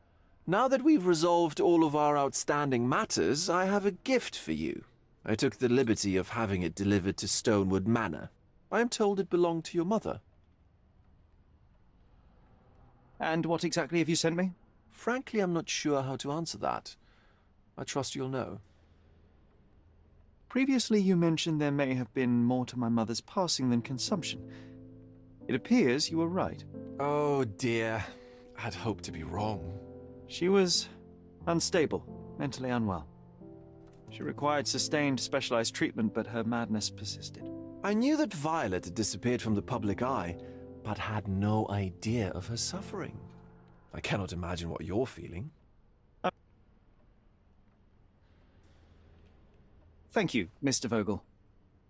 now that we've resolved all of our outstanding matters, I have a gift for you. I took the liberty of having it delivered to Stonewood Manor. I am told it belonged to your mother.
And what exactly have you sent me?
Frankly, I'm not sure how to answer that. I trust you'll know.
Previously, you mentioned there may have been more to my mother's passing than consumption. It appears you were right.
Oh dear. I'd hoped to be wrong.
She was unstable, mentally unwell. She required sustained, specialized treatment, but her madness persisted.
I knew that Violet had disappeared from the public eye, but had no idea of her suffering. I cannot imagine what you're feeling.
Thank you, Mr. Vogel.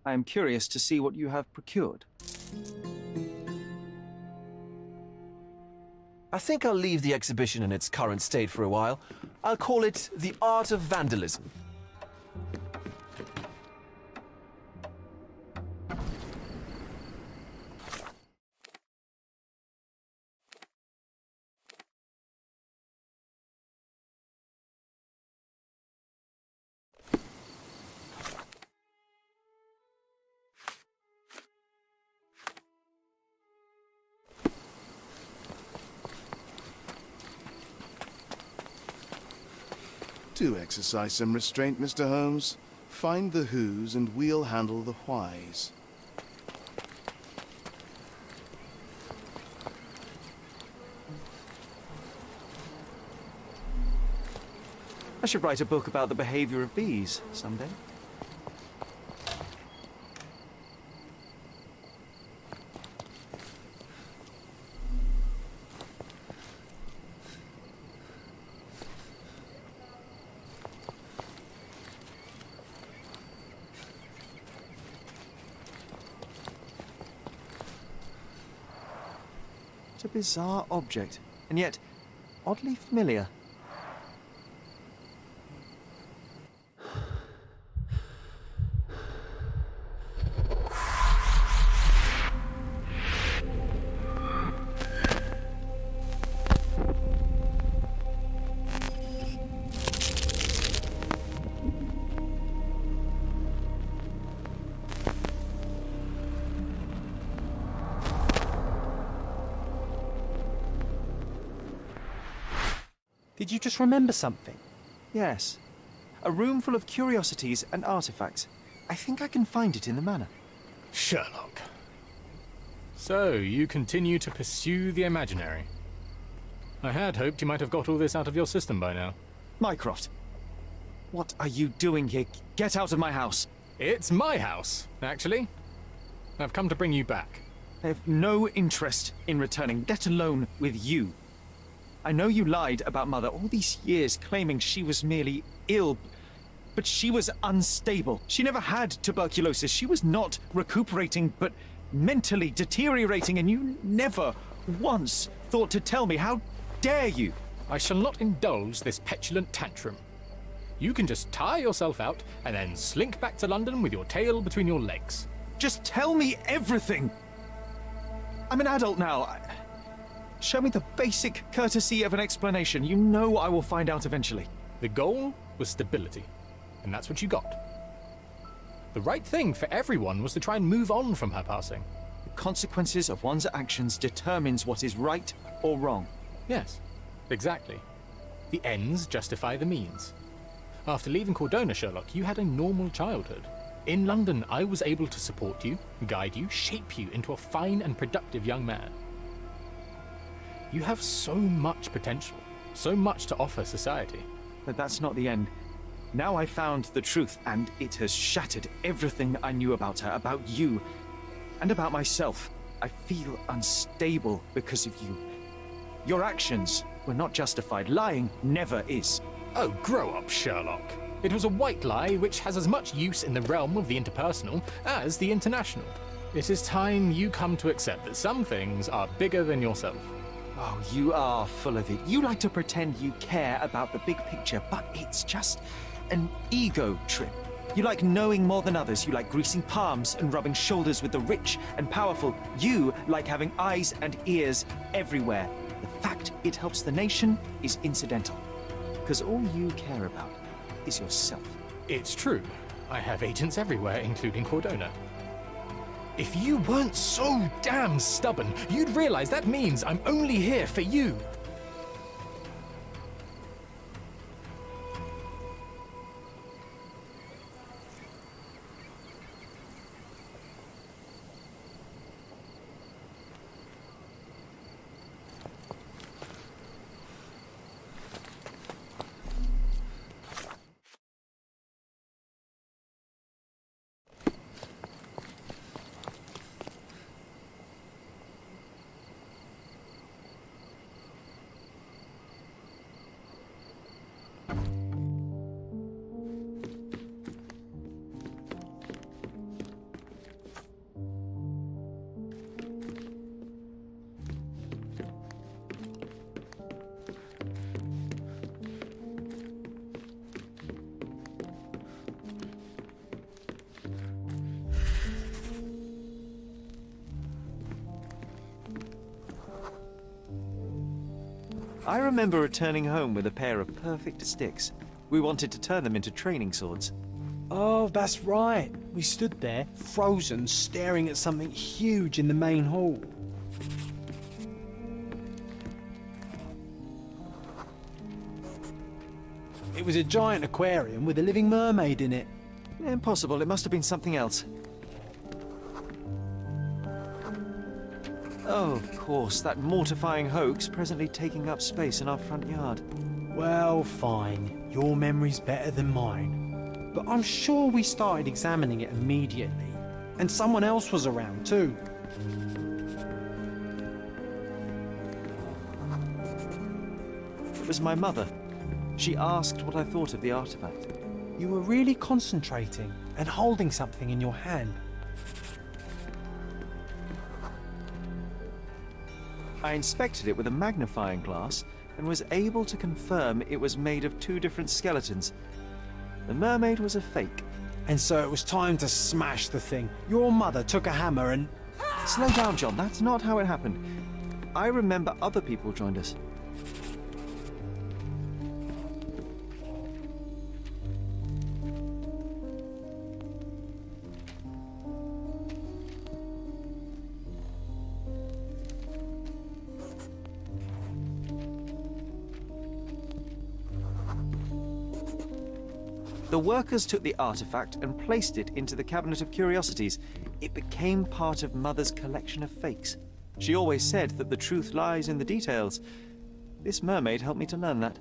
I am curious to see what you have procured.
I think I'll leave the exhibition in its current state for a while. I'll call it The Art of Vandalism.
Do exercise some restraint, Mr. Holmes. Find the whos and we'll handle the whys.
I should write a book about the behavior of bees someday. It's a bizarre object, and yet oddly familiar.
Did you just remember something?
Yes. A room full of curiosities and artifacts. I think I can find it in the manor.
Sherlock. So, you continue to pursue the imaginary. I had hoped you might have got all this out of your system by now.
Mycroft, what are you doing here? Get out of my house!
It's my house, actually. I've come to bring you back.
I have no interest in returning, let alone with you. I know you lied about Mother all these years, claiming she was merely ill, but she was unstable. She never had tuberculosis. She was not recuperating, but mentally deteriorating, and you never once thought to tell me. How dare you?
I shall not indulge this petulant tantrum. You can just tire yourself out and then slink back to London with your tail between your legs.
Just tell me everything! I'm an adult now. Show me the basic courtesy of an explanation. You know I will find out eventually.
The goal was stability, and that's what you got. The right thing for everyone was to try and move on from her passing.
The consequences of one's actions determines what is right or wrong.
Yes, exactly. The ends justify the means. After leaving Cordona, Sherlock, you had a normal childhood. In London, I was able to support you, guide you, shape you into a fine and productive young man. You have so much potential, so much to offer society.
But that's not the end. Now I found the truth, and it has shattered everything I knew about her, about you, and about myself. I feel unstable because of you. Your actions were not justified. Lying never is.
Oh, grow up, Sherlock. It was a white lie which has as much use in the realm of the interpersonal as the international. It is time you come to accept that some things are bigger than yourself.
Oh, you are full of it. You like to pretend you care about the big picture, but it's just an ego trip. You like knowing more than others. You like greasing palms and rubbing shoulders with the rich and powerful. You like having eyes and ears everywhere. The fact it helps the nation is incidental, because all you care about is yourself.
It's true. I have agents everywhere, including Cordona. If you weren't so damn stubborn, you'd realize that means I'm only here for you.
I remember returning home with a pair of perfect sticks. We wanted to turn them into training swords.
Oh, that's right. We stood there, frozen, staring at something huge in the main hall. It was a giant aquarium with a living mermaid in it.
Impossible. It must have been something else. Oh, of course, that mortifying hoax presently taking up space in our front yard.
Well, fine. Your memory's better than mine. But I'm sure we started examining it immediately. And someone else was around too.
It was my mother. She asked what I thought of the artifact.
You were really concentrating and holding something in your hand.
I inspected it with a magnifying glass and was able to confirm it was made of two different skeletons. The mermaid was a fake.
And so it was time to smash the thing. Your mother took a hammer and...
Slow down, John. That's not how it happened. I remember other people joined us. The workers took the artifact and placed it into the Cabinet of Curiosities. It became part of Mother's collection of fakes. She always said that the truth lies in the details. This mermaid helped me to learn that.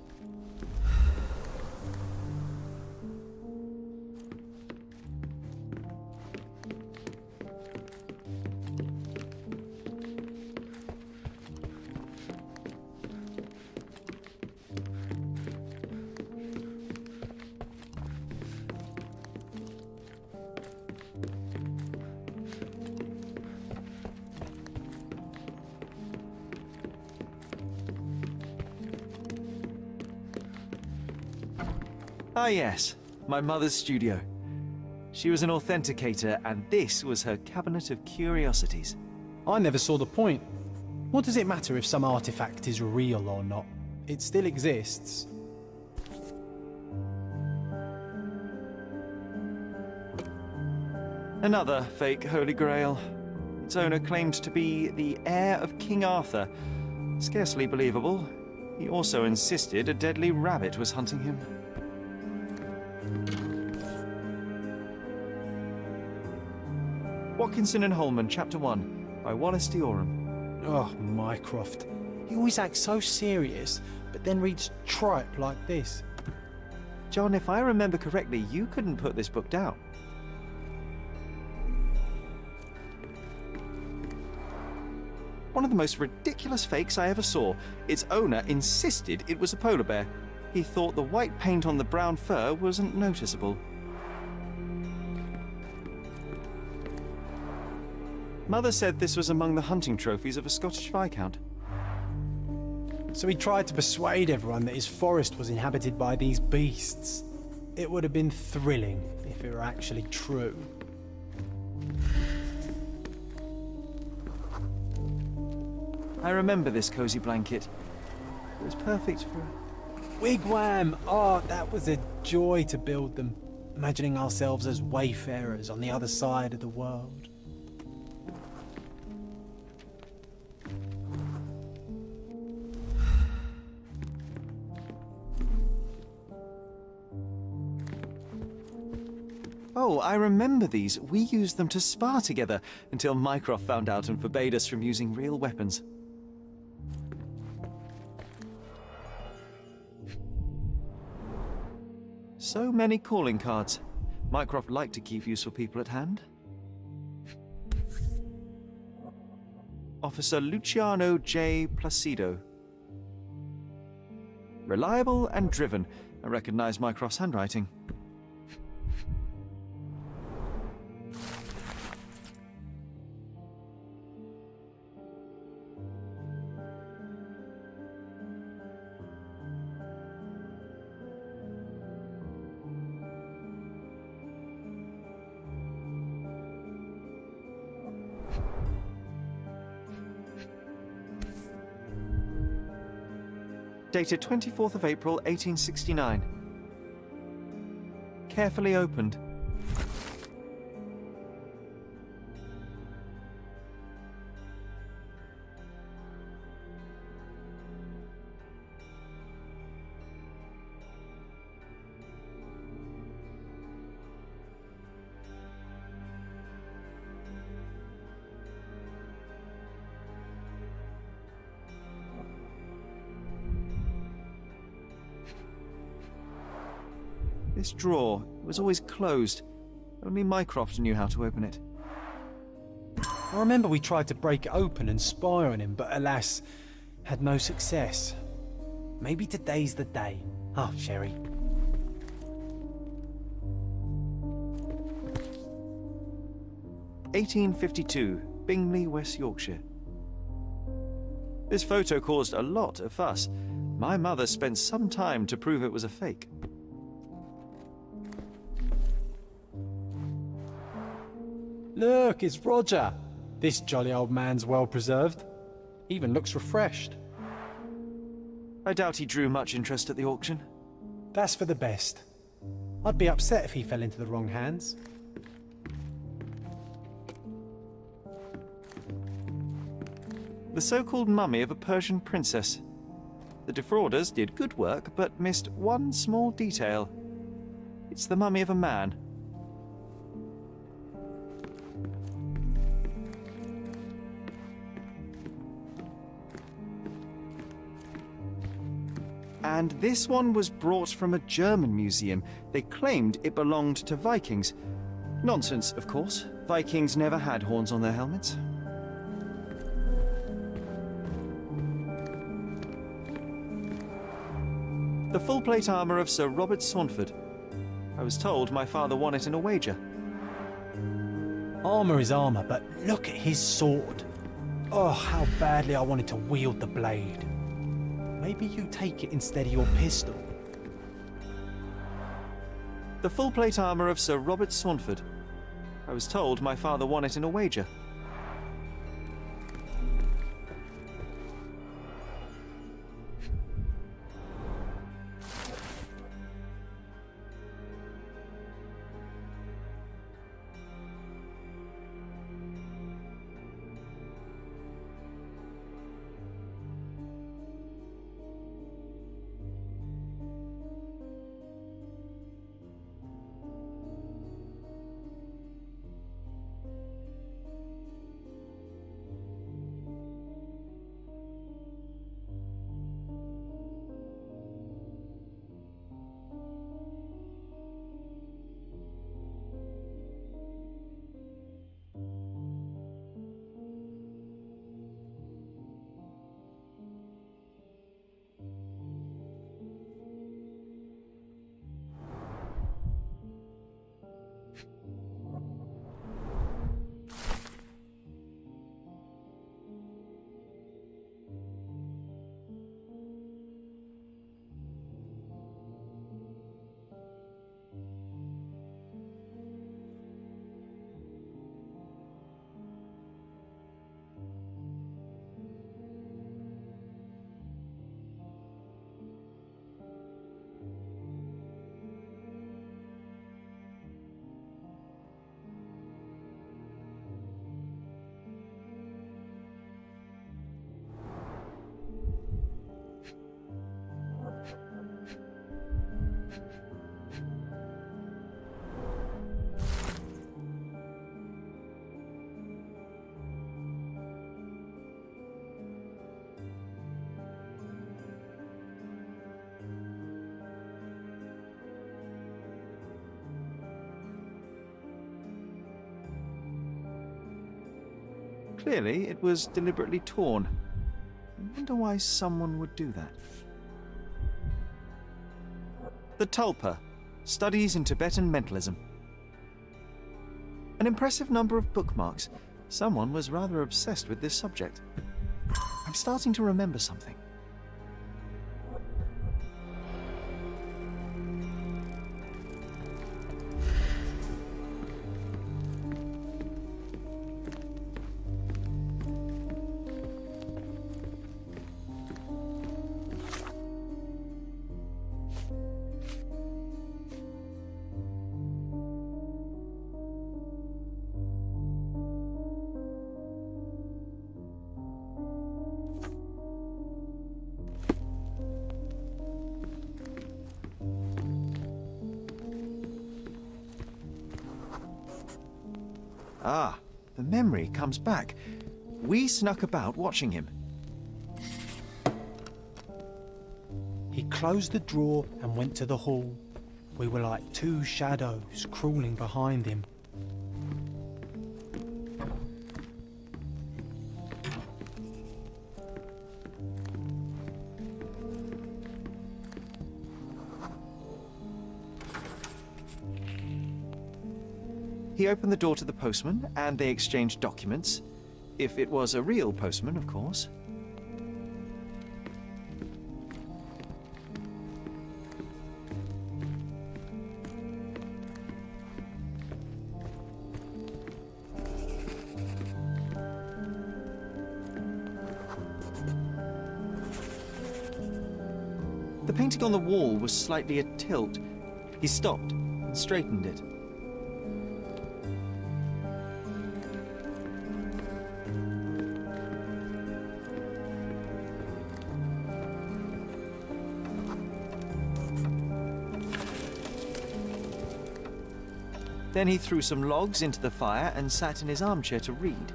Ah yes, my mother's studio. She was an authenticator, and this was her Cabinet of Curiosities.
I never saw the point. What does it matter if some artifact is real or not? It still exists.
Another fake Holy Grail. Its owner claimed to be the heir of King Arthur. Scarcely believable. He also insisted a deadly rabbit was hunting him. Watkinson and Holman, Chapter 1, by Wallace Dioram.
Oh, Mycroft. He always acts so serious, but then reads tripe like this.
John, if I remember correctly, you couldn't put this book down. One of the most ridiculous fakes I ever saw. Its owner insisted it was a polar bear. He thought the white paint on the brown fur wasn't noticeable. Mother said this was among the hunting trophies of a Scottish Viscount.
So he tried to persuade everyone that his forest was inhabited by these beasts. It would have been thrilling if it were actually true.
I remember this cozy blanket. It was perfect for...
Wigwam! Oh, that was a joy to build them. Imagining ourselves as wayfarers on the other side of the world.
Oh, I remember these. We used them to spar together until Mycroft found out and forbade us from using real weapons. So many calling cards. Mycroft liked to keep useful people at hand. Officer Luciano J. Placido. Reliable and driven. I recognize Mycroft's handwriting. Dated 24th of April, 1869. Carefully opened. This drawer was always closed. Only Mycroft knew how to open it.
I remember we tried to break it open and spy on him, but alas, had no success. Maybe today's the day. Oh, Sherry.
"1852, Bingley, West Yorkshire." This photo caused a lot of fuss. My mother spent some time to prove it was a fake.
Look, it's Roger. This jolly old man's well preserved. Even looks refreshed.
I doubt he drew much interest at the auction.
That's for the best. I'd be upset if he fell into the wrong hands.
The so-called mummy of a Persian princess. The defrauders did good work, but missed one small detail. It's the mummy of a man. And this one was brought from a German museum. They claimed it belonged to Vikings. Nonsense, of course. Vikings never had horns on their helmets. The full-plate armour of Sir Robert Saunford. I was told my father won it in a wager.
Armour is armour, but look at his sword. Oh, how badly I wanted to wield the blade. Maybe you take it instead of your pistol.
The full-plate armour of Sir Robert Saunford. I was told my father won it in a wager. Clearly, it was deliberately torn. I wonder why someone would do that. The Tulpa, Studies in Tibetan Mentalism. An impressive number of bookmarks. Someone was rather obsessed with this subject. I'm starting to remember something. Ah, the memory comes back. We snuck about watching him.
He closed the drawer and went to the hall. We were like two shadows crawling behind him.
He opened the door to the postman, and they exchanged documents. If it was a real postman, of course. The painting on the wall was slightly at tilt. He stopped and straightened it. Then he threw some logs into the fire and sat in his armchair to read.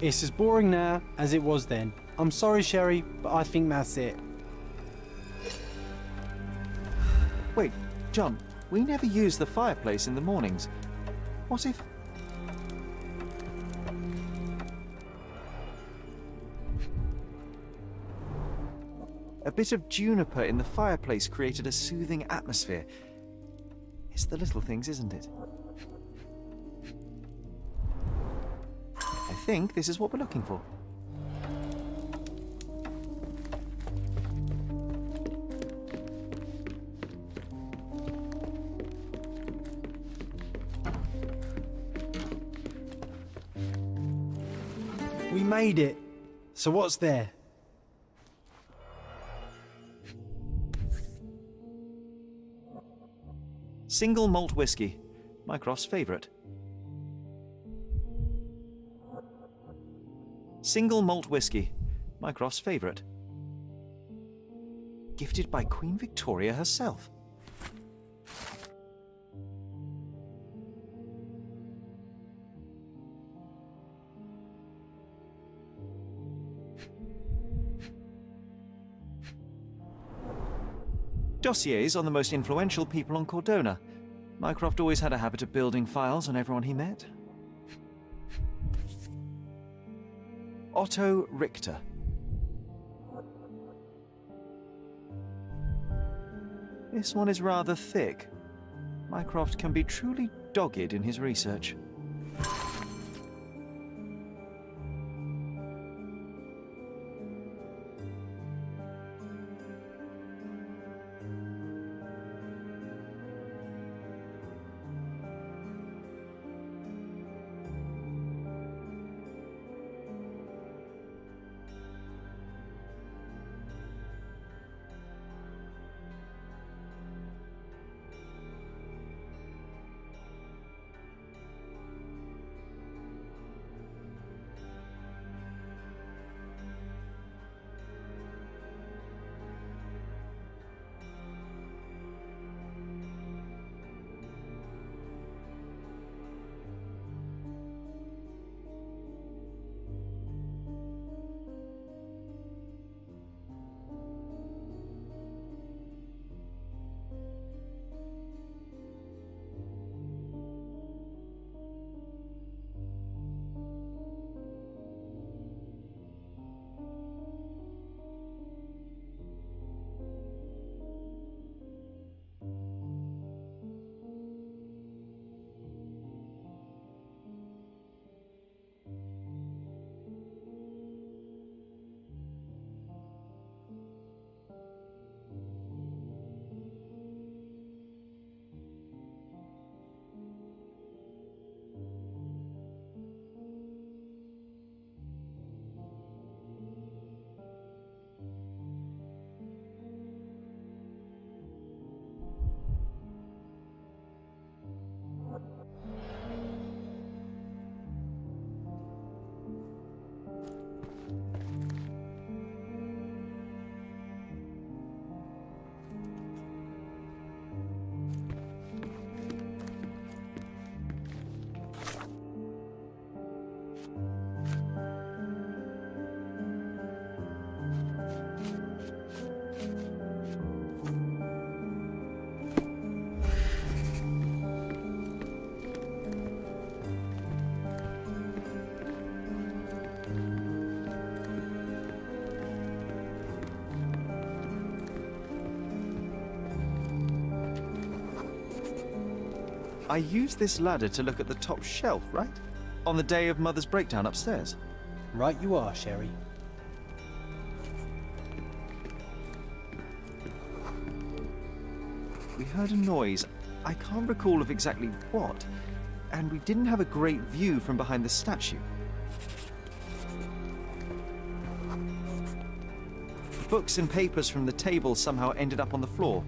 It's as boring now as it was then. I'm sorry, Sherry, but I think that's it.
Wait, John, we never use the fireplace in the mornings. What if... A bit of juniper in the fireplace created a soothing atmosphere. It's the little things, isn't it? I think this is what we're looking for.
We made it. So what's there?
Single malt whiskey, Mycroft's favourite. Single malt whiskey, Mycroft's favourite. Gifted by Queen Victoria herself. Dossiers on the most influential people on Cordona. Mycroft always had a habit of building files on everyone he met. Otto Richter. This one is rather thick. Mycroft can be truly dogged in his research. I used this ladder to look at the top shelf, right? On the day of Mother's breakdown upstairs.
Right you are, Sherry.
We heard a noise. I can't recall of exactly what, and we didn't have a great view from behind the statue. The books and papers from the table somehow ended up on the floor.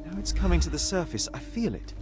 Now it's coming to the surface. I feel it.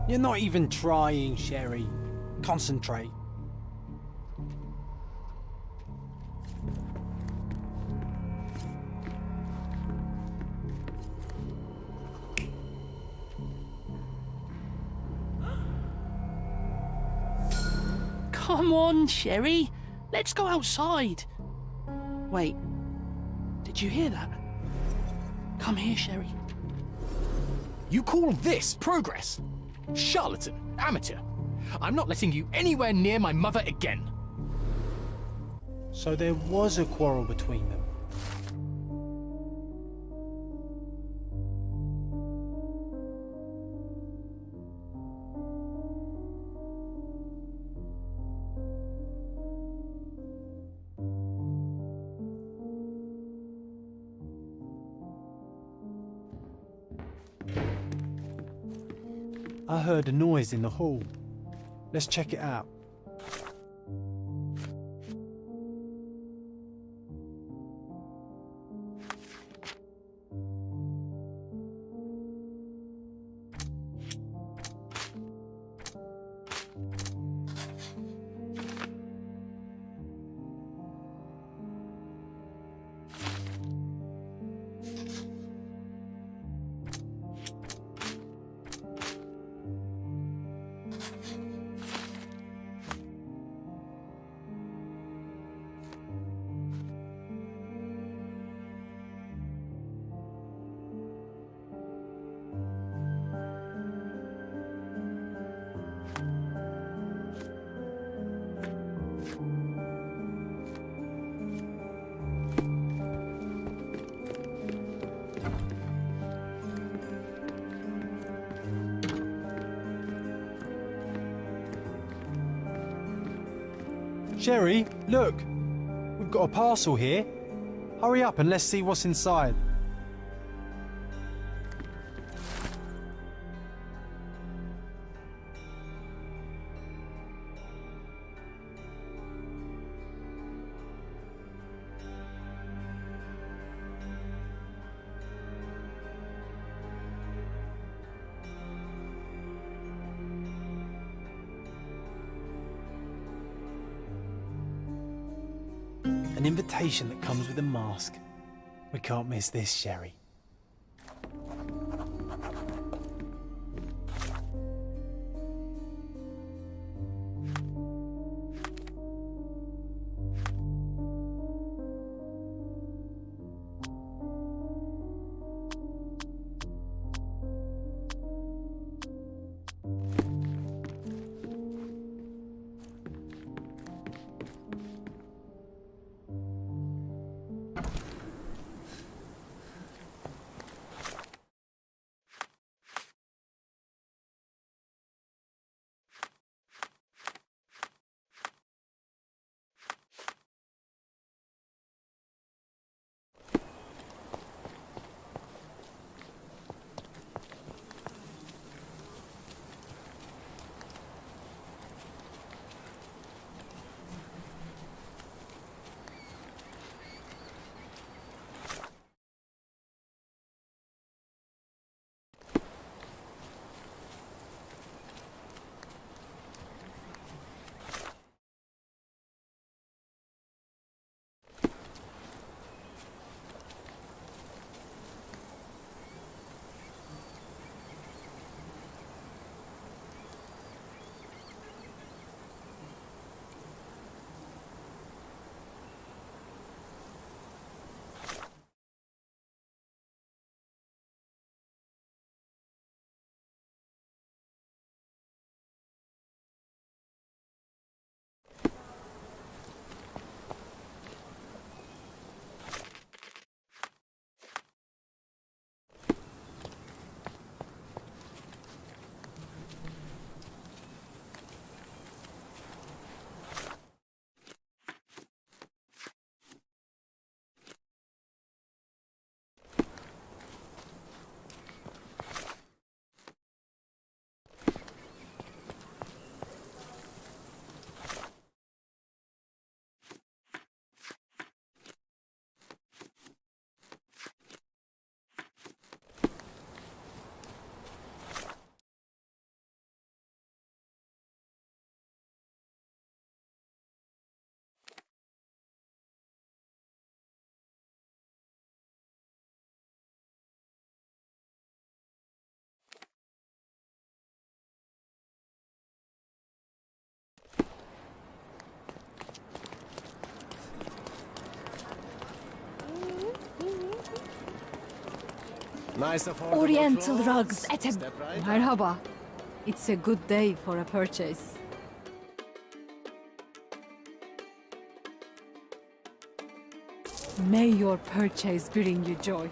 You're not even trying, Sherry. Concentrate.
Come on, Sherry. Let's go outside. Wait. Did you hear that? Come here, Sherry.
You call this progress? Charlatan, amateur. I'm not letting you anywhere near my mother again.
So there was a quarrel between them. I heard a noise in the hall. Let's check it out. Sherry, look! We've got a parcel here. Hurry up and let's see what's inside. An invitation that comes with a mask. We can't miss this, Sherry.
Nice affordable
Oriental
clothes.
rugs at a...
Step right up.
Merhaba. It's a good day for a purchase. May your purchase bring you joy.